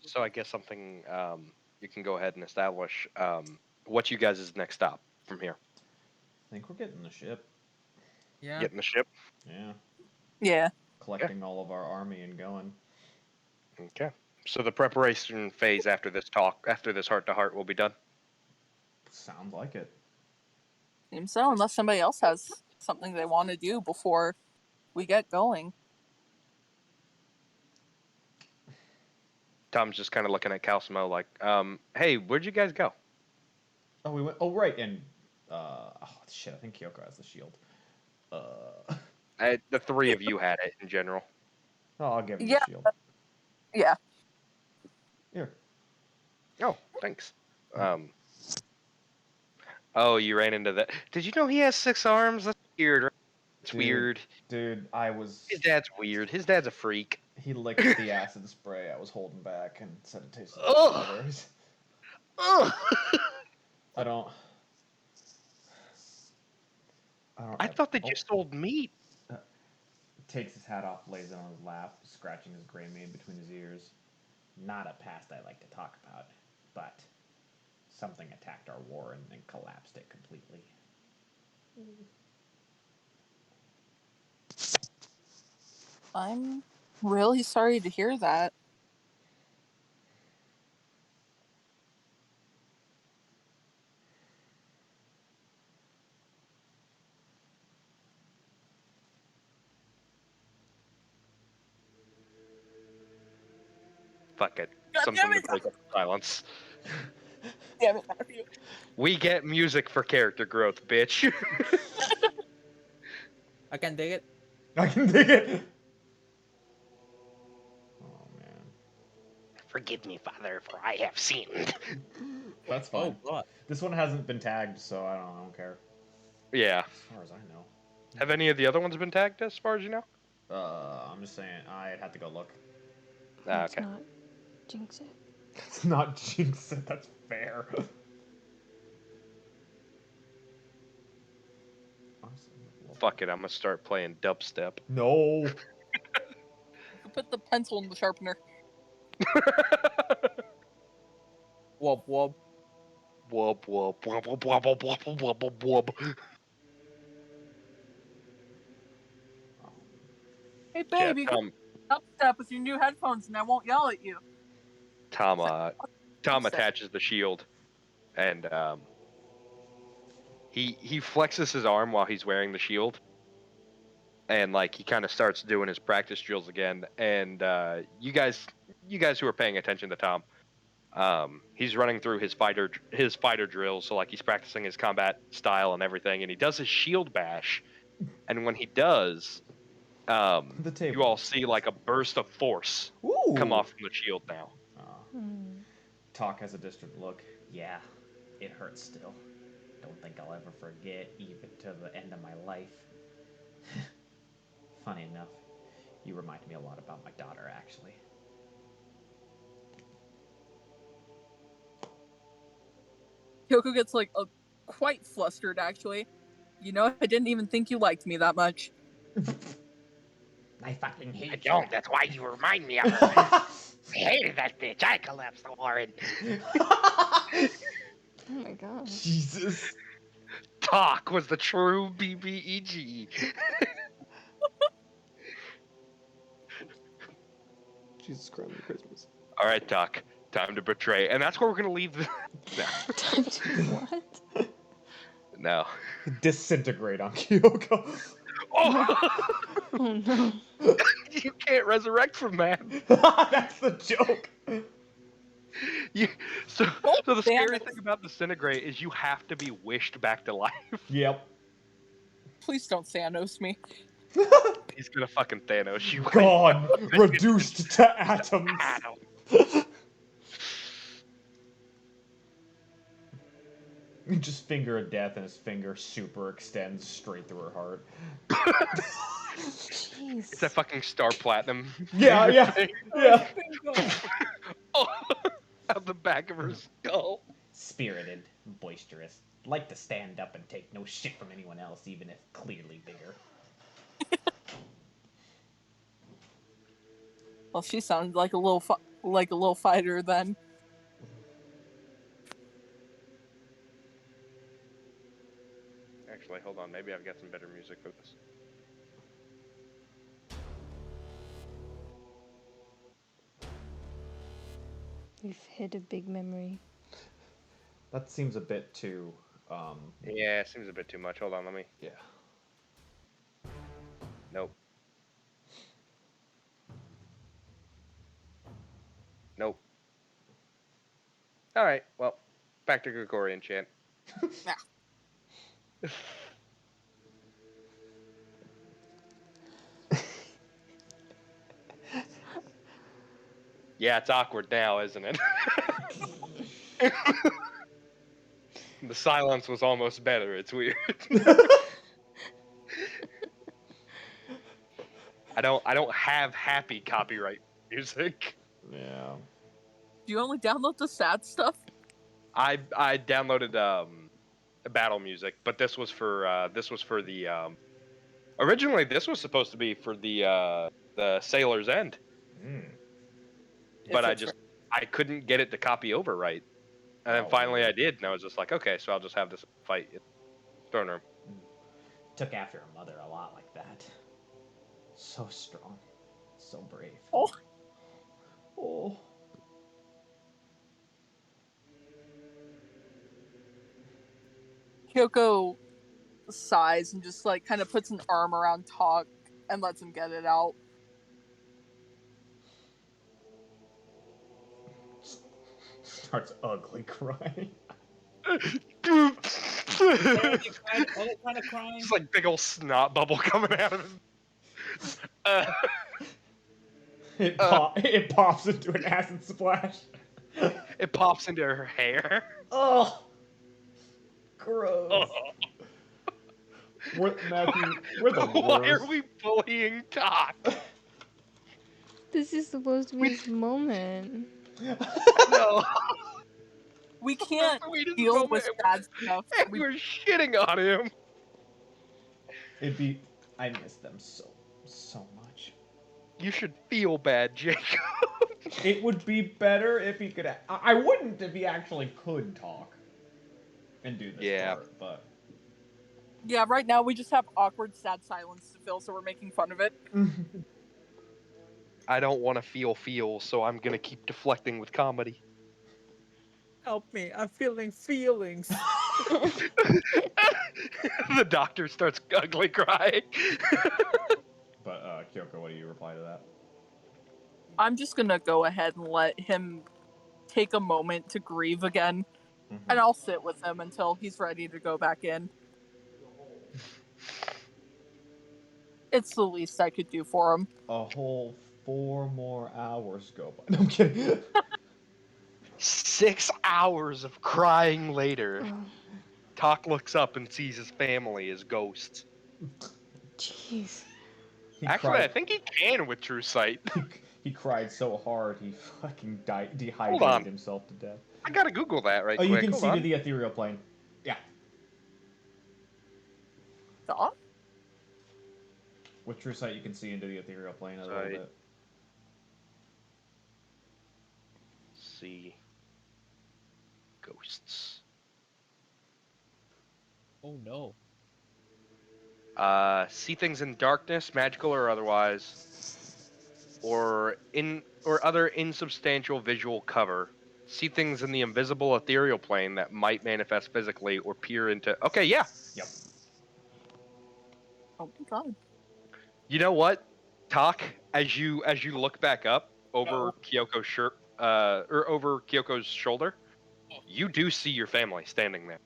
So I guess something you can go ahead and establish. What's you guys' next stop from here? I think we're getting the ship. Yeah. Getting the ship? Yeah. Yeah. Collecting all of our army and going. Okay. So the preparation phase after this talk, after this heart-to-heart, will be done? Sounds like it. Seems so, unless somebody else has something they want to do before we get going. Tom's just kind of looking at Calcimo like, hey, where'd you guys go? Oh, we went. Oh, right. And, oh, shit, I think Kyoko has the shield. The three of you had it in general. Oh, I'll give him Yeah. the shield. Yeah. Here. Oh, thanks. Oh, you ran into that. Did you know he has 6 arms? That's weird, right? It's weird. Dude, I was... His dad's weird. His dad's a freak. He licked the acid spray I was holding back and said it tasted like Ugh. strawberries. Ugh. I don't I thought they just sold meat. Takes his hat off, lays it on his lap, scratching his gray mane between his ears. Not a past I like to talk about, but something attacked our war and then collapsed it completely. I'm really sorry to hear that. Fuck it. God Something damn to it. break up the silence. Damn it, Matthew. We get music for character growth, bitch. I can dig it. I can dig it! Oh, man. Forgive me, Father, for I have sinned. That's Oh, fine. God. This one hasn't been tagged, so I don't care. Yeah. As far as I know. Have any of the other ones been tagged as far as you know? I'm just saying, I'd have to go look. Let's Okay. not jinx it. It's not jinx it, that's fair. Fuck it, I'm gonna start playing dubstep. No. You can put the pencil in the sharpener. Wub wub. Wub wub wub wub wub wub wub wub wub wub. Hey, Yeah, babe, you can upstep with your new headphones and I won't yell at you. Tom Upstep. attaches the shield, and he flexes his arm while he's wearing the shield, and like he kind of starts doing his practice drills again. And you guys who are paying attention to Tom, he's running through his fighter drills, so like he's practicing his combat style and everything, and he does his shield bash, and when he does, The table. you all see like a burst of force come off from the shield now. Talk has a distant look. Yeah, it hurts still. Don't think I'll ever forget, even to the end of my life. Funny enough, you remind me a lot about my daughter, actually. Kyoko gets like quite flustered, actually. You know, I didn't even think you liked me that much. I fucking hate you. I don't. That's why you remind me of her. I hated that bitch. I collapsed the warren. Oh my god. Jesus. Talk was the true BBEG. Jesus Christ, Christmas. All right, Doc. Time to betray, and that's where we're gonna leave the. Time to what? No. Disintegrate on Kyoko. Oh! Oh no. You can't resurrect from that. That's the joke. You, so the damn scary it. thing about disintegrate is you have to be wished back to life. Yep. Please don't Thanos me. He's gonna fucking Thanos you. Gone. Reduced to atoms. Just finger of death, and his finger super extends straight through her heart. Jeez. It's that fucking star platinum. Yeah, yeah, yeah. Oh, out the back of her skull. Spirited, boisterous, like to stand up and take no shit from anyone else, even if clearly bigger. Well, she sounds like a little fighter then. Actually, hold on. Maybe I've got some better music for this. You've hit a big memory. That seems a bit too. Yeah, it seems a bit too much. Hold on, let me. Yeah. Nope. Nope. All right. Well, back to Gregorian chant. Yeah, it's awkward now, isn't it? The silence was almost better. It's weird. I don't have happy copyright music. Yeah. Do you only download the sad stuff? I downloaded battle music, but this was for the originally this was supposed to be for the Sailor's End. But I couldn't get it to copy over right. And then finally I did, and I was just like, okay, so I'll just have this fight in the throne room. Took after her mother a lot like that. So strong. So brave. Oh. Oh. Kyoko sighs and just like kind of puts an arm around Talk and lets him get it out. Starts ugly crying. Kind of crying. Just like big old snot bubble coming out of him. It pops into an acid splash. It pops into her hair. Oh, gross. Matthew, we're the worst. Why are we bullying Doc? This is supposed to be his moment. No. We can't deal with sad stuff. We're shitting on him. I miss them so much. You should feel bad, Jacob. It would be better if he could. I wouldn't if he actually could talk and do this part, but. Yeah, right now we just have awkward, sad silence to fill, so we're making fun of it. I don't want to feel, so I'm gonna keep deflecting with comedy. Help me, I'm feeling feelings. The doctor starts ugly crying. But, Kyoko, what do you reply to that? I'm just gonna go ahead and let him take a moment to grieve again, and I'll sit with him until he's ready to go back in. It's the least I could do for him. A whole 4 more hours go by. No, I'm kidding. 6 hours of crying later, Talk looks up and sees his family as ghosts. Jeez. Actually, I think he can with true sight. He cried so hard he fucking dehydrated himself to death. I gotta Google that right quick. You can see to the ethereal plane. Yeah. Dog? With true sight, you can see into the ethereal plane a little bit. See ghosts. Oh no. See things in darkness, magical or otherwise. or other insubstantial visual cover. See things in the invisible ethereal plane that might manifest physically or peer into. Okay, yeah. Yep. Oh my god. You know what? Talk as you look back up over No. Kyoko's shirt, or over Kyoko's shoulder. You do see your family standing there.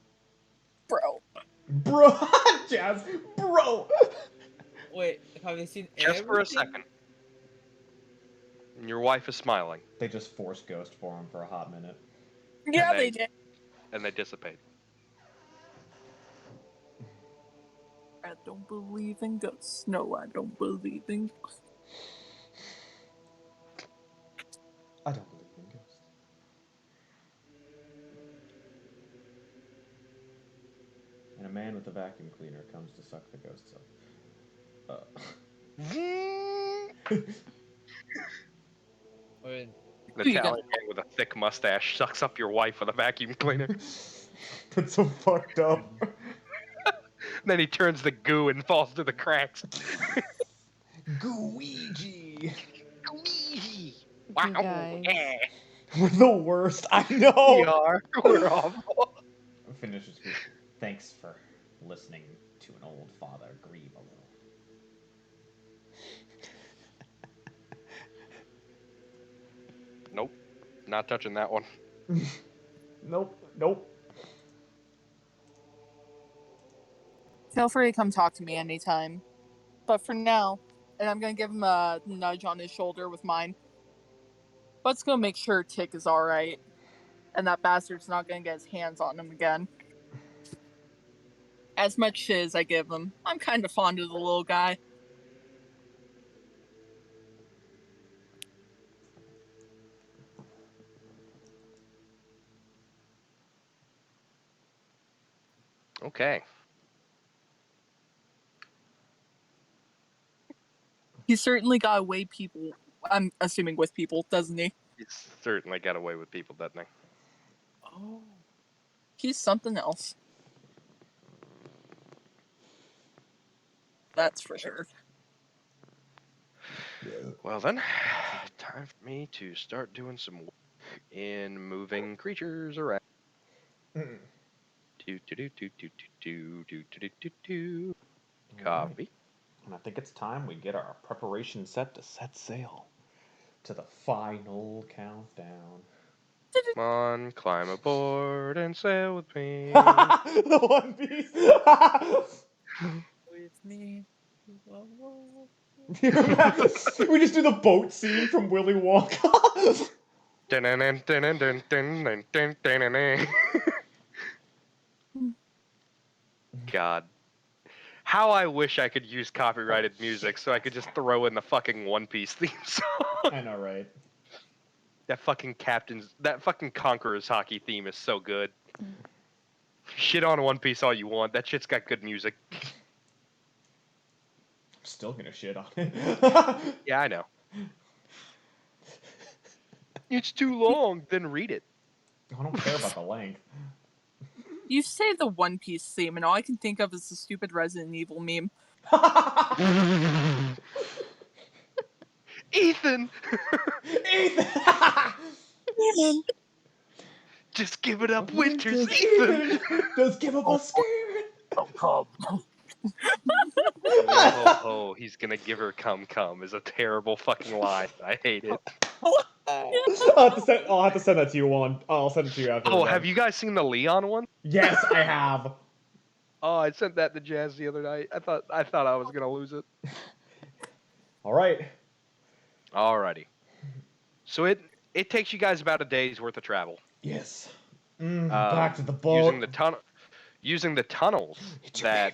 Bro. Bro, Jazz, bro. Wait, have you seen Just for a everything? second. And your wife is smiling, They just force ghost for him for a hot minute. Yeah, they- they did. and they dissipate. I don't believe in ghosts. No, I don't believe in ghosts. I don't believe in ghosts. And a man with a vacuum cleaner comes to suck the ghosts up. Wait, An You Italian man with a thick mustache sucks up your wife with a vacuum cleaner. That's so fucked up. Then he turns the goo and falls through the cracks. Gooigi. Wow, guys. yeah. We're the worst. I We know. are. We're awful. Finish this group. Thanks for listening to an old father grieve a little. Nope. Not touching that one. Nope. Nope. Feel free to come talk to me anytime. But for now, and I'm gonna give him a nudge on his shoulder with mine. Let's go make sure Tick is alright. And that bastard's not gonna get his hands on him again. As much shit as I give him, I'm kind of fond of the little guy. Okay. He certainly got away people. I'm assuming with people, doesn't he? He's certainly got away with people, doesn't he? Oh. He's something else. That's for sure. Well then, time for me to start doing some work in moving creatures around. Mm. Do do do do do do do do do do do. Alright. Copy. And I think it's time we get our preparation set to set sail to the final countdown. Come on, climb aboard and sail with me. The One Piece. with me. Whoa, whoa. We just do the boat scene from Willy Wonka. God. How I wish I could use copyrighted music so I could just throw in the fucking One Piece theme song. I know, right? That fucking Conqueror's hockey theme is so good. Shit on One Piece all you want. That shit's got good music. I'm still gonna shit on it. Yeah, I know. It's too long. Then read it. I don't care about the length. You say the One Piece theme, and all I can think of is the stupid Resident Evil meme. Ethan! Ethan! Just give it up, Winters, Ethan! Just give up a scared. Oh, he's gonna give her cum is a terrible fucking lie. I hate it. I'll have to send that to you on. I'll send it to you after. Oh, have you guys seen the Leon one? Yes, I have. Oh, I sent that to Jazz the other night. I thought I was gonna lose it. All right. Alrighty. So it takes you guys about a day's worth of travel. Yes. Back to the boat. Using the tunnels that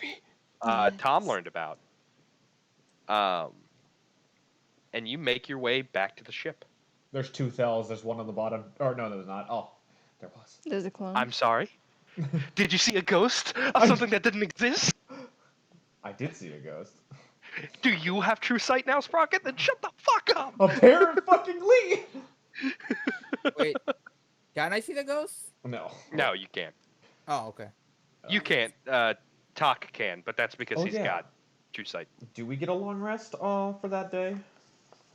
Tom learned about. And you make your way back to the ship. There's two thells. There's one on the bottom. Or no, there's not. Oh, there was. There's a clone. I'm sorry. Did you see a ghost of something that didn't exist? I did see a ghost. Do you have true sight now, Sprocket? Then shut the fuck up! Apparently. Wait, can I see the ghost? No. No, you can't. Oh, okay. You can't. Talk can, but that's because he's got true sight. Do we get a long rest for that day?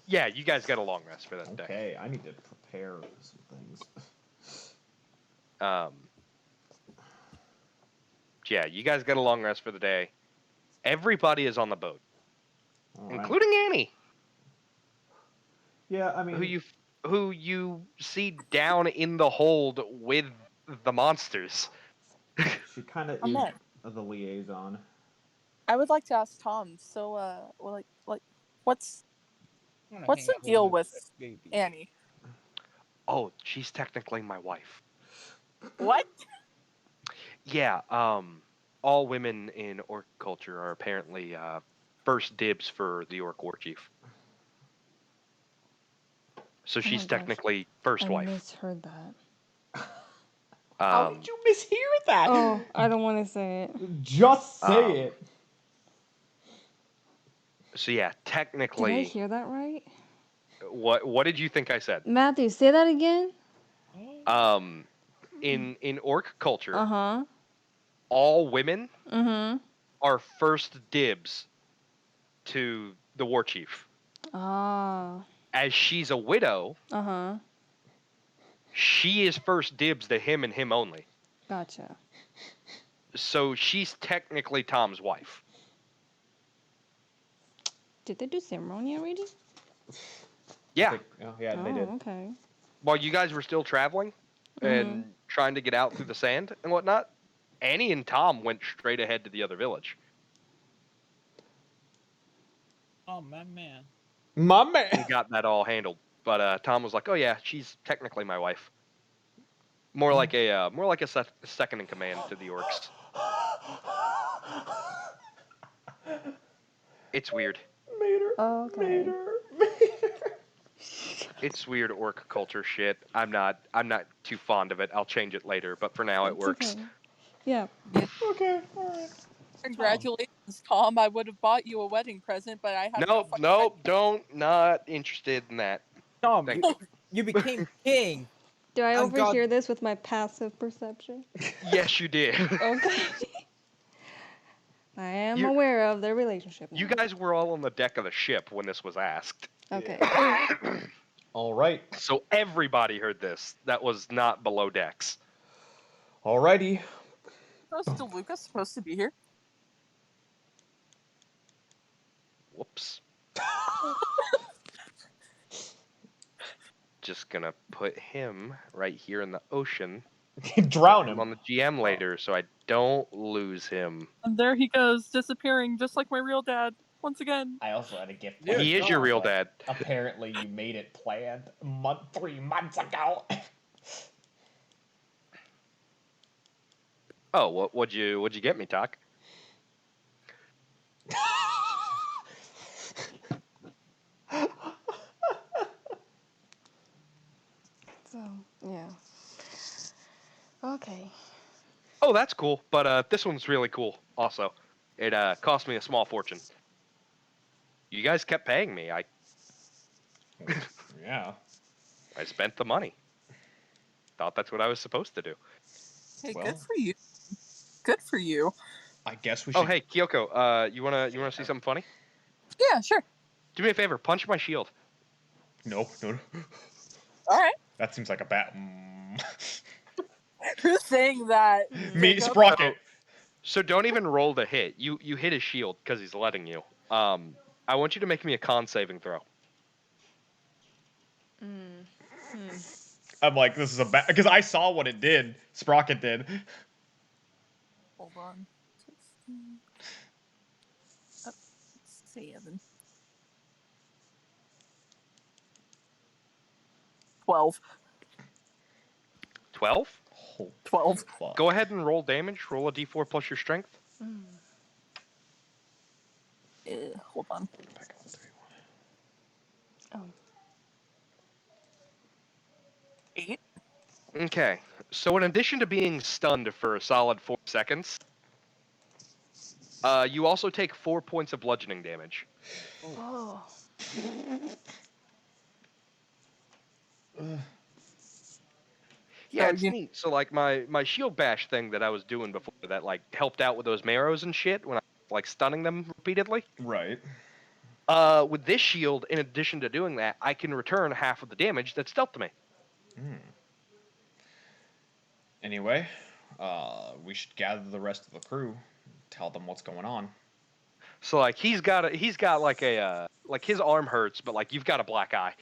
Yeah, you guys got a long rest for that day. Okay, I need to prepare some things. Yeah, you guys got a long rest for the day. Everybody is on the boat, including Annie. Yeah, I mean, who you see down in the hold with the monsters. She kind of is the liaison. I would like to ask Tom. So, what's the deal with Annie? Oh, she's technically my wife. What? Yeah. All women in orc culture are apparently first dibs for the orc war chief. So she's technically first wife. I misheard that. How did you mishear that? Oh, I don't want to say it. Just say it. So yeah, technically. Did I hear that right? What did you think I said? Matthew, say that again. In orc culture. Uh-huh. All women. Mm-hmm. Are first dibs to the war chief. Ah. As she's a widow. Uh-huh. She is first dibs to him and him only. Gotcha. So she's technically Tom's wife. Did they do ceremony already? Yeah. They did. Okay. While you guys were still traveling and trying to get out through the sand and whatnot, Annie and Tom went straight ahead to the other village. Oh, my man. My man. We got that all handled. But Tom was like, "Oh yeah, she's technically my wife." More like a second in command to the orcs. It's weird. Okay. It's weird orc culture shit. I'm not too fond of it. I'll change it later, but for now it works. Okay. Yeah. Okay, alright. Congratulations, Tom. I would have bought you a wedding present, but I had Not interested in that. Tom, you became king. Do I overhear this with my passive perception? Yes, you did. Okay. I am aware of their relationship now. You guys were all on the deck of the ship when this was asked. Okay. All right. So everybody heard this. That was not below decks. Alrighty. Was DeLuca supposed to be here? Whoops. Just gonna put him right here in the ocean. Drown him on the GM later, so I don't lose him. And there he goes, disappearing, just like my real dad. Once again. I also had a gift. He is your real dad. Apparently, you made it planned 3 months ago. Oh, what'd you get me, Doc? So, yeah. Okay. Oh, that's cool. But this one's really cool. Also, it cost me a small fortune. You guys kept paying me. Yeah. I spent the money. Thought that's what I was supposed to do. Hey, good for you. Good for you. I guess we should. Oh, hey, Kyoko. You wanna see something funny? Yeah, sure. Do me a favor. Punch my shield. No. All right. That seems like a bad. Who's saying that? Me, Sprocket. So don't even roll the hit. You hit his shield because he's letting you. I want you to make me a con saving throw. I'm like, this is a bad, because I saw what it did. Sprocket did. Hold on. 7. 12. 12? 12. Go ahead and roll damage. Roll a d4 plus your strength. Hold on. Oh. 8. Okay. So in addition to being stunned for a solid 4 seconds, you also take 4 points of bludgeoning damage. Oh. Yeah, it's neat. So like my shield bash thing that I was doing before that like helped out with those marrows and shit when I like stunning them repeatedly. Right. With this shield, in addition to doing that, I can return half of the damage that's dealt to me. Anyway, we should gather the rest of the crew, tell them what's going on. So like he's got like a like his arm hurts, but like you've got a black eye.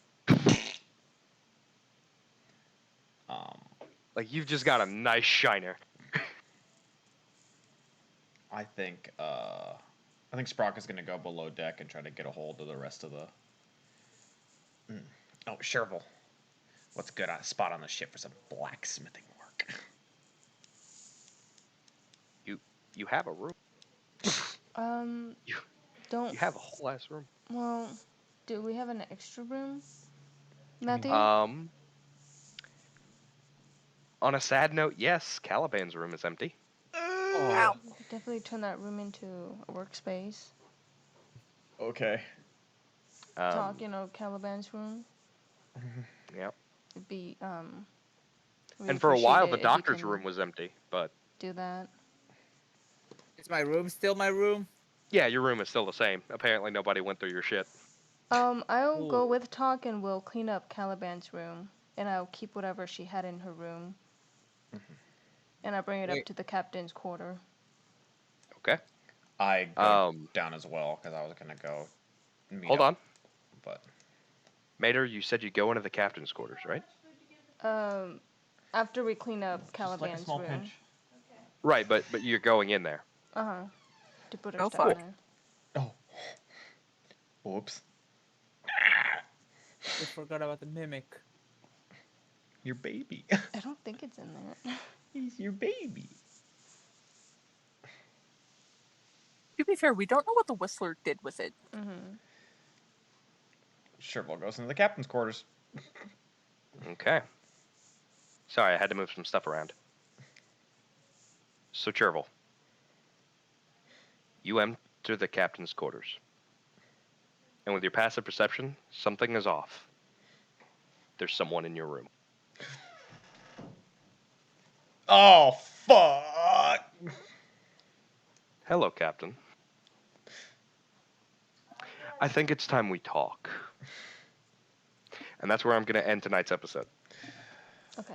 Like you've just got a nice shiner. I think Sprock is gonna go below deck and try to get a hold of the rest of the. Oh, Sherville, what's good spot on the ship for some blacksmithing work? You have a room. You have a whole ass room. Well, do we have an extra room, Matthew? On a sad note, yes, Caliban's room is empty. Ow. Definitely turn that room into a workspace. Okay. Talk, Caliban's room. Yep. It'd be really And for a while, appreciate the it if you doctor's can room was empty, but do that. Is my room still my room? yeah, your room is still the same. Apparently, nobody went through your shit. I'll go with Talk and we'll clean up Caliban's room, and I'll keep whatever she had in her room. And I'll bring it up to the captain's quarter. Okay. I go down as well because I was gonna go. Hold on. But Mater, you said you go into the captain's quarters, right? After we clean up Caliban's room. Pinch. Right, but you're going in there. To put her Oh, stuff fuck. in there. Oh. Whoops. I forgot about the mimic. Your baby. I don't think it's in there. He's your baby. To be fair, we don't know what the Whistler did with it. Sherville goes into the captain's quarters. Okay. Sorry, I had to move some stuff around. So, Chervil, you enter the captain's quarters. And with your passive perception, something is off. There's someone in your room. Oh, fuck! Hello, Captain. I think it's time we talk. And that's where I'm going to end tonight's episode. Okay.